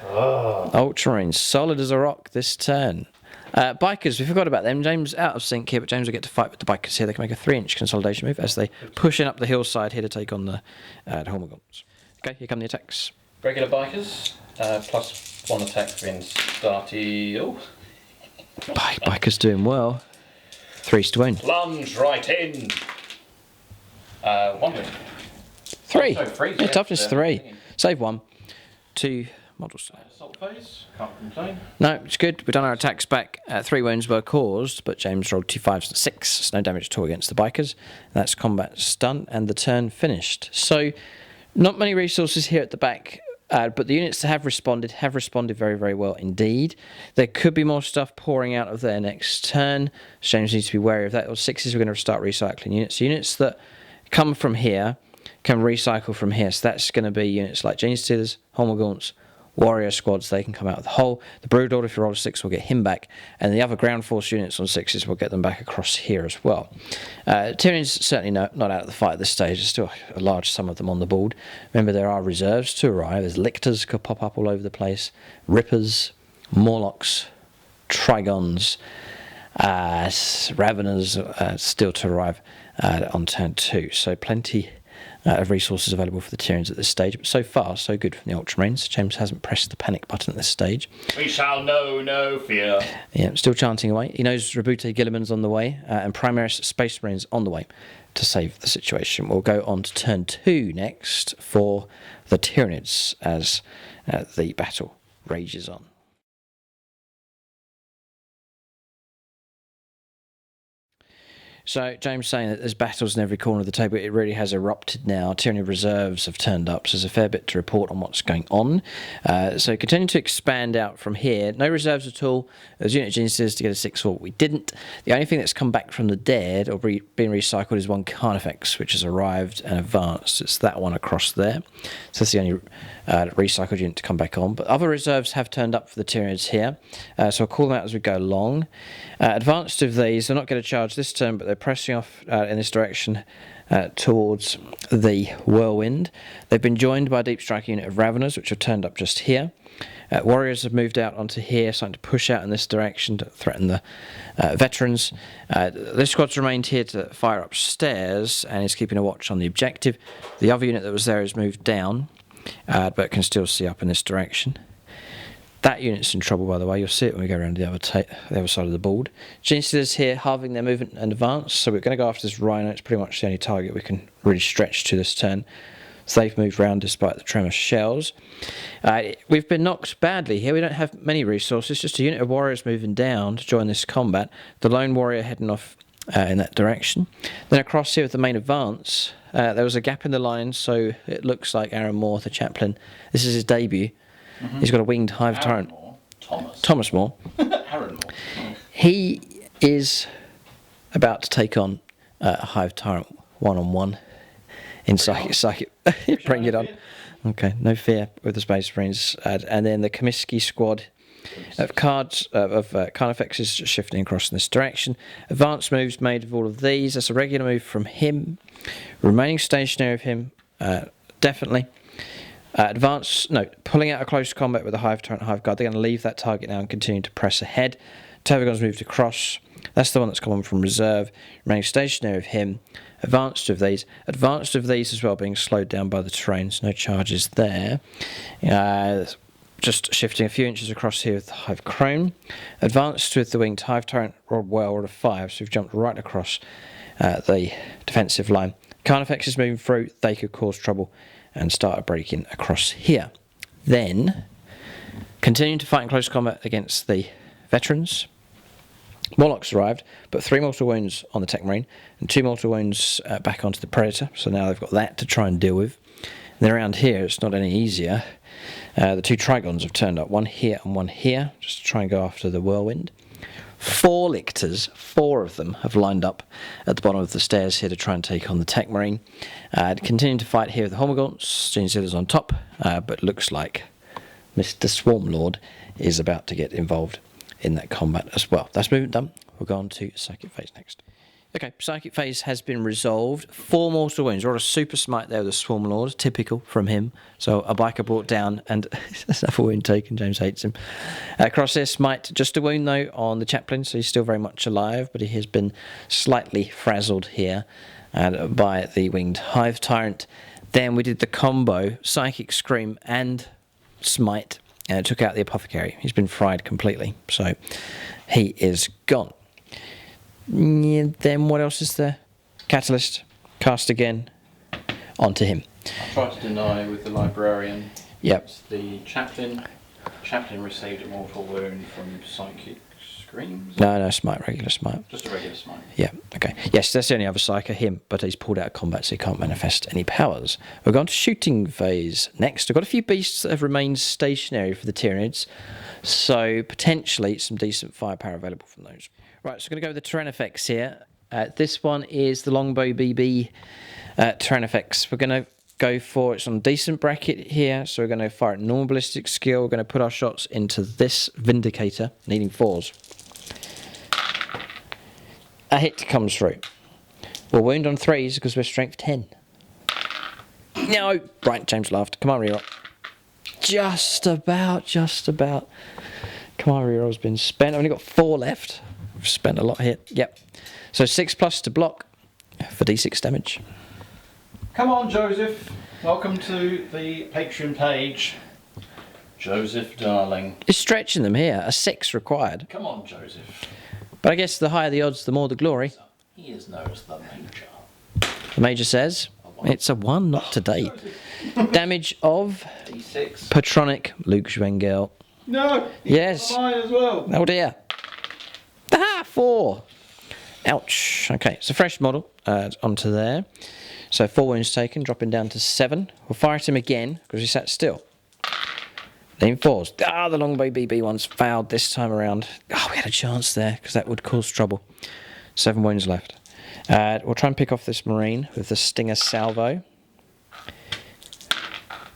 Ultramarines, solid as a rock this turn. Bikers, we forgot about them. James out of sync here, but James will get to fight with the bikers here. They can make a 3-inch consolidation move as they push in up the hillside here to take on the Hormagaunts. Okay, here come the attacks. Regular bikers, plus 1 attack wins starty. Oh. Bikers doing well. 3s to win. Plunge right in. 1 win. 3. Oh, so 3, Yeah, toughness 3. Save 1. 2 models. Assault phase, can't complain. No, it's good. We've done our attacks back. 3 wounds were caused, but James rolled 2 5s and 6. So no damage at all against the bikers. That's combat stun and the turn finished. So not many resources here at the back, but the units that have responded very, very well indeed. There could be more stuff pouring out of there next turn. So James needs to be wary of that. Or 6s, we're going to start recycling units. Units that come from here can recycle from here. So that's going to be units like Gene Stealers, Hormagaunts, Warrior squads. They can come out of the hole. The Brood Lord, if you roll a 6, will get him back, and the other ground force units on 6s will get them back across here as well. Tyranids certainly not out of the fight at this stage. There's still a large sum of them on the board. Remember, there are reserves to arrive. There's Lictors could pop up all over the place, Rippers, Morlocks, Trigons, Raveners still to arrive on turn 2. So plenty of resources available for the Tyranids at this stage. But so far, so good from the Ultramarines. James hasn't pressed the panic button at this stage. We shall know no fear. Yeah, still chanting away. He knows Rabute Gilliman's on the way, and Primaris Space Marines on the way to save the situation. We'll go on to turn 2 next for the Tyranids as the battle rages on. So James saying that there's battles in every corner of the table. It really has erupted now. Tyranny reserves have turned up, so there's a fair bit to report on what's going on. So continue to expand out from here. No reserves at all. There's unit geniuses to get a 6-4. We didn't. The only thing that's come back from the dead or been recycled is 1 Carnifex, which has arrived and advanced. It's that one across there. So that's the only recycled unit to come back on. But other reserves have turned up for the Tyranids here. So I'll call them out as we go along. Advanced of these, they're not going to charge this turn, but they're pressing off in this direction towards the Whirlwind. They've been joined by a deep strike unit of Raveners, which have turned up just here. Warriors have moved out onto here, starting to push out in this direction to threaten the veterans. This squad's remained here to fire upstairs and is keeping a watch on the objective. The other unit that was there has moved down, but can still see up in this direction. That unit's in trouble, by the way. You'll see it when we go around the other side of the board. Genestealers here, halving their movement and advance. So we're going to go after this Rhino. It's pretty much the only target we can really stretch to this turn. So they've moved round despite the tremor shells. We've been knocked badly here. We don't have many resources. Just a unit of warriors moving down to join this combat. The lone warrior heading off in that direction. Then across here with the main advance, there was a gap in the line, so it looks like Aaron Moore, the chaplain. This is his debut. Mm-hmm. He's got a winged hive tyrant. Thomas Moore. Aaron Moore. He is about to take on a hive tyrant one-on-one in psychic. Bring it on. Okay, no fear with the Space Marines. And then the Comiskey squad of Carnifex is shifting across in this direction. Advanced moves made of all of these. That's a regular move from him. Remaining stationary of him, definitely. Pulling out a close combat with a Hive Tyrant, Hive Guard. They're going to leave that target now and continue to press ahead. Tervagon's moved across. That's the one that's come on from reserve. Remaining stationary of him. Advanced of these as well, being slowed down by the terrain, so no charges there. Just shifting a few inches across here with the Hive Crone. Advanced with the Winged Hive Tyrant, rolled well, rolled a 5, so we've jumped right across the defensive line. Carnifex is moving through, they could cause trouble and start breaking across here. Then, continuing to fight in close combat against the veterans. Morlocks arrived, but 3 mortal wounds on the Tech Marine and 2 mortal wounds back onto the Predator, so now they've got that to try and deal with. And then around here, it's not any easier. The 2 Trigons have turned up, one here and one here, just to try and go after the Whirlwind. 4 Lictors, 4 of them, have lined up at the bottom of the stairs here to try and take on the Tech Marine. Continuing to fight here with the Hormagaunts, Genestealers on top, but looks like Mr. Swarmlord is about to get involved in that combat as well. That's movement done. We'll go on to Psychic Phase next. Okay, Psychic Phase has been resolved. 4 mortal wounds. We're on a super smite there with the Swarmlord, typical from him. So a biker brought down, and another wound taken. James hates him. Crosshair smite, just a wound though on the Chaplain, so he's still very much alive, but he has been slightly frazzled here by the Winged Hive Tyrant. Then we did the combo, Psychic Scream and Smite, and it took out the Apothecary. He's been fried completely, so he is gone. Yeah, then what else is there? Catalyst, cast again, onto him. I tried to deny with the Librarian. Yep. It's the Chaplain. Chaplain received a mortal wound from Psychic Screams. No, smite, regular smite. Just a regular smite. Yeah, okay. Yes, that's the only other psyker, him, but he's pulled out of combat, so he can't manifest any powers. We're going to shooting phase next. We've got a few beasts that have remained stationary for the Tyranids, so potentially some decent firepower available from those. Right, so we're going to go with the Tyrannifex here. This one is the Longbow BB Tyrannifex. We're going to go for, it's on a decent bracket here, so we're going to fire at normal ballistic skill. We're going to put our shots into this Vindicator, needing 4s. A hit comes through. We'll wound on 3s because we're strength 10. No! Right, James laughed. Come on, reroll. Just about. Come on, reroll's been spent. I've only got 4 left. We've spent a lot here. Yep. So 6+ to block for d6 damage. Come on, Joseph. Welcome to the Patreon page. Joseph, darling. It's stretching them here. A 6 required. Come on, Joseph. But I guess the higher the odds, the more the glory. He is known as the Major. The Major says it's a 1, not today. Damage of D6. Patronic Luke Schwengel. No! Yes. Mine as well. Oh dear. Aha! 4. Ouch. Okay, so fresh model onto there. So 4 wounds taken, dropping down to 7. We'll fire at him again because he sat still. Then 4s. Ah, the Longbow BB one's fouled this time around. Oh, we had a chance there because that would cause trouble. 7 wounds left. We'll try and pick off this Marine with the Stinger Salvo.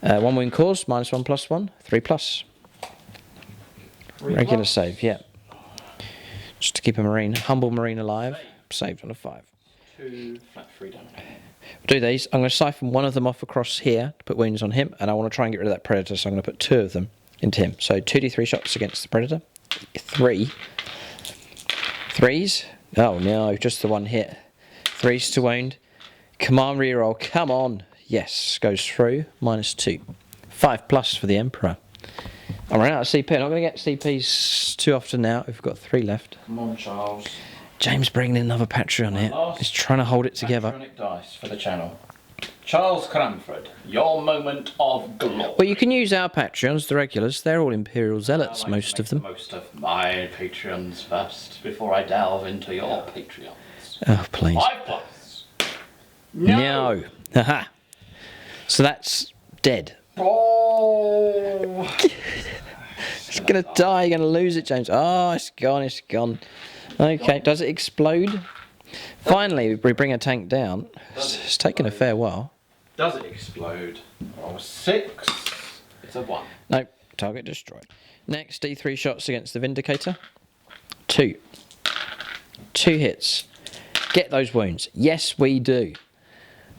1 wound caused, -1+1, 3+. Regular save, yeah. Just to keep a Marine, humble Marine alive. Saved on a 5. 2 flat 3 damage. Do these. I'm going to siphon one of them off across here to put wounds on him, and I want to try and get rid of that Predator, so I'm going to put 2 of them into him. So 2d3 shots against the Predator. 3. 3s. Oh no, just the 1 hit. 3s to wound. Command reroll. Come on. Yes, goes through. -2. 5+ for the Emperor. I'm running out of CP. I'm not going to get CPs too often now. We've got 3 left. Come on, Charles. James bringing in another Patreon here. He's trying to hold it together. Patronic dice for the channel. Charles Cranford, your moment of glory. Well, you can use our Patreons, the regulars. They're all Imperial Zealots, I like most to of them. make the most of my Patreons first before I delve into your Patreons. Oh, please. 5+. No. Haha. So that's dead. Oh. It's going to die. You're going to lose it, James. Oh, it's gone. It's gone. Okay. Does it explode? Finally, we bring a tank down. It's taken a fair while. Does it explode? Oh, 6. It's a 1. Nope. Target destroyed. Next, D3 shots against the Vindicator. 2. 2 hits. Get those wounds. Yes, we do.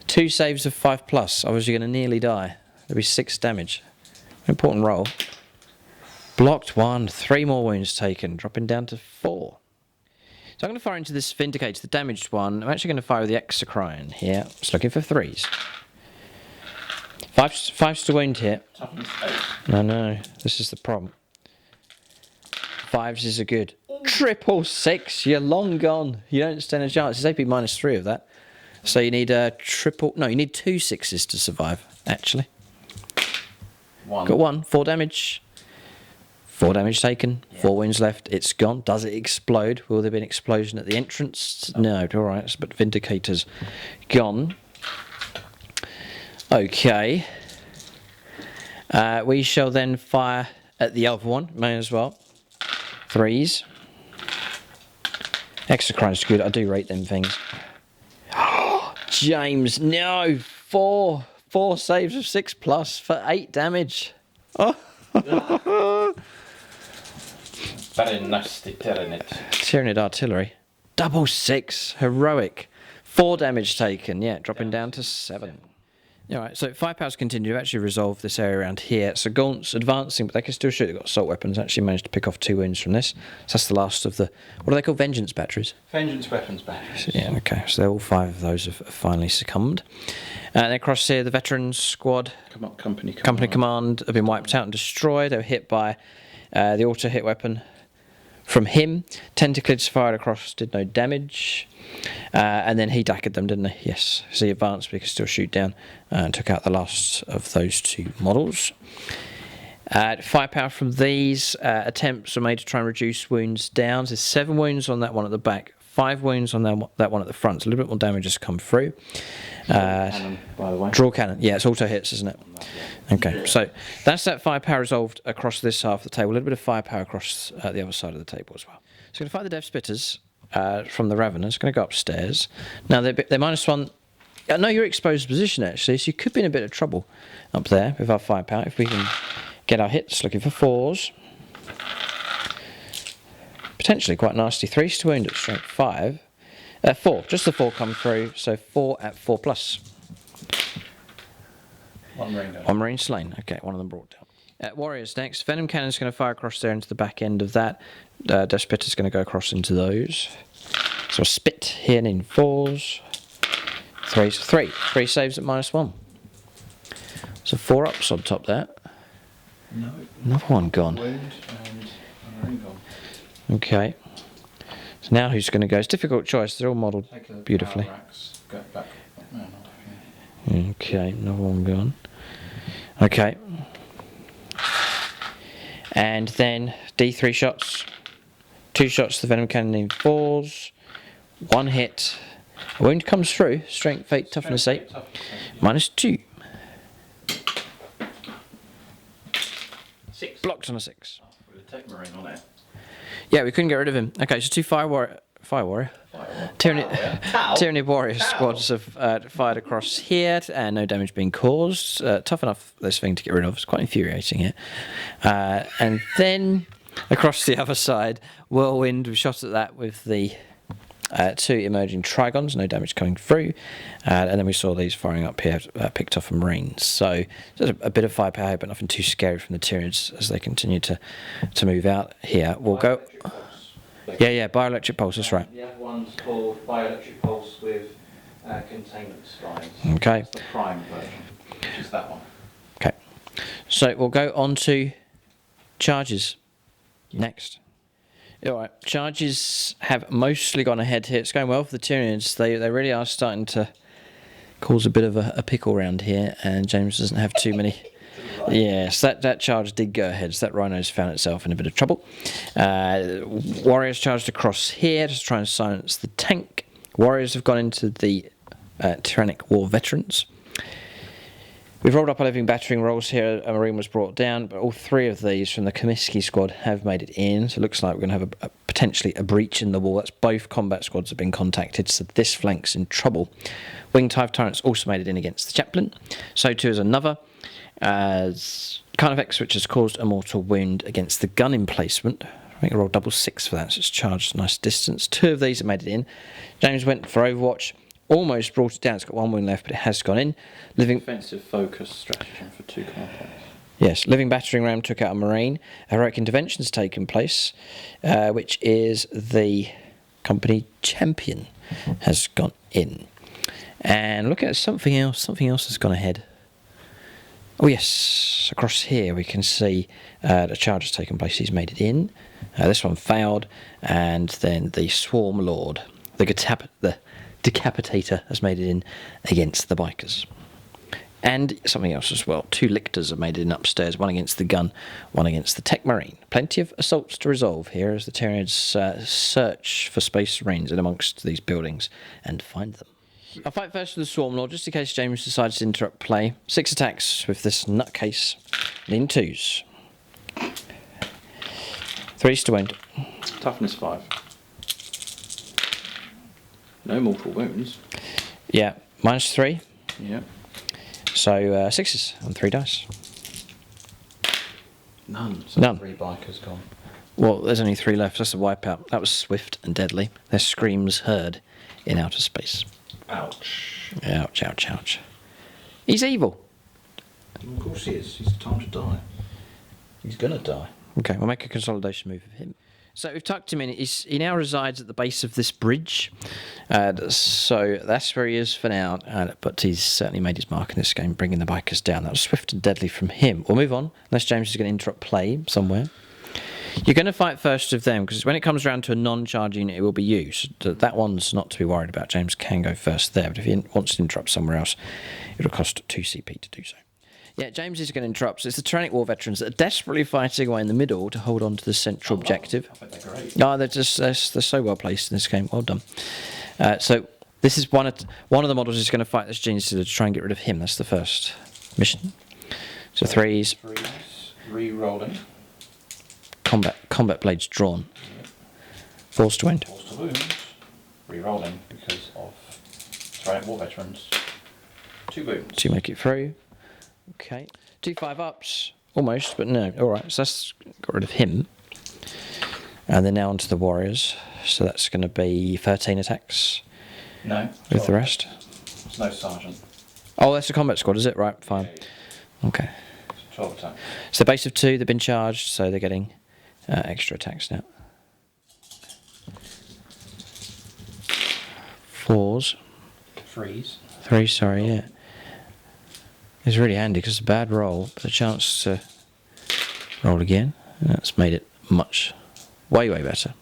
2 saves of 5+. I was going to nearly die. There'll be 6 damage. Important roll. Blocked 1. 3 more wounds taken. Dropping down to 4. So I'm going to fire into this Vindicator, the damaged one. I'm actually going to fire with the Exocrine here. Just looking for 3s. 5s to wound here. No, this is the problem. 5s is a good. 666. You're long gone. You don't stand a chance. It's AP -3 of that. So you need a triple. No, you need 2 6s to survive, actually. 1. Got 1. 4 damage. 4 damage taken. Yeah. 4 wounds left. It's gone. Does it explode? Will there be an explosion at the entrance? No, all right. But Vindicator's gone. Okay. We shall then fire at the other one. May as well. 3s. Exocrine's good. I do rate them things. James, no. 4 saves of 6+ for 8 damage. Oh, Very nasty Tyranid. Tyranid artillery. Double 6. Heroic. 4 damage taken. Yeah, dropping down to 7. Alright, so 5 powers continue to actually resolve this area around here. So Gaunt's advancing, but they can still shoot. They've got assault weapons. Actually managed to pick off 2 wounds from this. So that's the last of the... What are they called? Vengeance batteries? Vengeance weapons batteries. Yeah, okay. So all 5 of those have finally succumbed. And across here, the veterans squad... Company command have been wiped out and destroyed. They were hit by the auto-hit weapon from him. Tentaclids fired across, did no damage. And then he daggered them, didn't he? Yes. So he advanced, but he could still shoot down and took out the last of those 2 models. Firepower from these attempts were made to try and reduce wounds down. There's 7 wounds on that one at the back, 5 wounds on that one at the front. So a little bit more damage has come through. Cannon, by the way. Draw cannon. Yeah, it's auto hits, isn't it? Okay, so that's that firepower resolved across this half of the table. A little bit of firepower across the other side of the table as well. So we're going to fight the Death Spitters from the Raveners. Going to go upstairs. Now they're -1. No, you're exposed position actually, so you could be in a bit of trouble up there with our firepower if we can get our hits. Looking for 4s. Potentially quite nasty. 3s to wound at strength 5. 4. Just the 4 come through. So 4 at 4+. 1 Marine down. 1 Marine slain. Okay, one of them brought down. Warriors next. Venom Cannon's going to fire across there into the back end of that. Death Spitter's going to go across into those. So a spit here in 4s. 3s. 3 saves at -1. So 4 ups on top there. No. Another one gone. Wound and 1 Marine gone. Okay. So now who's going to go? It's a difficult choice. They're all modelled beautifully. Power axe, go back. No, not here. Okay, another one gone. Okay. And then D3 shots. 2 shots to the Venom Cannon in 4s. 1 hit. A wound comes through. Strength 8, toughness 8. -2. 6. Blocked on a 6. With a Tech Marine on it. Yeah, we couldn't get rid of him. Okay, so 2 Fire Warrior. Tyranid Warrior squads have fired across here, and no damage being caused. Tough enough, this thing to get rid of. It's quite infuriating here. And then across the other side, Whirlwind, we shot at that with the 2 emerging Trigons, no damage coming through. And then we saw these firing up here, picked off a Marines. So there's a bit of firepower, but nothing too scary from the Tyranids as they continue to move out here. We'll go... Yeah, bioelectric pulse, that's right. The other one's called bioelectric pulse with containment spines. Okay. It's the prime version, which is that one. Okay. So we'll go on to charges next. Alright, charges have mostly gone ahead here. It's going well for the Tyranids. They really are starting to cause a bit of a pickle around here, and James doesn't have too many... Yes, that charge did go ahead, so that Rhino's found itself in a bit of trouble. Warriors charged across here to try and silence the tank. Warriors have gone into the Tyrannic War Veterans. We've rolled up our living battering rolls here. A Marine was brought down, but all 3 of these from the Comiskey squad have made it in. So it looks like we're going to have potentially a breach in the wall. That's both combat squads have been contacted, so this flank's in trouble. Winged Hive Tyrants also made it in against the Chaplain. So too is another. Carnifex, which has caused a mortal wound against the gun emplacement. I think I rolled double 6 for that, so it's charged a nice distance. 2 of these have made it in. James went for Overwatch, almost brought it down. It's got 1 wound left, but it has gone in. Defensive focus stratagem for 2 compounds. Yes, Living Battering Ram took out a Marine. Heroic Intervention's taken place, which is the company champion has gone in. And look at something else has gone ahead. Oh yes, across here we can see the charge has taken place. He's made it in. This one failed, and then the Swarm Lord, the Decapitator, has made it in against the Bikers. And something else as well. 2 Lictors have made it in upstairs, 1 against the gun, 1 against the Tech Marine. Plenty of assaults to resolve here as the Tyranids search for Space Marines in amongst these buildings and find them. I'll fight first with the Swarm Lord, just in case James decides to interrupt play. 6 attacks with this nutcase. In 2s. 3s to wound. Toughness 5. No mortal wounds. Yeah, -3. Yeah. So 6s on 3 dice. None. So None. 3 bikers gone. Well, there's only 3 left. That's a wipeout. That was swift and deadly. Their screams heard in outer space. Ouch. Ouch, ouch, ouch. He's evil. Of course he is. He's time to die. He's gonna die. Okay, we'll make a consolidation move of him. So we've tucked him in. He now resides at the base of this bridge. So that's where he is for now. But he's certainly made his mark in this game, bringing the bikers down. That was swift and deadly from him. We'll move on, unless James is going to interrupt play somewhere. You're going to fight first of them, because when it comes around to a non-charge unit, it will be you. So that one's not to be worried about. James can go first there, but if he wants to interrupt somewhere else, it'll cost 2 CP to do so. Yeah, James is going to interrupt. So it's the Tyrannic War Veterans that are desperately fighting away in the middle to hold on to the central objective. I bet they're great. No, they're so well placed in this game. Well done. So this is one of the models is going to fight this genius to try and get rid of him. That's the first mission. So 3s. 3s. Re-rolling. Combat blades drawn. 4s to wound. 4s to wound. Re-rolling because of Tyrannic War Veterans. 2 wounds. To make it through. Okay. 2 5-ups. Almost, but no. Alright, so that's got rid of him. And then now onto the warriors. So that's going to be 13 attacks. No. With the rest. There's no sergeant. Oh, that's a combat squad, is it? Right, fine. Okay. 12 attacks. So the base of 2, they've been charged, so they're getting extra attacks now. 4s. 3s. 3, sorry, yeah. It's really handy because it's a bad roll, but a chance to roll again. And that's made it way better.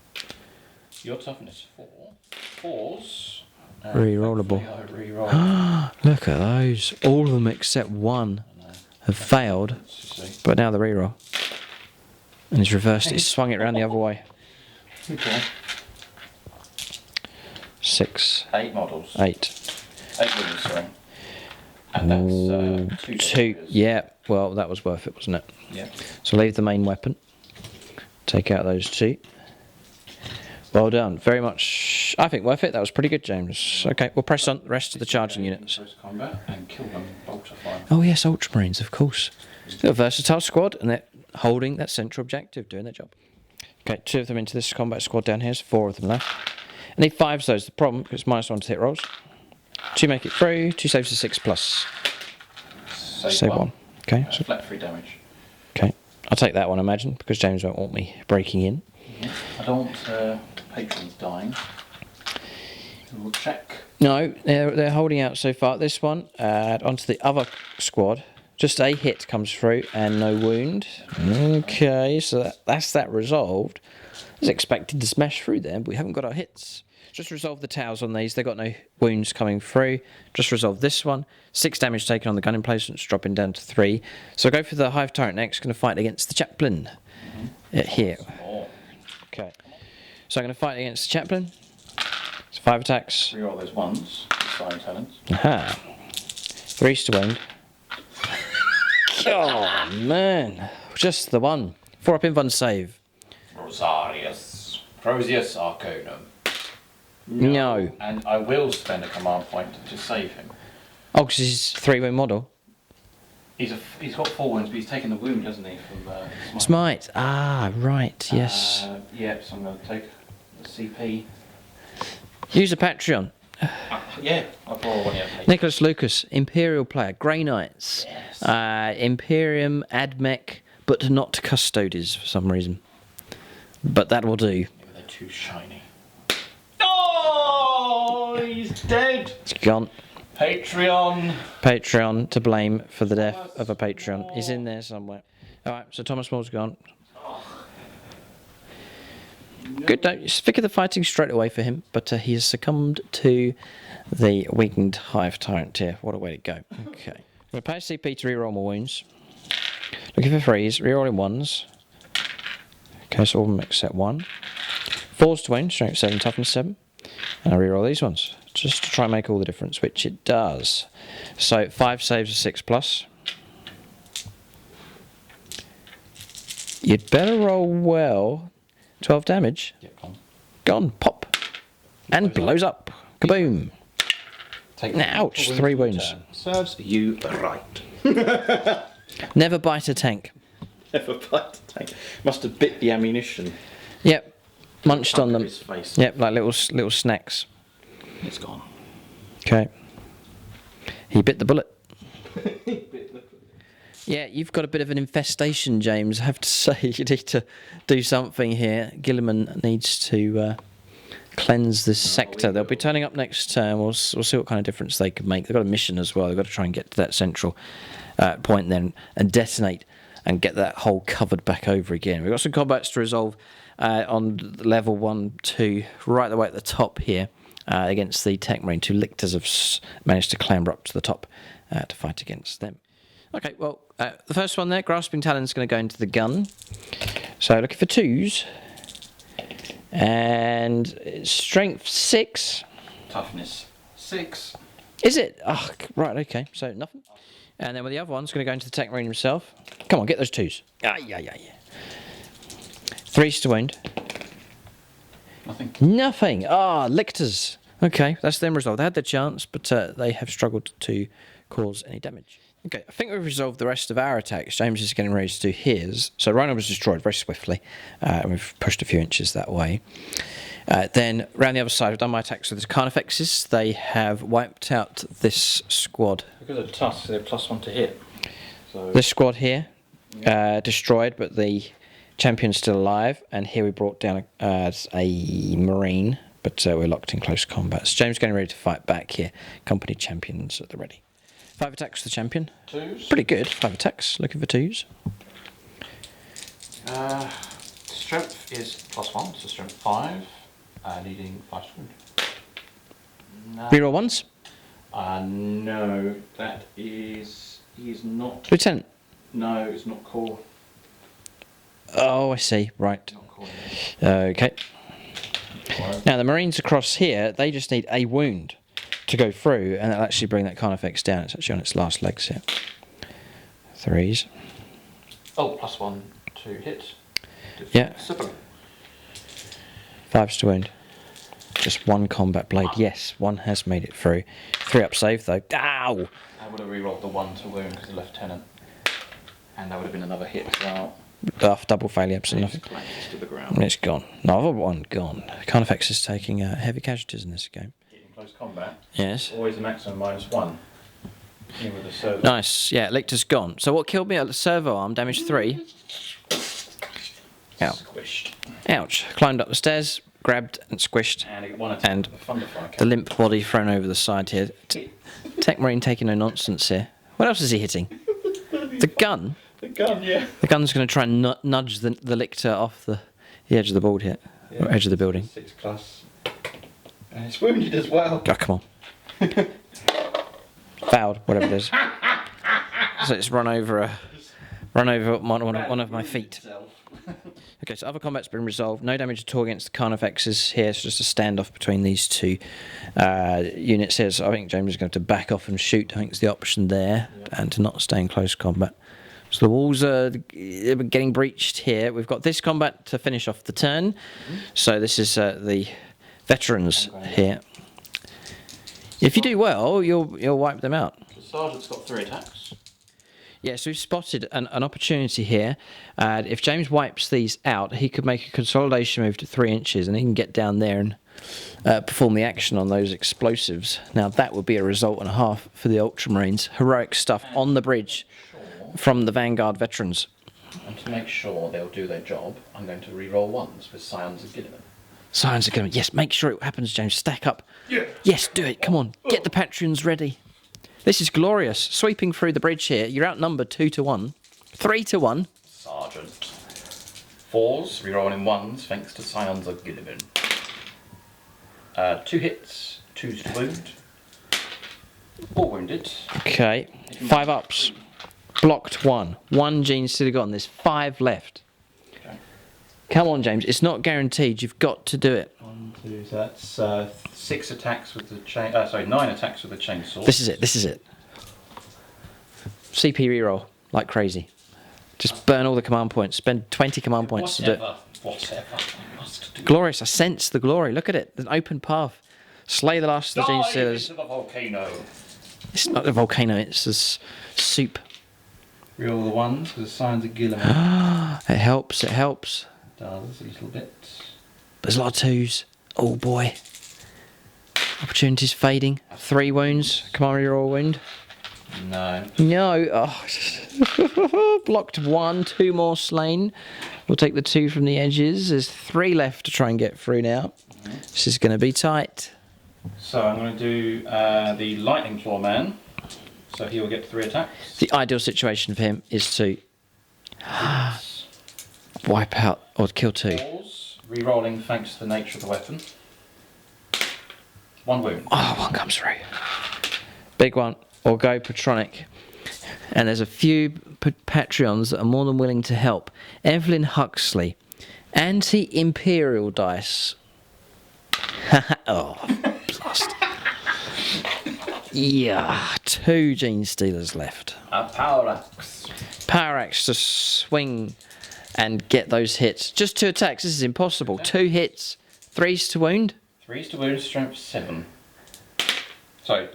Your toughness 4. 4s. Re-rollable. Re-roll. Look at those. All of them except 1 have failed, but now the reroll. And he's reversed it, he's swung it around the other way. Okay. 6. 8 models. 8. 8 wounds, sorry. And that's 2 2. daggers. Yeah, well, that was worth it, wasn't it? Yeah. So leave the main weapon. Take out those 2. Well done. Very much, I think, worth it. That was pretty good, James. Okay, we'll press on the rest of the charging units. Close combat and kill them. Bolter fire. Oh, yes, Ultramarines, of course. They're a versatile squad, and they're holding that central objective, doing their job. Okay, 2 of them into this combat squad down here. There's 4 of them left. I need 5s, though, is the problem, because it's -1 to hit rolls. 2 make it through. 2 saves to 6+. Save 1. Okay. So, Flat 3 damage. okay. I'll take that one, I imagine, because James won't want me breaking in. I don't want patrons dying. We'll check. No, they're holding out so far. This one, onto the other squad. Just a hit comes through and no wound. Okay, so that's that resolved. I was expecting to smash through there, but we haven't got our hits. Just resolve the towers on these. They've got no wounds coming through. Just resolve this one. 6 damage taken on the gun emplacements, dropping down to 3. So I'll go for the Hive Tyrant next. Going to fight against the Chaplain here. Okay. So I'm going to fight against the Chaplain. It's 5 attacks. Reroll those 1s. Fire talents. Aha. 3s to wound. Oh, man. Just the 1. 4 up in 1 save. Rosarius. Prosius Arcanum. No. And I will spend a command point to save him. Oh, because he's 3-wound model. He's got 4 wounds, but he's taken the wound, hasn't he? From Smite. Ah, right. Yes. Yep, so I'm going to take the CP. Use a Patreon. Yeah, I'll borrow one. Yeah. Nicholas Lucas, Imperial player, Grey Knights, Yes. Imperium, Admech, but not Custodes for some reason. But that will do. Maybe they're too shiny. Oh, he's dead. It's gone. Patreon. To blame for the death of a Patreon. He's in there somewhere. Alright, so Thomas Moore's gone. Good, thick of the fighting straight away for him, but he has succumbed to the winged Hive Tyrant here. What a way to go. Okay. I'm going to pay CP to reroll my wounds. Looking for 3s, rerolling 1s. Okay, so all of them except 1. 4s to wound, strength 7, toughness 7. And I reroll these ones, just to try and make all the difference, which it does. So 5 saves of 6+. You'd better roll well. 12 damage. Yep, gone. Gone. Pop. And blows up. Kaboom. Take Ouch. 3 wounds. Serves you right. Never bite a tank. Never bite the tank. Must have bit the ammunition. Yep, munched on them. His face. Yep, like little snacks. It's gone. Okay. He bit the bullet. Yeah, you've got a bit of an infestation, James. I have to say, you need to do something here. Gilliman needs to cleanse this sector. They'll be turning up next term. We'll see what kind of difference they can make. They've got a mission as well. They've got to try and get to that central point then and detonate and get that hole covered back over again. We've got some combats to resolve on level 1, 2, right the way at the top here against the Tech Marine. 2 Lictors have managed to clamber up to the top to fight against them. Okay, well, the first one there, Grasping Talon, is going to go into the gun. So looking for 2s. And Strength 6. Toughness 6. Is it? Oh, right, okay. So nothing. And then with the other one's going to go into the Tech Marine himself. Come on, get those 2s. Ah, yeah. 3s to wound. Nothing. Nothing. Ah, Lictors. Okay, that's them resolved. They had their chance, but they have struggled to cause any damage. Okay, I think we've resolved the rest of our attacks. James is getting ready to do his. So Rhino was destroyed very swiftly, and we've pushed a few inches that way. Then, around the other side, I've done my attacks with the Carnifexes. They have wiped out this squad. Because of the tusks, they're +1 to hit. So This squad here, destroyed, but the champion's still alive. And here we brought down a Marine, but we're locked in close combat. So James getting ready to fight back here. Company champions at the ready. 5 attacks for the champion. 2s. Pretty good. 5 attacks. Looking for 2s. Strength is +1, so strength 5. Needing 5 to wound. No. Reroll 1s. No, that is... He is not... Lieutenant. No, it's not core. Oh, I see. Right. Not core. Okay. Now, the Marines across here, they just need a wound to go through, and that'll actually bring that Carnifex down. It's actually on its last legs here. 3s. Oh, +1 to hit. Yeah. Super. 5s to wound. Just 1 combat blade. Yes, 1 has made it through. 3 up save, though. Ow! I would have rerolled the 1 to wound because the lieutenant. And that would have been another hit as well. Double failure, absolutely. It's collapsed to the ground. It's gone. Another 1 gone. Carnifex is taking heavy casualties in this game. Close combat. Yes. Always a maximum -1. In with the servo. Nice. Yeah, Lictor's gone. So what killed me at the servo arm, damage 3. Ow. Squished. Ouch. Climbed up the stairs, grabbed and squished. And it 1 attack And with the Thunderfire. the limp body thrown over the side here. Tech Marine taking no nonsense here. What else is he hitting? The gun? The gun, yeah. The gun's going to try and nudge the Lictor off the edge of the board here. Or edge of the building. 6+. And it's wounded as well. Oh, come on. Fouled, whatever it is. So it's run over one of my feet. Okay, so other combat's been resolved. No damage at all against the Carnifexes here. It's just a standoff between these 2 units here. So I think James is going to have to back off and shoot. I think it's the option there, and to not stay in close combat. So the walls are getting breached here. We've got this combat to finish off the turn. So this is the veterans here. If you do well, you'll wipe them out. The sergeant's got 3 attacks. Yeah, so we've spotted an opportunity here. If James wipes these out, he could make a consolidation move to 3 inches, and he can get down there and perform the action on those explosives. Now that would be a result and a half for the Ultramarines. Heroic stuff on the bridge from the Vanguard veterans. And to make sure they'll do their job, I'm going to re-roll 1s with Scions of Gilliman. Scions are going to... Yes, make sure it happens, James. Stack up. Yeah. Yes, do it. Come on. Get the Patreons ready. This is glorious. Sweeping through the bridge here. You're outnumbered 2 to 1. 3 to 1. Sergeant. 4s, re-rolling in 1s, thanks to Scions of Gilliman. 2 hits, 2s to wound. 4 wounded. Okay. 5 ups. Blocked 1. 1 gene still gone. There's 5 left. Okay. Come on, James. It's not guaranteed. You've got to do it. 1, 2, so that's 6 attacks with the chain. 9 attacks with the chainsaw. This is it. This is it. CP reroll like crazy. Just burn all the command points. Spend 20 command points to do it. Whatever. I must do. Glorious. I sense the glory. Look at it. There's an open path. Slay the last of the Gene Stealers. Into the volcano. It's not a volcano. It's this soup. Reroll the ones because the signs of Gilliman. It helps, it helps. Does a little bit. There's a lot of twos. Oh boy. Opportunities fading. 3 wounds. Come on, reroll a wound. No. No. Oh. Blocked 1, 2 more slain. We'll take the 2 from the edges. There's 3 left to try and get through now. This is going to be tight. So I'm going to do the Lightning Claw Man. So he will get 3 attacks. The ideal situation for him is to wipe out or kill 2. Rerolling thanks to the nature of the weapon. 1 wound. Oh, 1 comes through. Big one. Or go Patronic. And there's a few Patreons that are more than willing to help. Evelyn Huxley. Anti-Imperial dice. Oh, blast. Yeah, 2 Gene Stealers left. A Power Axe. Power Axe to swing and get those hits. Just 2 attacks. This is impossible. 2 hits. 3s to wound. 3s to wound, strength 7. Sorry,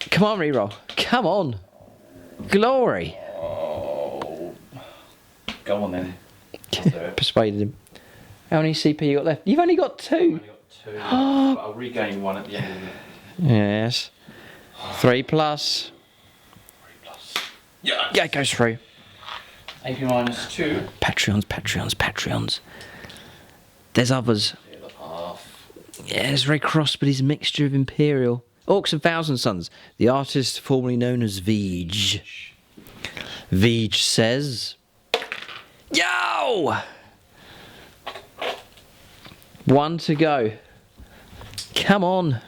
Come on, reroll. Come on. Glory. oh. Go on then. I'll do it. Persuaded him. How many CP you got left? You've only got 2. I've only got 2, but I'll regain 1 at the end of it. Yes. 3 plus. 3 plus. Yeah! Yeah, it goes through. AP minus 2. Patreons. There's others. The half. Yeah, it's very cross, but he's a mixture of Imperial. Orcs and Thousand Sons. The artist formerly known as Veej. Veej says... Yo! 1 to go. Come on.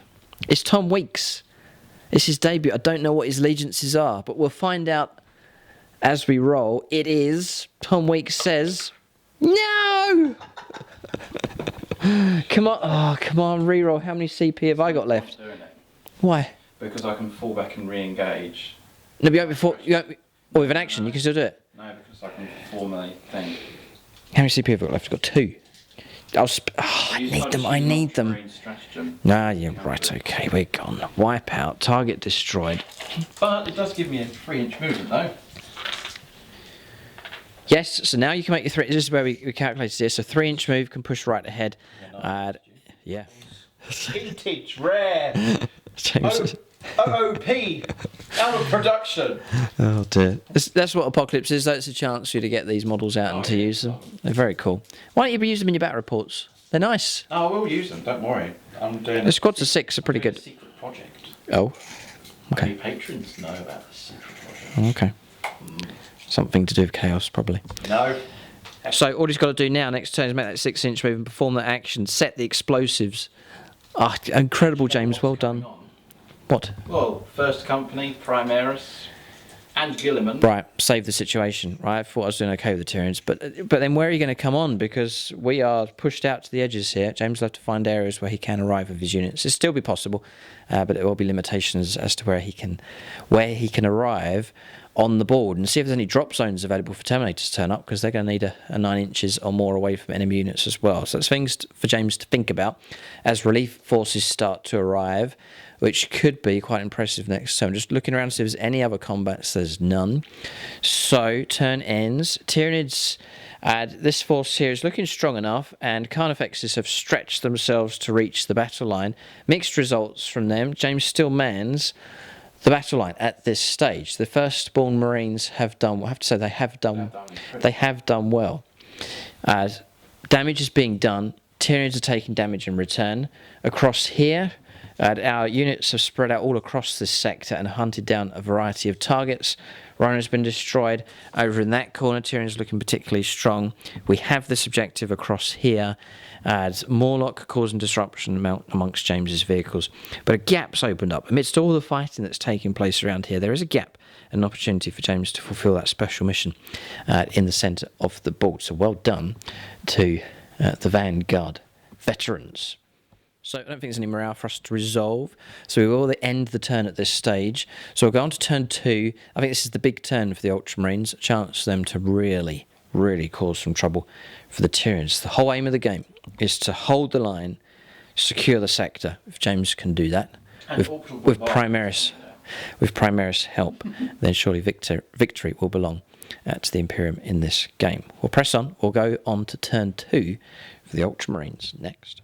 It's Tom Weeks. It's his debut. I don't know what his allegiances are, but we'll find out as we roll. It is... Tom Weeks says... No! Come on. Oh, come on, reroll. How many CP have I got left? I'm doing it. Why? Because I can fall back and re-engage. No, but you won't be... Or with an action, you can still do it. No, because I can form a thing. How many CP have I got left? I've got 2. I need them, I need them. Nah, you're right, okay, we're gone. Wipe out, target destroyed. But it does give me a 3-inch movement though. Yes, so now you can make your 3... This is where we calculated this. A 3-inch move can push right ahead. Yeah. Vintage, rare, James. OOP, out of production. Oh dear. That's what Apocalypse is. That's a chance for you to get these models out and to use them. They're very cool. Why don't you use them in your battle reports? They're nice. Oh, we'll use them, don't worry. I'm doing The squads of 6 are pretty good. A secret project. Oh. Okay. Only patrons know about this secret project. Okay. Something to do with chaos, probably. No. So all he's got to do now, next turn, is make that 6-inch move and perform that action. Set the explosives. Ah, incredible, James. Well done. What? Well, First Company, Primaris, and Gilliman. Right, save the situation. Right, I thought I was doing okay with the Tyranids, but then where are you going to come on? Because we are pushed out to the edges here. James will have to find areas where he can arrive with his units. It'll still be possible, but there will be limitations as to where he can arrive on the board, and see if there's any drop zones available for Terminators to turn up, because they're going to need a 9 inches or more away from enemy units as well. So that's things for James to think about as relief forces start to arrive, which could be quite impressive next turn. Just looking around to see if there's any other combats. There's none. So turn ends. Tyranids, this force here is looking strong enough, and Carnifexes have stretched themselves to reach the battle line. Mixed results from them. James still mans the battle line at this stage. The firstborn Marines have done. I have to say they have done well. Damage is being done. Tyranids are taking damage in return. Across here, our units have spread out all across this sector and hunted down a variety of targets. Rhino has been destroyed. Over in that corner, Tyranids looking particularly strong. We have this objective across here. Morlock causing disruption amongst James's vehicles. But a gap's opened up. Amidst all the fighting that's taking place around here, there is a gap, an opportunity for James to fulfill that special mission in the centre of the board. So well done to the Vanguard veterans. So I don't think there's any morale for us to resolve. So we will end the turn at this stage. So we'll go on to turn 2. I think this is the big turn for the Ultramarines. A chance for them to really cause some trouble for the Tyranids. The whole aim of the game is to hold the line, secure the sector, if James can do that, with Primaris. with Primaris help, then surely victory will belong to the Imperium in this game. We'll press on. We'll go on to turn 2 for the Ultramarines next.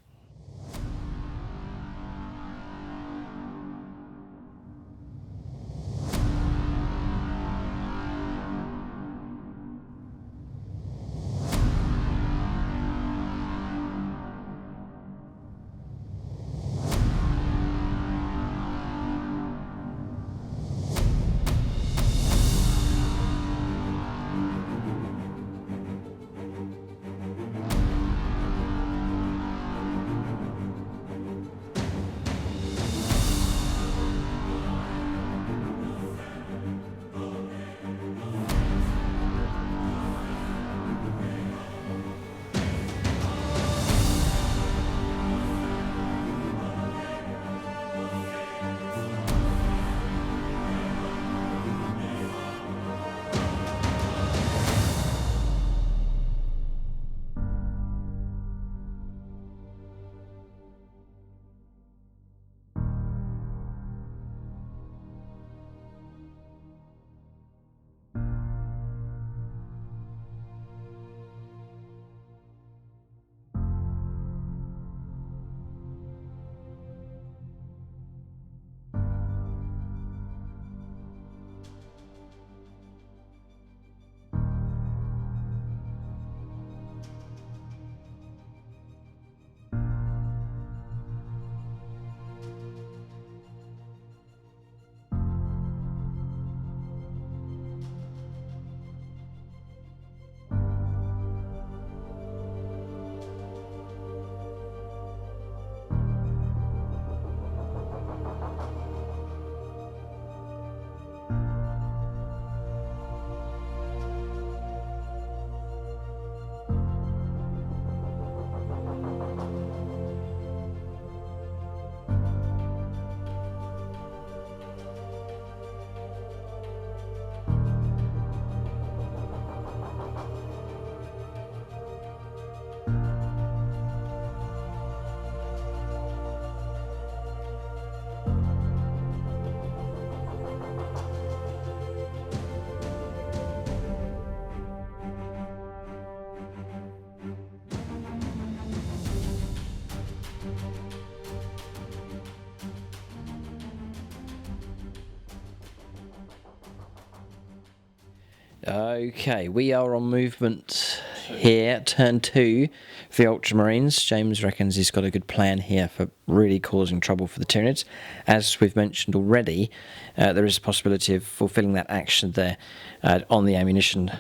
Okay, we are on movement here, turn 2 for the Ultramarines. James reckons he's got a good plan here for really causing trouble for the Tyranids. As we've mentioned already, there is a possibility of fulfilling that action there on the ammunition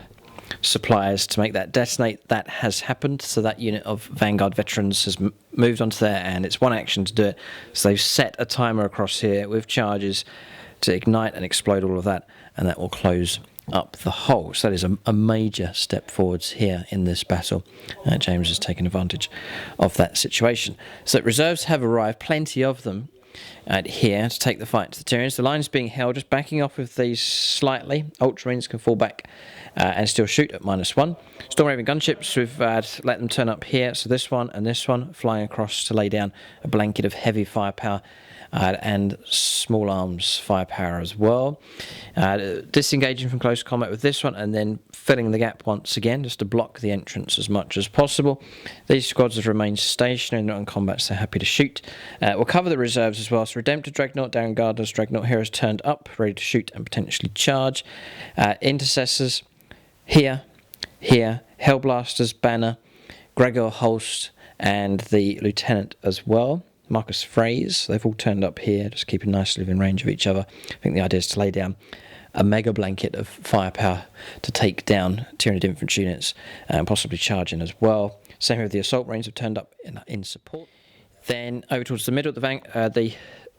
suppliers to make that detonate. That has happened, so that unit of Vanguard Veterans has moved onto there, and it's one action to do it. So they've set a timer across here with charges to ignite and explode all of that, and that will close up the hole. So that is a major step forwards here in this battle. James has taken advantage of that situation. So reserves have arrived, plenty of them here to take the fight to the Tyranids. The line's being held, just backing off with these slightly. Ultramarines can fall back and still shoot at -1. Storm Raven gunships, we've let them turn up here. So this one flying across to lay down a blanket of heavy firepower and small arms firepower as well. Disengaging from close combat with this one, and then filling the gap once again just to block the entrance as much as possible. These squads have remained stationary, not in combat, so happy to shoot. We'll cover the reserves as well. So Redemptor Dreadnought, Darren Gardner's Dreadnought here has turned up, ready to shoot and potentially charge. Intercessors here, Hellblaster's Banner, Gregor Holst, and the Lieutenant as well. Marcus Fraze, they've all turned up here, just keeping nicely within range of each other. I think the idea is to lay down a mega blanket of firepower to take down Tyranid infantry units and possibly charge in as well. Same here with the Assault Marines have turned up in support. Then over towards the middle, the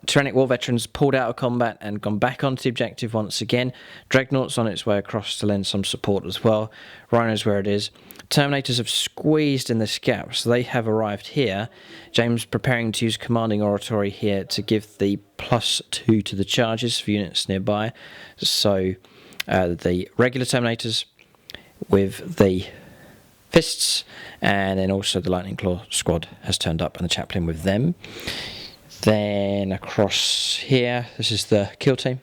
Tyrannic War Veterans pulled out of combat and gone back onto the objective once again. Dreadnought's on its way across to lend some support as well. Rhino's where it is. Terminators have squeezed in this gap, so they have arrived here. James preparing to use Commanding Oratory here to give the +2 to the charges for units nearby. So the regular Terminators with the fists, and then also the Lightning Claw squad has turned up, and the Chaplain with them. Then across here, this is the kill team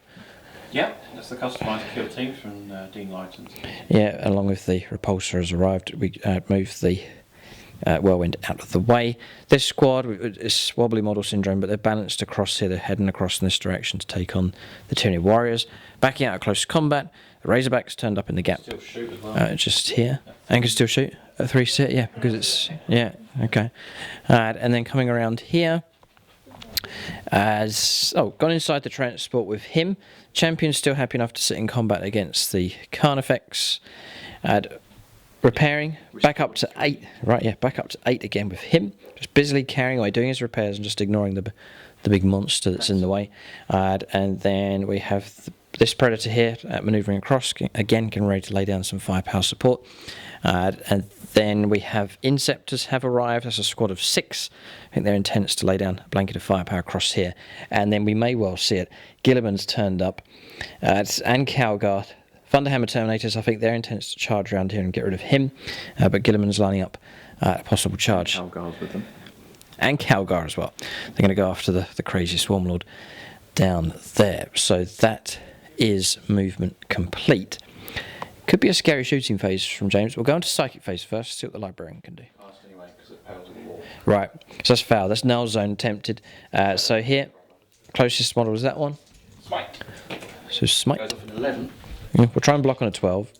Yeah, that's the customised kill team from Dean Lighton's. Yeah, along with the repulsor has arrived. We moved the whirlwind out of the way. This squad is wobbly model syndrome, but they're balanced across here. They're heading across in this direction to take on the Tyranid warriors. Backing out of close combat. The Razorbacks turned up in the gap. Still shoot as well. Just here. And can still shoot at 3 set, yeah, because it's okay. And then coming around here. Gone inside the transport with him. Champion's still happy enough to sit in combat against the Carnifex. Repairing, back up to 8. Right, yeah, back up to 8 again with him. Just busily carrying away, doing his repairs and just ignoring the big monster that's in the way. And then we have this Predator here manoeuvring across, again getting ready to lay down some firepower support. And then we have Inceptors have arrived. That's a squad of 6. I think their intent is to lay down a blanket of firepower across here. And then we may well see it. Gilliman's turned up. And Calgar. Thunderhammer Terminators, I think their intent is to charge around here and get rid of him. But Gilliman's lining up a possible charge. Calgar's with them. And Calgar as well. They're going to go after the crazy Swarmlord down there. So that is movement complete. Could be a scary shooting phase from James. We'll go into psychic phase first, see what the librarian can do. Anyway, because it pales on the wall. Right, so that's foul. That's null zone attempted. So here, closest model is that one. Smite. So smite. Goes off an 11. Yeah, we'll try and block on a 12.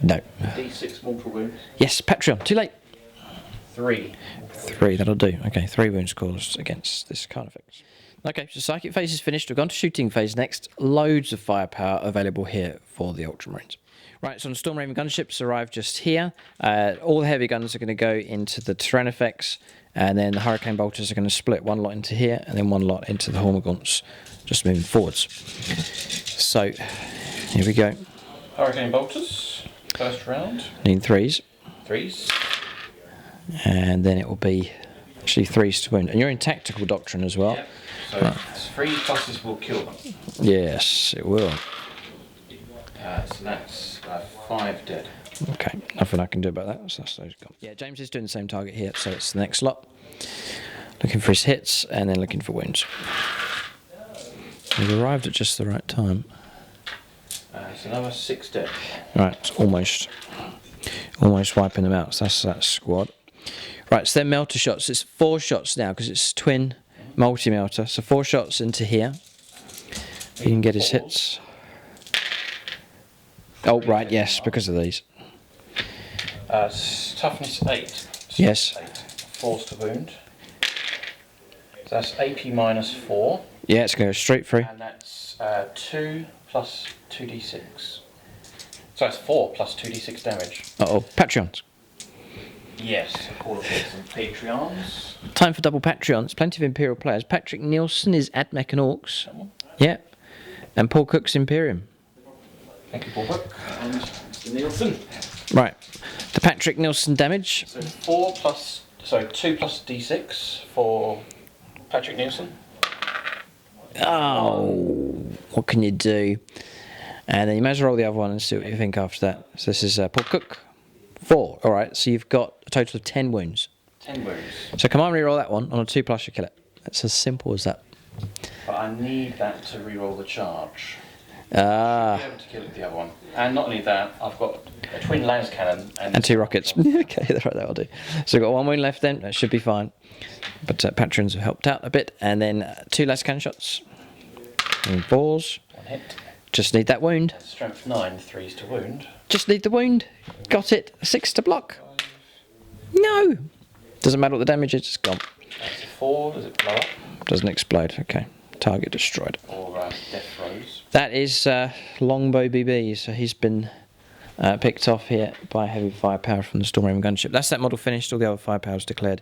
No. D6 mortal wounds. Yes, Patreon. Too late. 3. 3, that'll do. Okay, 3 wounds caused against this Carnifex. Okay, so psychic phase is finished. We've gone to shooting phase next. Loads of firepower available here for the Ultramarines. Right, so the Storm Raven gunships arrived just here. All the heavy guns are going to go into the Tyrannifex, and then the Hurricane Bolters are going to split one lot into here, and then one lot into the Hormagaunts, just moving forwards. So, here we go. Hurricane Bolters. First round. Need 3s. 3s. And then it will be actually 3s to wound. And you're in Tactical Doctrine as well. Yep. So 3 pluses will kill them. Yes, it will. So that's 5 dead. Okay, nothing I can do about that. So that's those gone. Yeah, James is doing the same target here, so it's the next lot. Looking for his hits and then looking for wounds. We've arrived at just the right time. It's another 6 dead. Right, it's almost wiping them out. So that's that squad. Right, so they're melter shots. It's 4 shots now because it's twin multi-melter. So 4 shots into here. He can get his hits. Oh, right, yes, because of these. Toughness 8. Yes. 8. Force to wound. So that's AP minus 4. Yeah, it's going to go straight through. And that's 2 plus 2d6. So it's 4 plus 2d6 damage. Uh-oh, Patreons. Yes, a call of some Patreons. Time for double Patreons. Plenty of Imperial players. Patrick Nielsen is Admech and Orcs. Yeah. And Paul Cook's Imperium. Thank you, Paul Cook. And Mr. Nielsen. Right. The Patrick Nielsen damage. So 2 plus d6 for Patrick Nielsen. Oh, what can you do? And then you might as well roll the other one and see what you think after that. So this is Paul Cook. 4. All right, so you've got a total of 10 wounds. 10 wounds. So come on, reroll that one. On a 2+, you kill it. It's as simple as that. But I need that to reroll the charge. Ah. Be able to kill it with the other one. And not only that, I've got a twin las cannon and 2 rockets. Okay, that'll do. So we've got 1 wound left then. That should be fine. But patrons have helped out a bit. And then 2 las cannon shots. And balls. 1 hit. Just need that wound. Strength 9, 3s to wound. Just need the wound. Got it. 6 to block. No. Doesn't matter what the damage is. It's gone. That's a 4. Does it blow up? Doesn't explode. Okay. Target destroyed. Or death throws. That is Longbow BB. So he's been picked off here by heavy firepower from the Storm Raven gunship. That's that model finished. All the other firepower is declared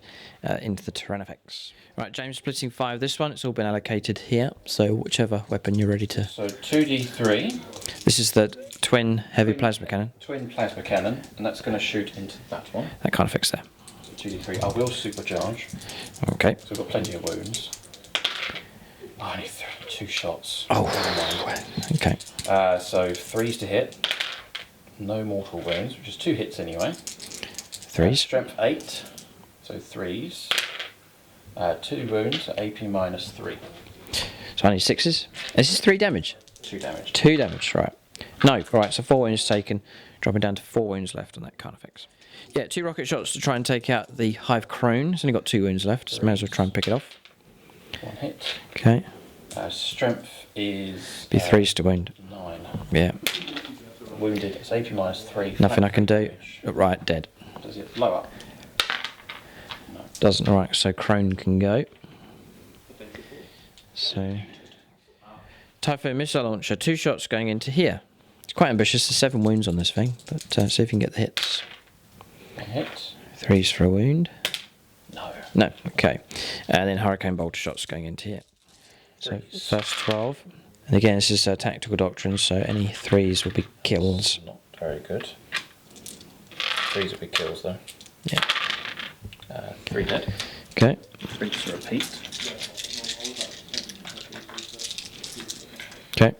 into the Tyrannifex. Right, James splitting 5 this one. It's all been allocated here. So whichever weapon you're ready to. So 2d3. This is the twin heavy plasma cannon. Twin plasma cannon, and that's going to shoot into that one. That kind of fix there. So 2d3. I will supercharge. Okay. So I've got plenty of wounds. Oh, I need 2 shots. Oh, okay. So 3s to hit. No mortal wounds, which is 2 hits anyway. 3s. Strength 8. So 3s. 2 wounds, AP minus 3. So I need 6s. This is 3 damage. 2 damage. 2 damage, right. No, right, so 4 wounds taken, dropping down to 4 wounds left on that kind of effects. Yeah, 2 rocket shots to try and take out the Hive Crone. It's only got 2 wounds left, so may as well try and pick it off. 1 hit. Okay. Strength is... Be 3s to wound. 9. Yeah. Wounded, it's AP -3. Nothing I can do. Right, dead. Does it blow up? No. Doesn't, right, so Crone can go. So... Typhoon missile launcher, 2 shots going into here. It's quite ambitious, there's 7 wounds on this thing, but see if you can get the hits. 1 hit. 3s for a wound. No. No, okay. And then Hurricane Bolter shots going into here. So first 12. And again, this is tactical doctrine, so any 3s will be kills. Not very good. 3s will be kills though. Yeah. 3 dead. Okay. 3 to repeat. Okay.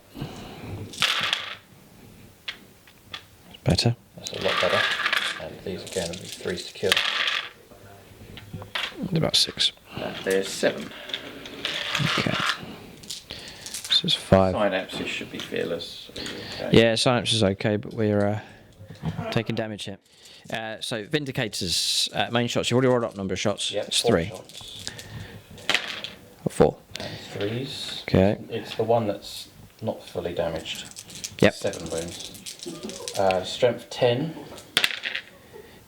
Better. That's a lot better. And these again will be 3s to kill. About 6. There's 7. Okay. This is 5. Synapses should be fearless. Okay. Yeah, Synapse is okay, but we're taking damage here. So Vindicators, main shots. You've already rolled up number of shots. Yep, It's 4 3 shots. or 4. And 3s. Okay. It's the one that's not fully damaged. Yep. 7 wounds. Strength 10.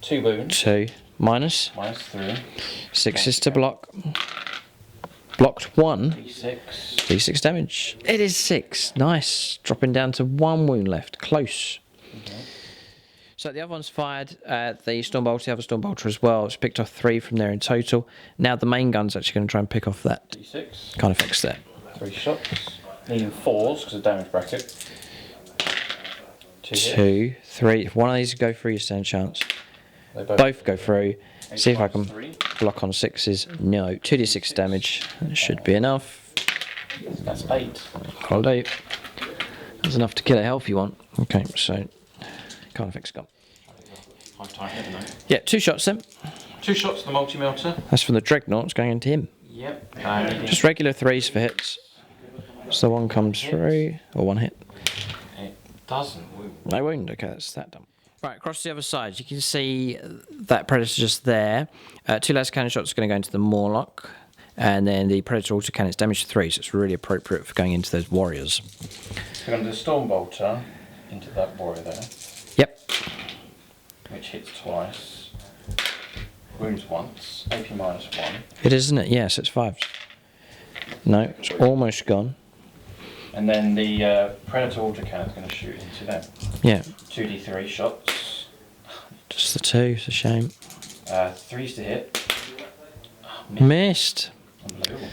2 wounds. 2 minus. -3. 6 is to block. Blocked 1. D6. D6 damage. It is 6. Nice. Dropping down to 1 wound left. Close. So the other one's fired. The Stormbolter, the other Stormbolter as well. It's picked off 3 from there in total. Now the main gun's actually going to try and pick off that D6. kind of effects there. 3 shots. Needing 4s because of damage bracket. 2 hits. 2, 3. If one of these go through, you stand a chance. They Both go through. See if I can -3. block on 6s. No. 2d6 damage. That should be enough. That's 8. I'll do. That's enough to kill a healthy one. Okay, so kind of effects gone. 5 times heaven though. Yeah, 2 shots then. 2 shots to the multi-melter. That's from the Dreadnoughts going into him. Yep. Just regular 3s for hits. So 1 comes through, or 1 hit. It doesn't wound. No wound, okay, that's that done. Right, across the other side, you can see that Predator just there. 2 laser cannon shots are going to go into the Morlock. And then the Predator autocannon is damage 3, so it's really appropriate for going into those warriors. We're going to do Stormbolter into that warrior there, Yep. which hits twice, wounds once, AP -1. It is, isn't it? Yes, it's 5s. No, it's almost gone. And then the Predator autocannon is going to shoot into them. Yeah, 2d3 shots, just the 2, it's a shame. 3s to hit. Missed. Unbelievable.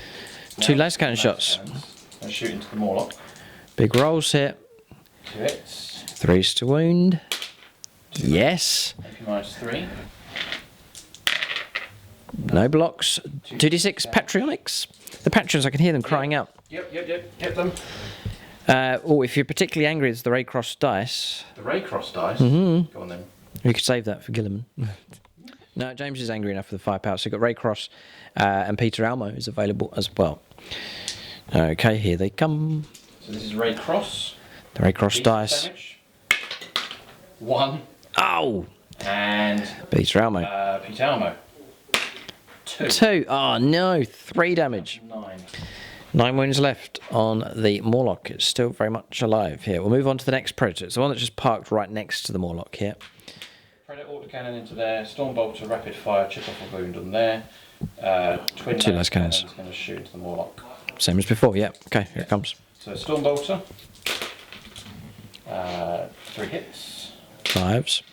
2 Now, laser cannon shots. Going to shoot into the Morlock. Big rolls hit. 2 hits. 3s to wound. Yes. AP -3. No blocks. 2d6 Patrionics. The Patrons, I can hear them crying out. Yep. Get them. Oh, if you're particularly angry, it's the Raycross dice. The Raycross dice. Go on then. You could save that for Gilliman. No, James is angry enough for the 5 power. So you've got Raycross and Peter Almo is available as well. Okay, here they come. So this is Raycross. The Raycross dice. Damage. 1. Oh! And Peter Almo. Peter Almo. 2. 2. Oh, no. 3 damage. 9. 9 wounds left on the Morlock. It's still very much alive here. We'll move on to the next Predator. It's the one that's just parked right next to the Morlock here. Predator autocannon into there. Stormbolter rapid fire, chip off a wound on there. Twin 2 laser cannons. going to shoot into the Morlock. Same as before, yeah. Okay, here it comes. So Stormbolter. 3 hits. 5s.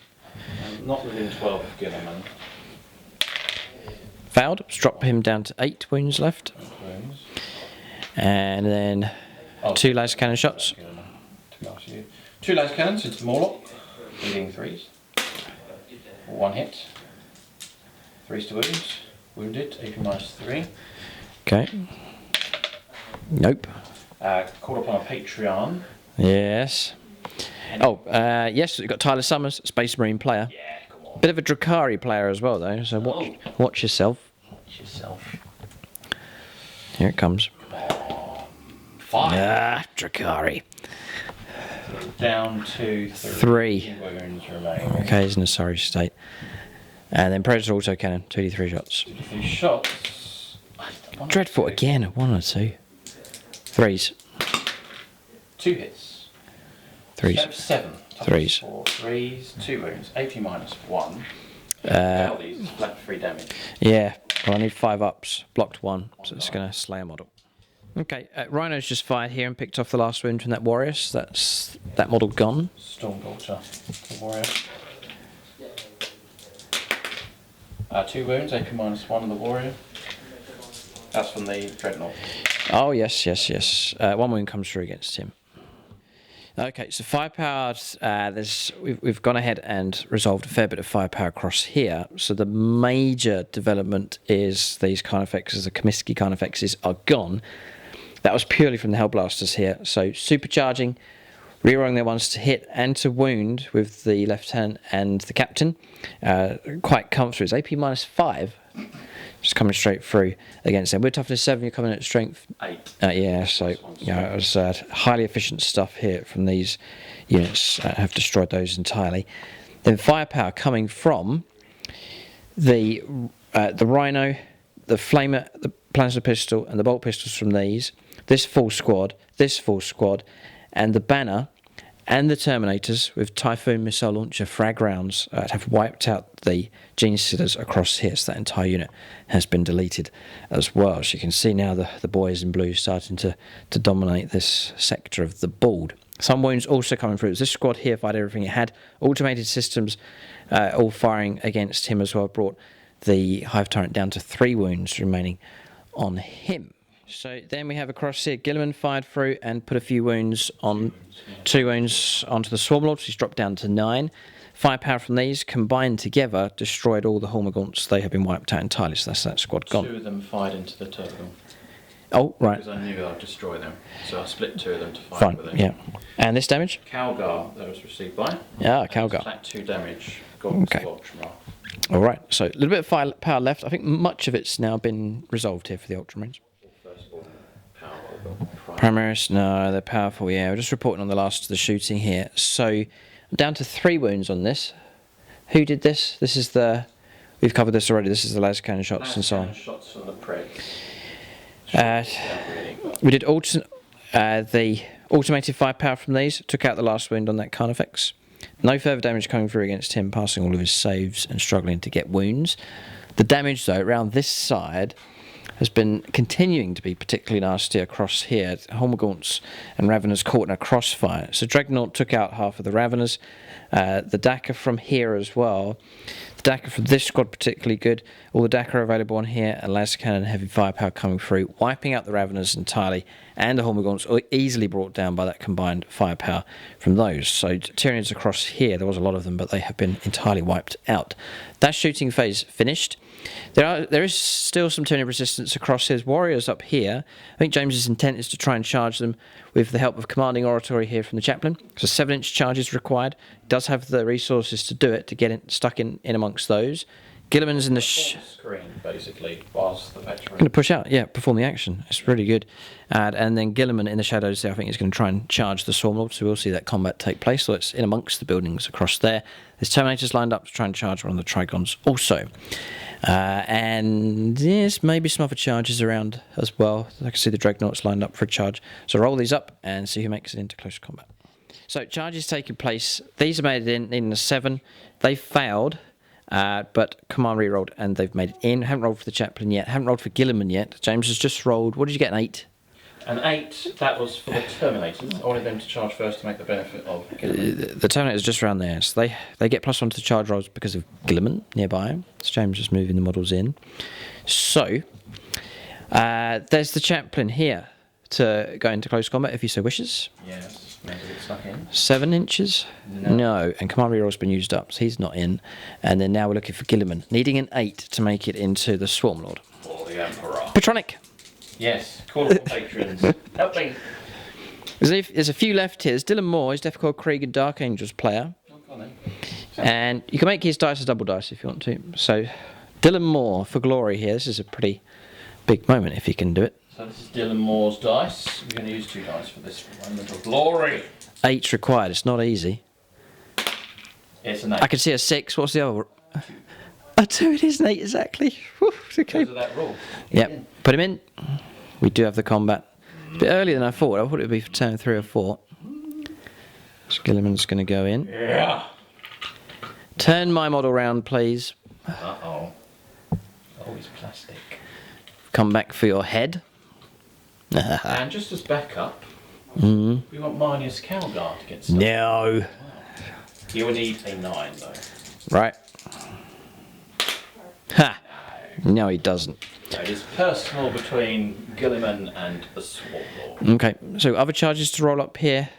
Not within 12 of Gilliman. Failed. Let's drop him down to 8 wounds left. Wounds. And then 2 laser cannon shots. Gilliman. To be honest with you. 2 laser cannons into the Morlock. Leading 3s. 1 hit. 3s to wounds. Wounded. AP -3. Okay. Nope. Called upon a Patreon. Yes. Oh, yes, we've got Tyler Summers, Space Marine player. Yeah, come on. Bit of a Drakari player as well, though, so watch yourself. Watch yourself. Here it comes. 5. Drakari. Down to 3. 2 wounds remaining. Okay, he's in a sorry state. And then Predator autocannon, 2d3 shots. 2 shots. Dreadful again, 1 or 2. 3s. 2 hits. 3s. 7. 3s. 4 3s. 2 wounds. AP minus 1. These flat 3 damage. Yeah, well I need 5 ups. Blocked 1, so it's going to slay a model. Okay, Rhino's just fired here and picked off the last wound from that warrior, so that's that model gone. Stormbolter, the warrior. 2 wounds, AP minus 1 on the warrior. That's from the Dreadnought. Oh yes, yes, yes. 1 wound comes through against him. Okay, so firepower. We've gone ahead and resolved a fair bit of firepower across here. So the major development is these Carnifexes, the Comiskey Carnifexes, are gone. That was purely from the Hellblasters here. So supercharging, rerolling their ones to hit and to wound with the Lieutenant and the Captain. Quite comfortable. It's AP minus 5. Just coming straight through against them. We're toughness 7, you're coming at strength 8. Yeah, so yeah, it was highly efficient stuff here from these units. Have destroyed those entirely. Then firepower coming from the Rhino, the Flamer, the Planter Pistol, and the Bolt Pistols from these. This full squad, and the Banner and the Terminators with Typhoon Missile Launcher frag rounds have wiped out the Genius Sealers across here, so that entire unit has been deleted as well. As you can see now, the boys in blue starting to dominate this sector of the board. Some wounds also coming through. This squad here fired everything it had. Automated systems all firing against him as well, brought the Hive Tyrant down to 3 wounds remaining on him. So then we have across here, Gilliman fired through and put a few wounds on, 2 wounds onto the Swarmlord, so he's dropped down to 9. Firepower from these combined together destroyed all the Hormagaunts. They have been wiped out entirely, so that's that squad gone. 2 of them fired into the turtle. Oh, right. Because I knew I'd destroy them, so I split 2 of them to fight Fine, with them. yeah. And this damage? Calgar that was received by. Yeah, Calgar. Flat 2 damage. Got Okay. to Ultramar. All right, so a little bit of firepower left. I think much of it's now been resolved here for the Ultramarines. Primaris, no, they're powerful, yeah. We're just reporting on the last of the shooting here. So, I'm down to 3 wounds on this. Who did this? This is the... We've covered this already. This is the laser cannon shots and so on. Shots on the Preds. We did the automated firepower from these. Took out the last wound on that Carnifex. No further damage coming through against him, passing all of his saves and struggling to get wounds. The damage, though, around this side has been continuing to be particularly nasty across here. Hormagaunts and Raveners caught in a crossfire. So Dreadnought took out half of the Raveners. The Dakar from here as well. The Dakar from this squad particularly good. All the Dakar are available on here, and laser cannon and heavy firepower coming through, wiping out the Raveners entirely, and the Hormagaunts are easily brought down by that combined firepower from those. So Tyranids across here, there was a lot of them, but they have been entirely wiped out. That shooting phase finished. There is still some Tyranid resistance across his warriors up here. I think James's intent is to try and charge them with the help of commanding oratory here from the Chaplain. So 7-inch charge is required. He does have the resources to do it, to get it stuck in amongst those. Gilliman's in the screen, basically, whilst the veteran... going to push out, yeah, perform the action. It's really good. And then Gilliman in the shadows there, I think, is going to try and charge the Swarmlord, so we'll see that combat take place. So it's in amongst the buildings across there. There's Terminators lined up to try and charge one of the Trigons also. And yes, maybe some other charges around as well. I can see the Dreadnoughts lined up for a charge. So roll these up and see who makes it into close combat. So charges taking place. These are made it in a 7. They failed. But command re-rolled and they've made it in. Haven't rolled for the Chaplain yet. Haven't rolled for Gilliman yet. James has just rolled. What did you get? An 8? An 8. That was for the Terminators. I wanted them to charge first to make the benefit of Gilliman. The Terminator's just around there. So they get +1 to the charge rolls because of Gilliman nearby. So James just moving the models in. So there's the Chaplain here to go into close combat if he so wishes. Yes. Maybe it's stuck in. 7 inches? No. And command reroll's been used up, so he's not in. And then now we're looking for Gilliman, needing an 8 to make it into the Swarmlord. Or the Emperor. Patronic. Yes. Call up patrons. Help me. There's a few left here. There's Dylan Moore, he's Defcor Krieg and Dark Angels player. Oh, go on then. And you can make his dice as double dice if you want to. So Dylan Moore for glory here. This is a pretty big moment if he can do it. So So this is Dylan Moore's dice. We're going to use 2 dice for this moment of glory. 8's required. It's not easy. It's an 8. I can see a 6. What's the other? A 2. It is an 8 exactly. Whew, okay. Because of that rule. Yep. Put him in. We do have the combat. A bit earlier than I thought. I thought it would be for turn 3 or 4. So Gilliman's going to go in. Yeah. Turn my model round, please. Uh-oh. Oh, he's plastic. Come back for your head. And just as backup, we want Marnius Calgar to get stuff. No. You would need a 9 though. Right. Ha! No, he doesn't. So it is personal between Gilliman and the Swarm Lord. Okay, so other charges to roll up here.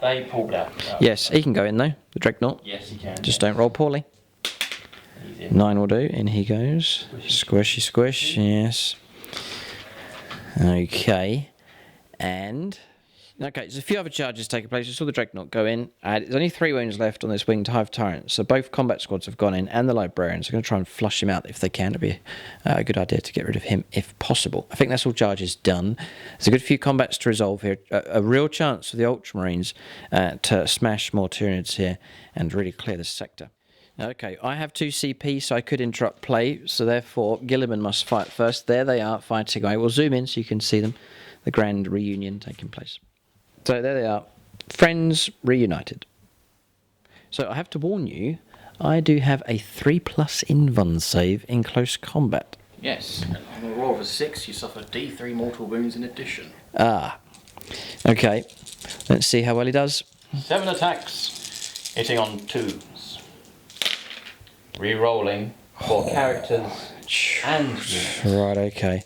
They pulled out. Yes, he can go in though, the Dreadnought. Yes, he can. Just don't roll poorly. He's in. 9 will do, in he goes. Squishy squish, yes. Okay, and... Okay, there's a few other charges taking place. You saw the Dreadnought go in. There's only 3 wounds left on this winged Hive Tyrant, so both combat squads have gone in, and the Librarians are going to try and flush him out if they can. It'd be a good idea to get rid of him if possible. I think that's all charges done. There's a good few combats to resolve here. A real chance for the Ultramarines to smash more Tyranids here and really clear the sector. Okay, I have 2 CP, so I could interrupt play, so therefore Gilliman must fight first. There they are, fighting away. We'll zoom in so you can see them. The grand reunion taking place. So there they are, friends reunited. So I have to warn you, I do have a 3+ invuln save in close combat. Yes, and on a roll of a 6, you suffer D3 mortal wounds in addition. Ah, okay. Let's see how well he does. 7 attacks, hitting on 2s. Re-rolling for characters and units. Right, okay.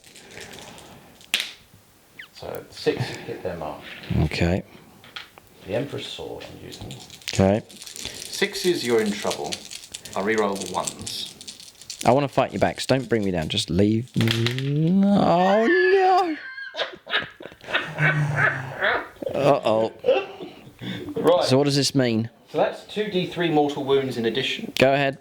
So 6 hit their mark. Okay. The Emperor's Sword I'm using. Okay. 6s, you're in trouble. I'll re-roll the 1s. I want to fight you back, so don't bring me down. Just leave. Oh, no. Uh-oh. Right. So what does this mean? So that's 2d3 mortal wounds in addition. Go ahead.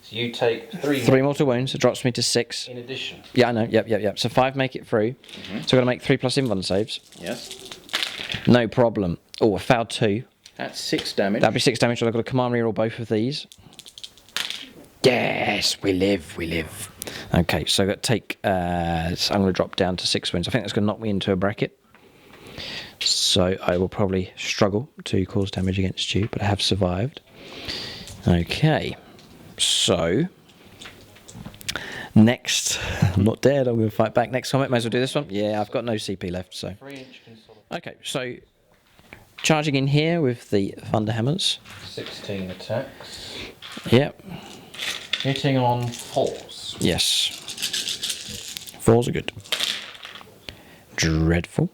So you take 3 3 mortal wounds. It drops me to 6. in addition. Yeah, I know. Yep. So 5 make it through. So I've got to make 3+ invuln saves. Yes. No problem. Oh, I failed 2. That's 6 damage. That'd be 6 damage. So I've got to command reroll both of these. Yes, we live. Okay, so I've got to take... so I'm going to drop down to 6 wounds. I think that's going to knock me into a bracket. So I will probably struggle to cause damage against you, but I have survived. Okay, so... Next, I'm not dead, I'm going to fight back. Next combat, may as well do this one. Yeah, I've got no CP left, so... 3-inch consolidation. Okay, so... Charging in here with the Thunderhammers. 16 attacks. Yep. Hitting on 4s. Yes. 4s are good. Dreadful.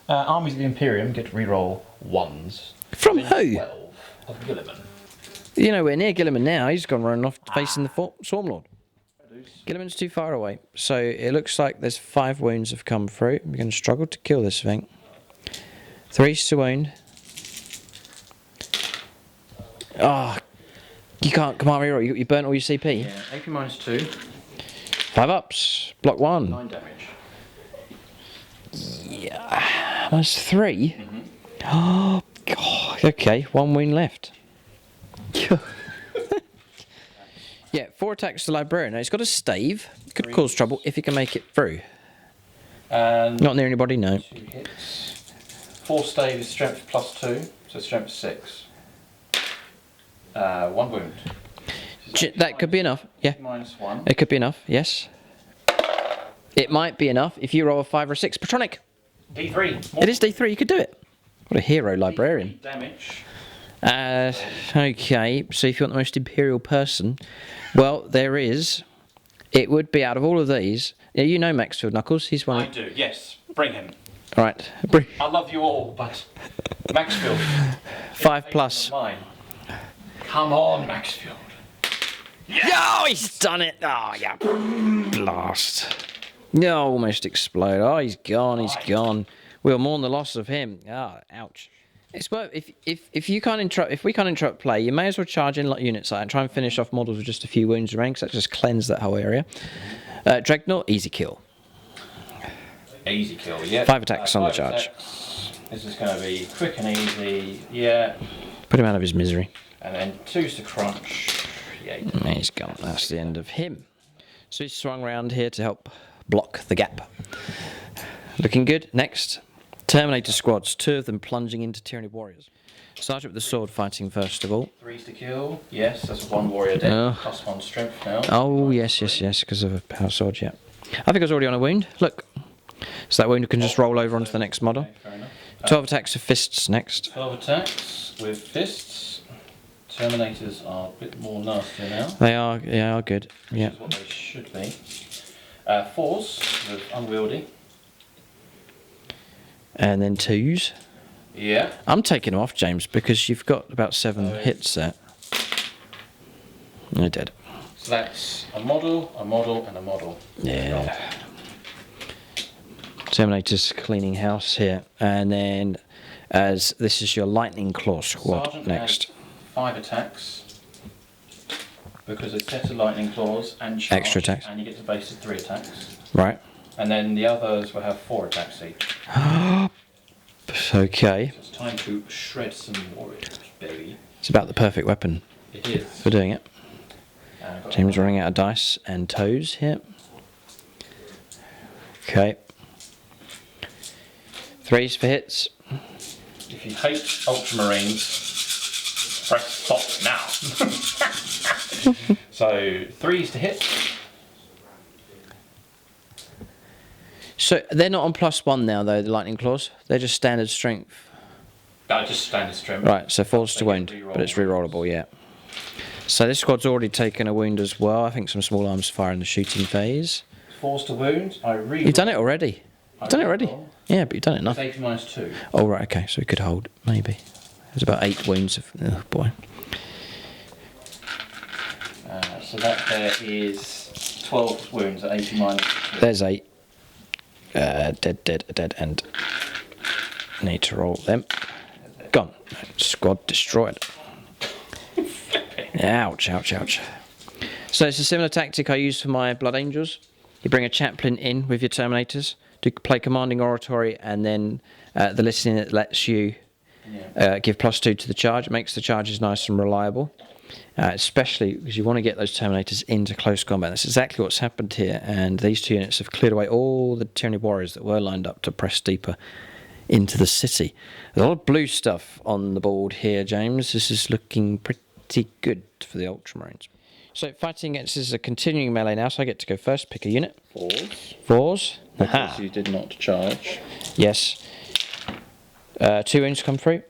Armies of the Imperium get to re-roll 1s. From who? 12 of Gilliman. You know, we're near Gilliman now. He's gone running off facing the Swarm Lord. Gilliman's too far away. So it looks like there's 5 wounds have come through. We're going to struggle to kill this thing. 3's to wound. Ah, you can't come on, reroll. You burnt all your CP. Yeah, AP minus 2. 5 ups. Block 1. 9 damage. Yeah. That's 3. Oh, God. Okay, 1 wound left. Yeah, 4 attacks to Librarian. Now, he's got a stave. Could cause trouble if he can make it through. And Not near anybody, no. 2 hits. 4 stave is strength plus 2, so strength 6. 1 wound. That could be enough. Yeah, Minus 1. it could be enough. Yes. It might be enough if you roll a 5 or a 6. Patronic. D3. It is D3. You could do it. What a hero, Librarian. Damage. Okay, so if you want the most imperial person, well, there is. It would be out of all of these. Yeah, you know Maxfield Knuckles. He's one. I do, yes. Bring him. All right. I love you all, but Maxfield. 5+. Mine. Come on, Maxfield. Oh, he's done it. Oh, yeah. Blast. No, almost explode. Oh, he's gone. He's gone. We'll mourn the loss of him. Oh, ouch. It's worth if you can't interrupt, if we can't interrupt play, you may as well charge in units like and try and finish off models with just a few wounds remaining, because that just cleanse that whole area. Dreadnought, easy kill. Easy kill, yeah. 5 attacks on the charge. This is going to be quick and easy, yeah. Put him out of his misery. And then 2's to crunch. Yeah, He's gone. That's the end of him. So he's swung round here to help block the gap. Looking good. Next, Terminator squads. 2 of them plunging into Tyranid warriors. Start with the sword fighting first of all. 3's to kill. Yes, that's 1 warrior dead. +1 strength now. Oh, yes, because of a power sword, yeah. I think I was already on a wound. Look. So that wound can just roll over onto the next model. Okay, fair enough. 12 attacks with fists next. 12 attacks with fists. Terminators are a bit more nasty now. They are good. Yeah. Which is what they should be. 4s with unwieldy. And then 2s. Yeah. I'm taking them off, James, because you've got about 7 hits there. They're dead. So that's a model, and a model. Yeah. Terminator's cleaning house here. And then, as this is your Lightning Claw squad Sergeant next. has 5 attacks. Because it's set of lightning claws and charge, Extra attacks. And you get to base of 3 attacks. Right. And then the others will have 4 attacks each. Okay. So it's time to shred some warriors, baby. It's about the perfect weapon It is. for doing it. Got James running out of dice and toes here. Okay. 3s for hits. If you hate Ultramarines, press stop now. So 3's to hit. So they're not on +1 now, though, the Lightning Claws. They're just standard strength. Just standard strength. Right, so 4's to They wound, get but it's rerollable, yeah. So this squad's already taken a wound as well. I think some small arms fire in the shooting phase. 4's to wound. You've done it already. You've done it already. Yeah, but you've done it enough. It's 80 -2. Oh, right, okay, so we could hold, maybe. There's about 8 wounds of... Oh, boy. So that there is 12 wounds at 80 -2. There's 8. Dead, and... Need to roll them. Gone. Squad destroyed. Ouch. So it's a similar tactic I use for my Blood Angels. You bring a Chaplain in with your Terminators, play Commanding Oratory, and then the listening that lets you give +2 to the charge. It makes the charges nice and reliable, especially because you want to get those Terminators into close combat. That's exactly what's happened here, and these 2 units have cleared away all the Tyranid warriors that were lined up to press deeper into the city. There's a lot of blue stuff on the board here, James. This is looking pretty good for the Ultramarines. So fighting against this is a continuing melee now, so I get to go first. Pick a unit. 4s. Because you did not charge. Yes. 2 wounds come through.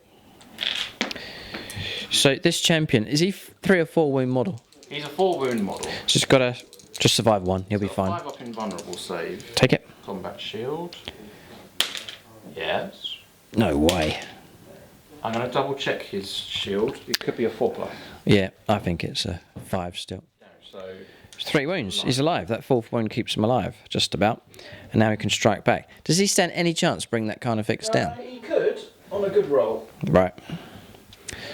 So this champion, is he 3 or 4 wound model? He's a 4 wound model. So he's got to just survive 1. He'll be fine. 5 up invulnerable save. Take it. Combat shield. Yes. No way. I'm going to double check his shield. It could be a 4+. Yeah, I think it's a 5 still. So 3 wounds. He's alive. That 4th wound keeps him alive, just about. And now he can strike back. Does he stand any chance to bring that Carnifex down? he could on a good roll. Right.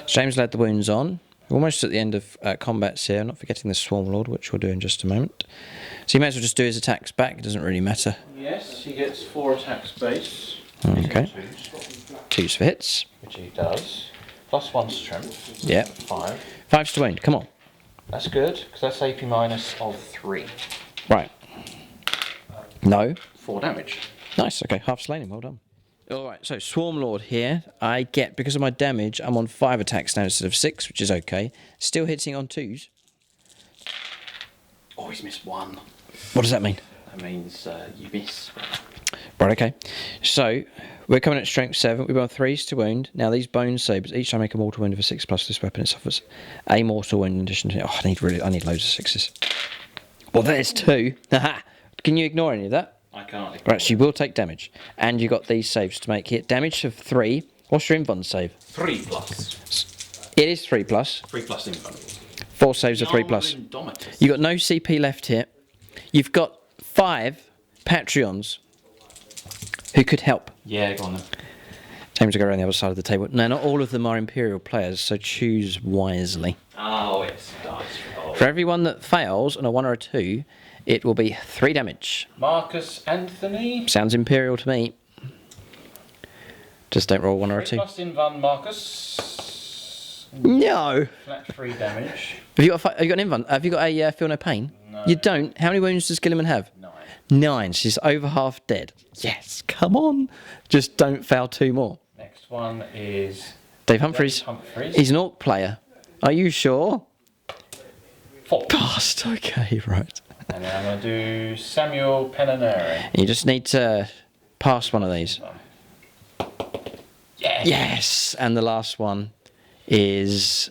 James led the wounds on. We're almost at the end of combats here. Not forgetting the Swarm Lord, which we'll do in just a moment. So he may as well just do his attacks back. It doesn't really matter. Yes, he gets 4 attacks base. Okay. 2s for hits. Which he does. +1 strength. Yeah. 5. 5s to wound. Come on. That's good, because that's AP- of 3. Right. No. 4 damage. Nice. Okay. Half slain him. Well done. All right. So Swarm Lord here. I get, because of my damage, I'm on 5 attacks now instead of 6, which is okay. Still hitting on 2s. Oh, he's missed 1. What does that mean? That means you miss. Right, okay. So, we're coming at strength 7. We've got 3s to wound. Now, these bone sabres, each time I make a mortal wound of a 6 plus this weapon, it suffers a mortal wound in addition to... Oh, I need loads of 6s. Well, there's 2. Haha. Can you ignore any of that? I can't. Right, so you will take damage. And you got these saves to make it. Damage of 3. What's your invuln save? 3+. It is 3 plus. 3+ invulnerable. 4 saves are 3 plus. Indomitus. You've got no CP left here. You've got 5 Patreons who could help. Yeah, go on then. James will go around the other side of the table. Now, not all of them are Imperial players, so choose wisely. Oh, it's dice roll. For every one that fails on a 1 or a 2, it will be 3 damage. Marcus Anthony. Sounds imperial to me. Just don't roll 1 or a 2. Plus in Van Marcus. No. Flat 3 damage. Have you got an invuln? Have you got a feel no pain? No. You don't. How many wounds does Gilliman have? 9. 9. She's over half dead. Yes. Come on. Just don't fail 2 more. Next one is Dave Humphries. Humphries. He's an orc player. Are you sure? 4. Passed. Okay. Right. And then I'm going to do Samuel Penaneri. You just need to pass one of these. Yes. Yes. And the last one is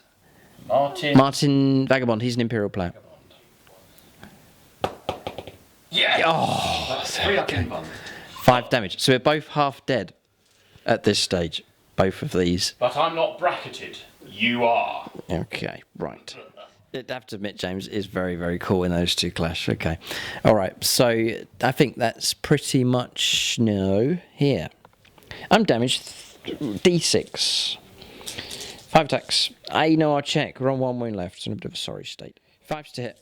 Martin. Vagabond. He's an imperial player. Yes. Oh, That's 3 up in Van. 5 damage. So we're both half dead at this stage. Both of these. But I'm not bracketed. You are. Okay, right. I'd have to admit, James is very, very cool in those 2 clash. Okay. All right. So I think that's pretty much no here. I'm damaged. D6. 5 attacks. I know our check. We're on 1 wound left. It's in a bit of a sorry state. 5s to hit.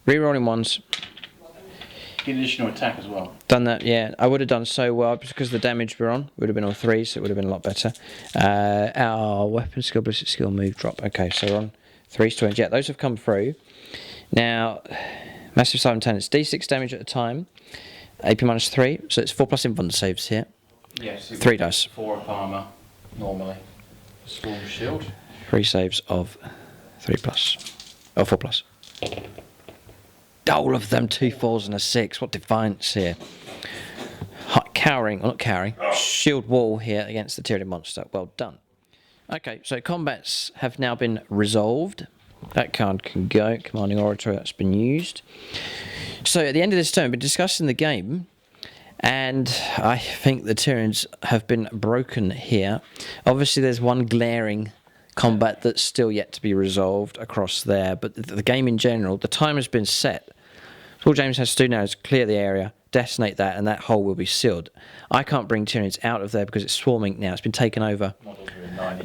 Rerolling 1s. Get additional attack as well. Done that, yeah. I would have done so well because the damage we're on would have been on 3s, so it would have been a lot better. Our weapon skill, ballistic skill, move, drop. Okay, so we're on 3s to 1. Yeah, those have come through. Now, massive silent 10. It's D6 damage at a time. AP minus 3, so it's 4 plus invuln saves here. Yes. 3 dice. 4 up armour, normally. Storm shield. 3 saves of 3 plus. Oh, 4 plus. All of them 2 4s and a 6. What defiance here. Cowering, well, not cowering. Shield wall here against the Tyranid monster. Well done. Okay, so combats have now been resolved. That card can go. Commanding Orator, that's been used. So at the end of this turn, we've been discussing the game. And I think the Tyranids have been broken here. Obviously, there's one glaring combat that's still yet to be resolved across there. But the game in general, the time has been set. All James has to do now is clear the area, detonate that, and that hole will be sealed. I can't bring Tyranids out of there because it's swarming now. It's been taken over.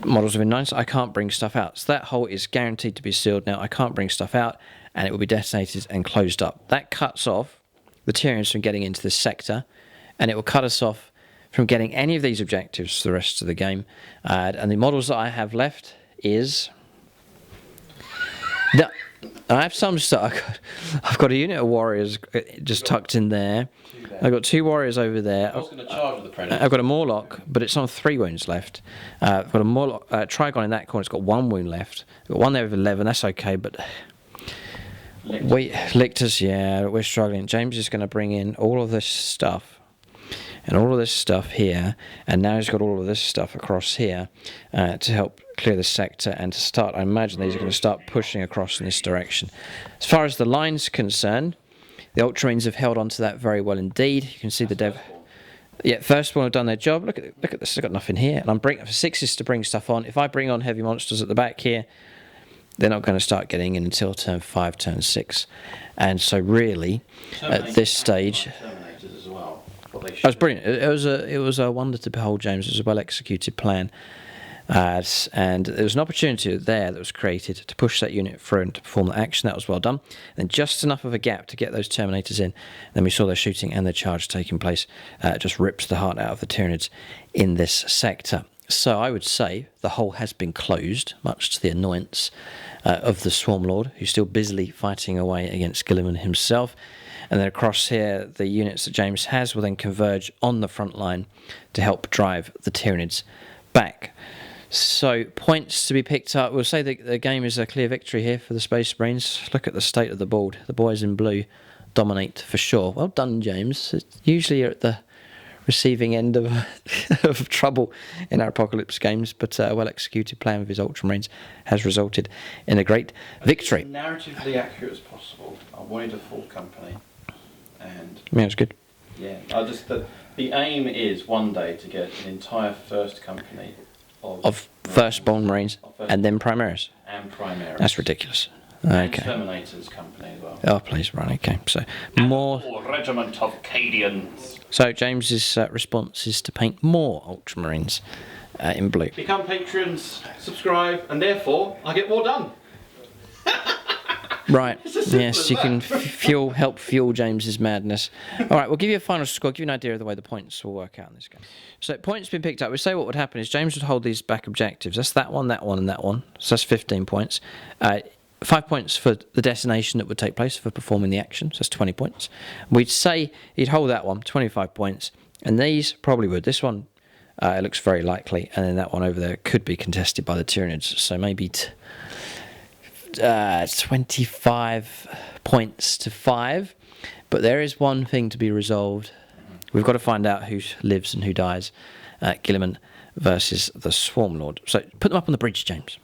Models within 9, so I can't bring stuff out. So that hole is guaranteed to be sealed now. I can't bring stuff out, and it will be detonated and closed up. That cuts off the Tyranids from getting into this sector, and it will cut us off from getting any of these objectives for the rest of the game. And the models that I have left is... I have some stuff. I've got a unit of warriors just tucked in there. I've got 2 warriors over there. I was going to charge with the Predator. I've got a Morlock, but it's on 3 wounds left. I've got a Morlock, Trigon in that corner. It's got 1 wound left. I've got 1 there with 11. That's okay, but Lictors, yeah, we're struggling. James is going to bring in all of this stuff. And all of this stuff here, and now he's got all of this stuff across here to help clear the sector and to start. I imagine these are going to start pushing across in this direction. As far as the line's concerned, the Ultramarines have held on to that very well indeed. You can see the dev. Yeah, first one have done their job. Look at this. I've got nothing here, and I'm bringing for 6s to bring stuff on. If I bring on heavy monsters at the back here, they're not going to start getting in until turn 5, turn 6, and so really at this stage. That was brilliant. It was a wonder to behold, James. It was a well executed plan, and there was an opportunity there that was created to push that unit through and to perform that action. That was well done. And just enough of a gap to get those Terminators in. Then we saw their shooting and their charge taking place. Just rips the heart out of the Tyranids in this sector. So I would say the hole has been closed, much to the annoyance of the Swarm Lord, who's still busily fighting away against Gilliman himself. And then across here, the units that James has will then converge on the front line to help drive the Tyranids back. So, points to be picked up. We'll say that the game is a clear victory here for the Space Marines. Look at the state of the board. The boys in blue dominate for sure. Well done, James. Usually you're at the receiving end of, of trouble in our Apocalypse games, but a well-executed plan with his Ultramarines has resulted in a great victory. As narratively accurate as possible. I wanted a full company. And yeah, it's good. yeah, the aim is one day to get an entire first company of firstborn Marines and then Primaris. And Primaris. That's ridiculous. And Okay. Terminators company as well. Oh, please, right, okay. So, more. Or regiment of Cadians. So, James's response is to paint more Ultramarines in blue. Become patrons, subscribe, and therefore I get more done. Right. It's as simple Yes, as you that. can help fuel James's madness. All right, we'll give you a final score, give you an idea of the way the points will work out in this game. So points been picked up. We'll say what would happen is James would hold these back objectives. That's that one, and that one. So that's 15 points. 5 points for the destination that would take place for performing the action. So that's 20 points. We'd say he'd hold that one, 25 points. And these probably would. This one, it looks very likely. And then that one over there could be contested by the Tyranids. So maybe 25 points to 5. But there is one thing to be resolved. We've got to find out who lives and who dies. Gilliman versus the Swarm Lord. So put them up on the bridge, James.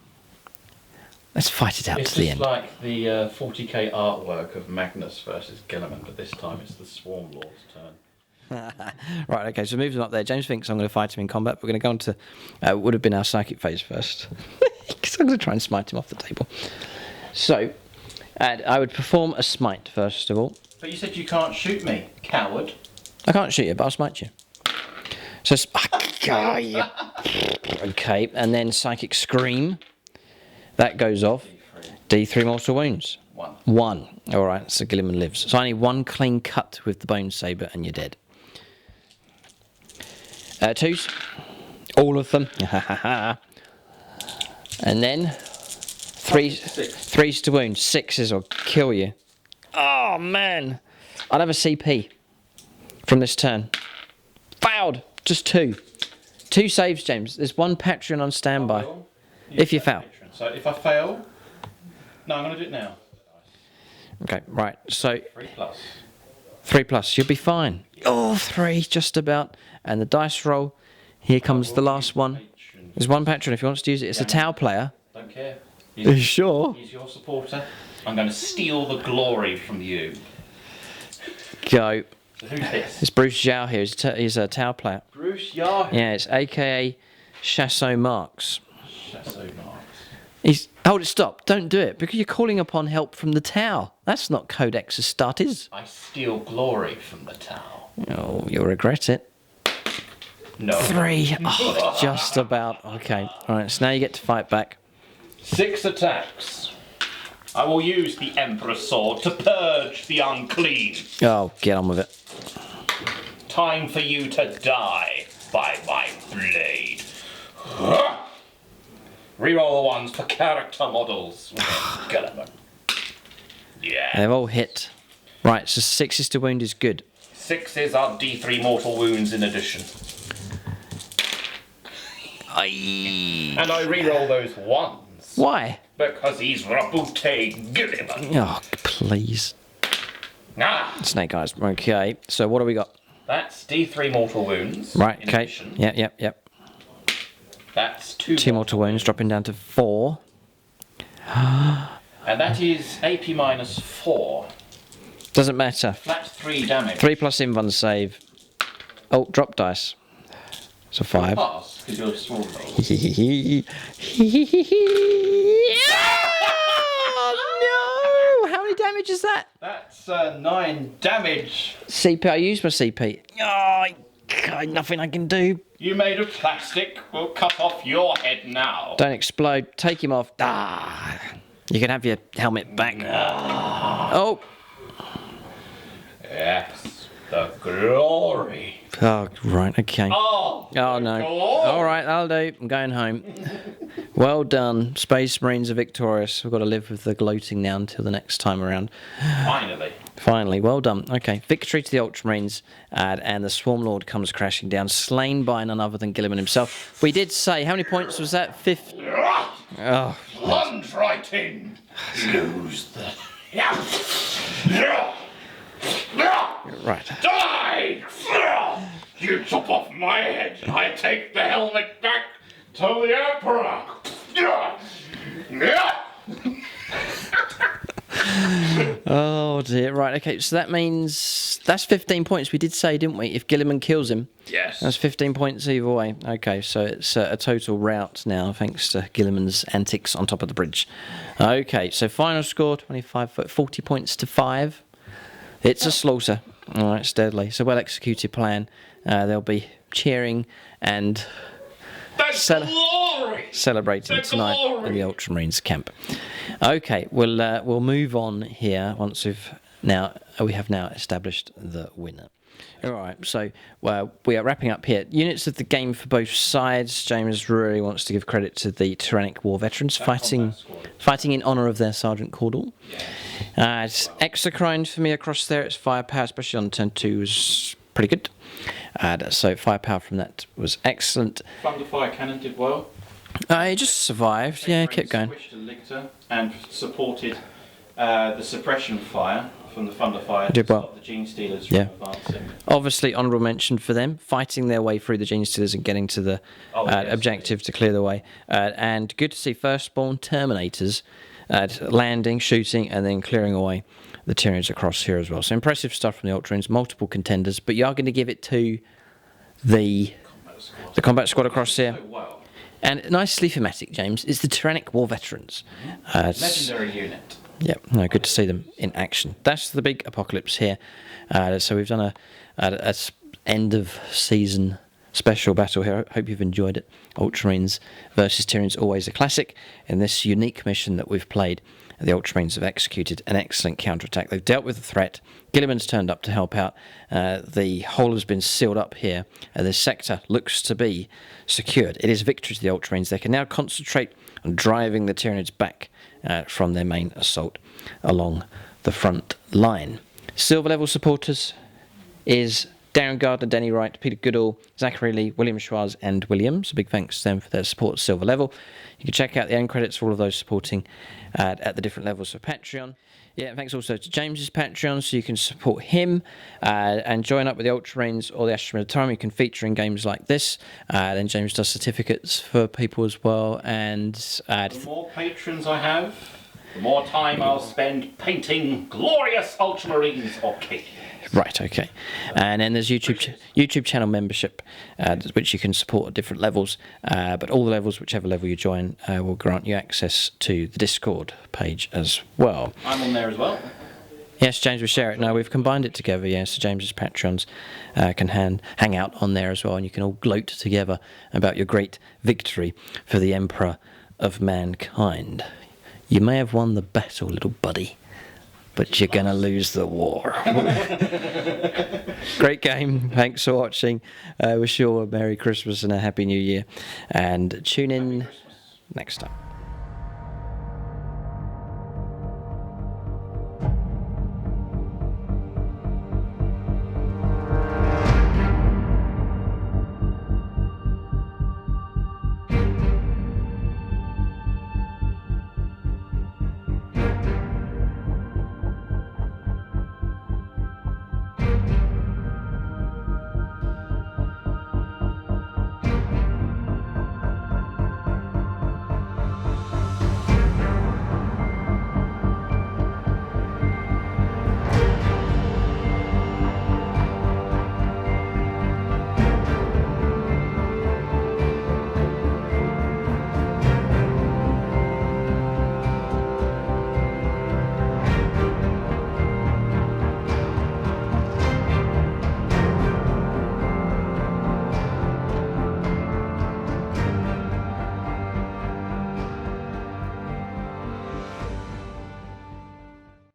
Let's fight it out It's to the just end. like the 40k artwork of Magnus versus Gilliman, but this time it's the Swarm Lord's turn. Right, okay, so move them up there. James thinks I'm going to fight him in combat. We're going to go on to what would have been our psychic phase first. Because I'm going to try and smite him off the table. So, I would perform a smite first of all. But you said you can't shoot me, coward. I can't shoot you, but I'll smite you. So, okay, and then psychic scream. That goes off. D3 mortal wounds. 1. All right, so Gilliman lives. So I need 1 clean cut with the bone saber, and you're dead. 2s, all of them. And then 3s to wound. 6s will kill you. Oh man, I'd have a CP from this turn. Failed. Just 2. 2 saves, James. There's 1 Patreon on standby. If you fail. So if I fail, no, I'm going to do it now. Okay, right. So 3 plus. 3 plus, you'll be fine. Oh, 3, just about. And the dice roll. Here comes the last one. There's 1 patron if he wants to use it. It's a Tau player. Don't care. Are you sure? He's your supporter. I'm going to steal the glory from you. Go. So who's this? It's Bruce Zhao here. He's a Tau player. Bruce Yahoo. Yeah, it's AKA Chasso Marks. Chasso Marks. Hold it, stop. Don't do it, because you're calling upon help from the Tau. That's not Codex Astartes. I steal glory from the Tau. Oh, you'll regret it. No. 3. Oh, just about. Okay. All right, so now you get to fight back. 6 attacks. I will use the Emperor's Sword to purge the unclean. Oh, get on with it. Time for you to die by my blade. Reroll the ones for character models. Gilliman. Yeah. They've all hit. Right, so 6s to wound is good. 6s are D3 mortal wounds in addition. And I reroll those ones. Why? Because he's Rabute Gilliman. Oh, please. Ah! Snake eyes. Okay, so what do we got? That's D3 mortal wounds. Right, in okay. addition. Yep. That's 2 2 mortal wounds, dropping down to 4. And that is AP minus 4. Doesn't matter. Flat 3 damage. 3 plus invuln save. Oh, drop dice. So 5. Pass, because you're a small roll. Oh, no! How many damage is that? That's 9 damage. CP, I used my CP. Oh, nothing I can do. You made of plastic. We'll cut off your head now. Don't explode. Take him off. Ah, you can have your helmet back. Oh. Yes, the glory. Oh, right, okay. Oh no. glory. All right, that'll do. I'm going home. Well done. Space Marines are victorious. We've got to live with the gloating now until the next time around. Finally, well done. Okay, victory to the Ultramarines, and the Swarm Lord comes crashing down, slain by none other than Gilliman himself. We did say, how many points was that? 50. Oh. Plunge right in. Lose the... Right. Die! You chop off my head. I take the helmet back to the Emperor. Oh dear. Right. Okay. So that means that's 15 points. We did say, didn't we? If Gilliman kills him, Yes. that's 15 points either way. Okay. So it's a total rout now, thanks to Gilliman's antics on top of the bridge. Okay. So final score 40 points to 5. It's a slaughter. All right. It's deadly. It's a well executed plan. They'll be cheering and That's glory. celebrating tonight in the Ultramarines camp. Okay, we'll move on here once we have now established the winner. All right, so we are wrapping up here. Units of the game for both sides. James really wants to give credit to the Tyrannic War Veterans fighting in honour of their Sergeant Caudle. It's exocrine for me across there. It's firepower, especially on turn 2, was pretty good. So firepower from that was excellent. Thunderfire Cannon did well. It just survived. Yeah, kept going. Squished a lictor and supported the suppression fire from the Thunderfire to stop the Gene Stealers from advancing. Obviously, honourable mention for them, fighting their way through the Gene Stealers and getting to the objective to clear the way. And good to see Firstborn Terminators landing, shooting, and then clearing away the Tyranids across here as well. So impressive stuff from the Ultramarines, multiple contenders, but you are going to give it to the combat squad across here. And nicely thematic, James, it's the Tyrannic War Veterans. Legendary unit. Yep, no, good to see them in action. That's the big apocalypse here. So we've done a end of season special battle here. Hope you've enjoyed it. Ultramarines versus Tyranids, always a classic. In this unique mission that we've played, the Ultramarines have executed an excellent counterattack. They've dealt with the threat. Gilliman's turned up to help out. The hole has been sealed up here, and the sector looks to be secured. It is victory to the Ultramarines. They can now concentrate on driving the Tyranids back from their main assault along the front line. Silver level supporters is Darren Gardner, Denny Wright, Peter Goodall, Zachary Lee, William Schwaz and William. So big thanks to them for their support at silver level. You can check out the end credits for all of those supporting at the different levels for Patreon. Yeah, thanks also to James's Patreon, so you can support him and join up with the Ultramarines or the Astra Militarum. You can feature in games like this. Then James does certificates for people as well. And the more patrons I have, the more time I'll spend painting glorious Ultramarines of Key. Right, okay. And then there's YouTube channel membership, which you can support at different levels. But all the levels, whichever level you join, will grant you access to the Discord page as well. I'm on there as well. Yes, James will share it. No, we've combined it together, yeah. So James's Patrons can hang out on there as well, and you can all gloat together about your great victory for the Emperor of Mankind. You may have won the battle, little buddy, but you're going to lose the war. Great game. Thanks for watching. Wish you all a Merry Christmas and a Happy New Year. And tune in next time.